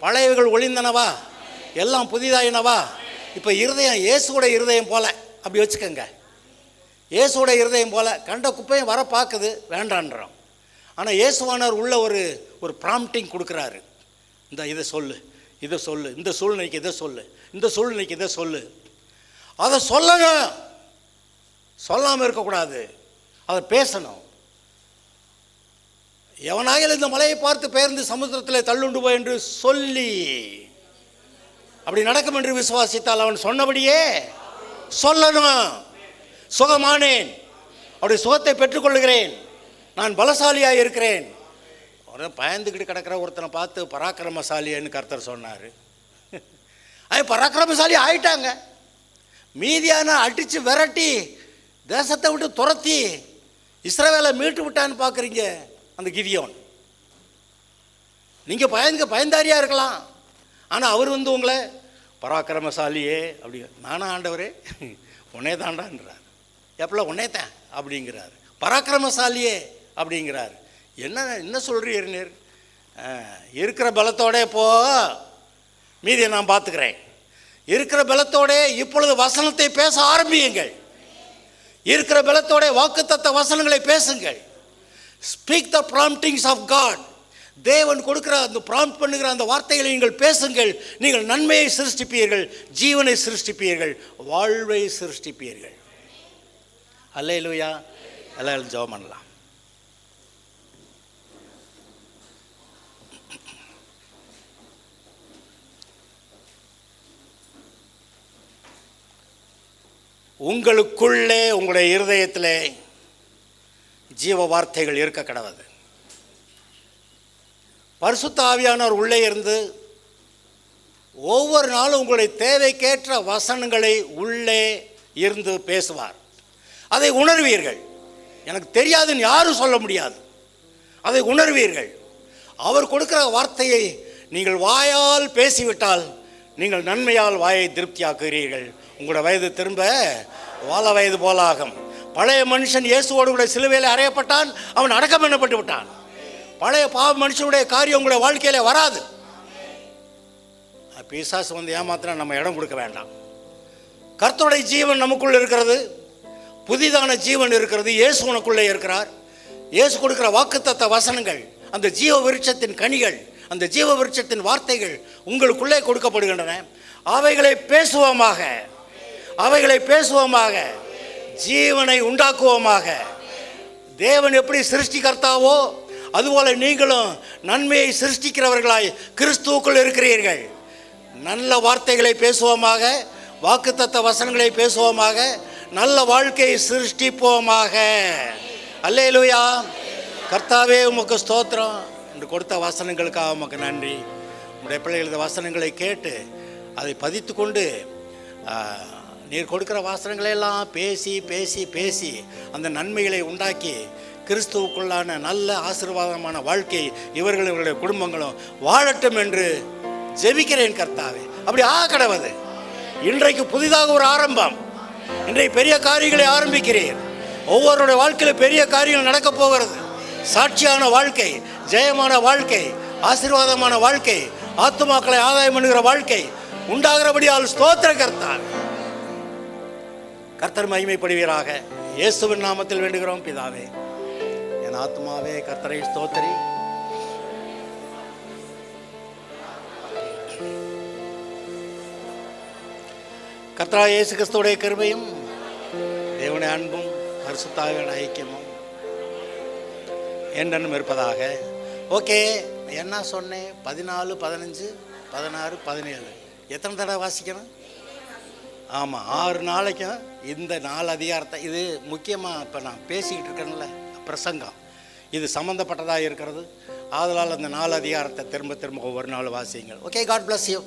பழையவைகள் ஒளிந்தனவா, எல்லாம் புதிதாயினவா? இப்போ இருதயம் இயேசுவோட இருதயம் போல, அப்படி வச்சுக்கோங்க. இயேசுவோட இருதயம் போல கண்ட குப்பையும் வர பார்க்குது, வேண்டான்றோம். ஆனால் இயேசுவானவர் உள்ள ஒரு ப்ராம்ப்டிங் கொடுக்குறாரு. இதை சொல்லு, இந்த சூழ்நிலைக்கு இதை சொல்லு, இந்த சூழ்நிலைக்கு இதை சொல்லு. அதை சொல்லணும், சொல்லாமல் இருக்கக்கூடாது, அதை பேசணும். எவனாயில் இந்த மலையை பார்த்து பெயர்ந்து சமுத்திரத்தில் தள்ளுண்டு போய் என்று சொல்லி அப்படி நடக்கும் என்று விசுவாசித்தால் அவன் சொன்னபடியே சொல்லணும். சுகமானேன், அப்படி சுகத்தை பெற்றுக்கொள்கிறேன், நான் பலசாலியாக இருக்கிறேன். பயந்துக்கிட்டு கிடக்கிற ஒருத்தனை பார்த்து பராக்கிரமசாலின்னு கர்த்தர் சொன்னார். அவன் பராக்கிரமசாலி ஆயிட்டாங்க. மீதியான அடித்து விரட்டி தேசத்தை விட்டு துரத்தி இஸ்ரவேலை மீட்டு விட்டான்னு பார்க்குறீங்க அந்த கிதியோன். நீங்கள் பயந்தாரியாக இருக்கலாம், ஆனால் அவர் உங்களை பராக்கிரமசாலியே அப்படி, நானும் ஆண்டவரே உன்னே தாண்டான்றார். எப்பெல்லாம் உன்னே தான் அப்படிங்கிறார். பராக்கிரமசாலியே அப்படிங்கிறார். என்ன சொல்கிறீர் நீர்? இருக்கிற பலத்தோட போ, மீதியை நான் பார்த்துக்கிறேன். இருக்கிற பலத்தோட இப்பொழுது வசனத்தை பேச ஆரம்பியுங்கள். இருக்கிற பலத்தோட வாக்குத்தத்த வசனங்களை பேசுங்கள். Speak the promptings of God. தேவன் கொடுக்கிற அந்த ப்ராம்ப்ட் பண்ணுகிற அந்த வார்த்தைகளை நீங்கள் பேசுங்கள். நீங்கள் நன்மையை சிருஷ்டிப்பீர்கள், ஜீவனை சிருஷ்டிப்பீர்கள், வாழ்வை சிருஷ்டிப்பீர்கள். அல்லேலூயா. எல்லாம் ஜெபம் பண்ணலாம். உங்களுக்குள்ளே உங்களுடைய இருதயத்தில் ஜீவ வார்த்தைகள் இருக்க கடவுது. பரிசுத்த ஆவியானவர் உள்ளே இருந்து ஒவ்வொரு நாளும் உங்களுடைய தேவைக்கேற்ற வசனங்களை உள்ளே இருந்து பேசுவார். அதை உணர்வீர்கள். எனக்கு தெரியாதுன்னு யாரும் சொல்ல முடியாது. அதை உணர்வீர்கள். அவர் கொடுக்கிற வார்த்தையை நீங்கள் வாயால் பேசிவிட்டால் நீங்கள் நன்மையால் வாயை திருப்தியாக்குகிறீர்கள். உங்களோட வயது திரும்ப வாழ வயது போல ஆகும். பழைய மனுஷன் இயேசுவோடு கூட சிலுவையில் அறையப்பட்டான், அவன் அடக்கம் பண்ணப்பட்டு விட்டான். பழைய பாவ மனுஷனுடைய காரியம் உங்களுடைய வாழ்க்கையில வராது. பிசாசு வந்து ஏமாத்தினா நம்ம இடம் கொடுக்க வேண்டாம். கர்த்தருடைய ஜீவன் நமக்குள்ள இருக்கிறது, புதிதான ஜீவன் இருக்கிறது. இயேசு உனக்குள்ளே இருக்கிறார். இயேசு கொடுக்கிற வாக்குத்தத்த வசனங்கள், அந்த ஜீவ விருட்சத்தின் கனிகள், அந்த ஜீவ விருட்சத்தின் வார்த்தைகள் உங்களுக்குள்ளே கொடுக்கப்படுகின்றன. அவைகளை பேசுவோமாக, அவைகளை பேசுவோமாக, ஜீவனை உண்டாக்குவோமாக. தேவன் எப்படி சிருஷ்டிகர்த்தாவோ அதுபோல நீங்களும் நன்மையை சிருஷ்டிக்கிறவர்களாய் கிறிஸ்துவுக்குள் இருக்கிறீர்கள். நல்ல வார்த்தைகளை பேசுவோமாக, வாக்குத்தத்த வசனங்களை பேசுவோமாக, நல்ல வாழ்க்கையை சிருஷ்டிப்போமாக. அல்லேலூயா. கர்த்தாவே உமக்கு ஸ்தோத்திரம். என்று கொடுத்த வசனங்களுக்காக உமக்கு நன்றி. உங்களுடைய பிள்ளைகளது வசனங்களை கேட்டு அதை பதித்து கொண்டு நீர் கொடுக்கிற வசனங்களையெல்லாம் பேசி பேசி பேசி அந்த நன்மைகளை உண்டாக்கி கிறிஸ்துவுக்குள்ளான நல்ல ஆசீர்வாதமான வாழ்க்கை இவர்கள் இவர்களுடைய குடும்பங்களும் வாழட்டும் என்று ஜெபிக்கிறேன் கர்த்தாவே. அப்படி கடவுது. இன்றைக்கு புதிதாக ஒரு ஆரம்பம். இன்றைக்கு பெரிய காரியங்களை ஆரம்பிக்கிறீர். ஒவ்வொருடைய வாழ்க்கையில் பெரிய காரியங்கள் நடக்கப் போகிறது. சாட்சியான வாழ்க்கை, ஜெயமான வாழ்க்கை, ஆசீர்வாதமான வாழ்க்கை, ஆத்துமாக்களை ஆதாயம் பண்ணுகிற வாழ்க்கை உண்டாகிறபடியால் ஸ்தோத்திர கர்த்தாவே. கர்த்தர் மகிமைப்படுவீராக. இயேசுவின் நாமத்தில் வேண்டுகிறோம் பிதாவே. என் ஆத்துமாவே கர்த்தரை ஸ்தோத்திரி. கர்த்தராகிய இயேசு கிறிஸ்துவுடைய கிருபையும் தேவனுடைய அன்பும் பரிசுத்த ஆவியானவருடைய ஐக்கியமும் என்றென்றும் இருப்பதாக. ஓகே, என்ன சொன்னேன்? 14, 15, 16, 17 எத்தனை தடவை வாசிக்கணும்? ஆமாம், 6 நாளைக்கும் இந்த 4 அதிகாரத்தை. இது முக்கியமாக இப்போ நான் பேசிக்கிட்டு இருக்கேன்ல பிரசங்கம், இது சம்மந்தப்பட்டதாக இருக்கிறது. ஆதலால் அந்த 4 அதிகாரத்தை திரும்ப திரும்ப ஒவ்வொரு நாள் வாசியுங்கள். Okay, God bless you.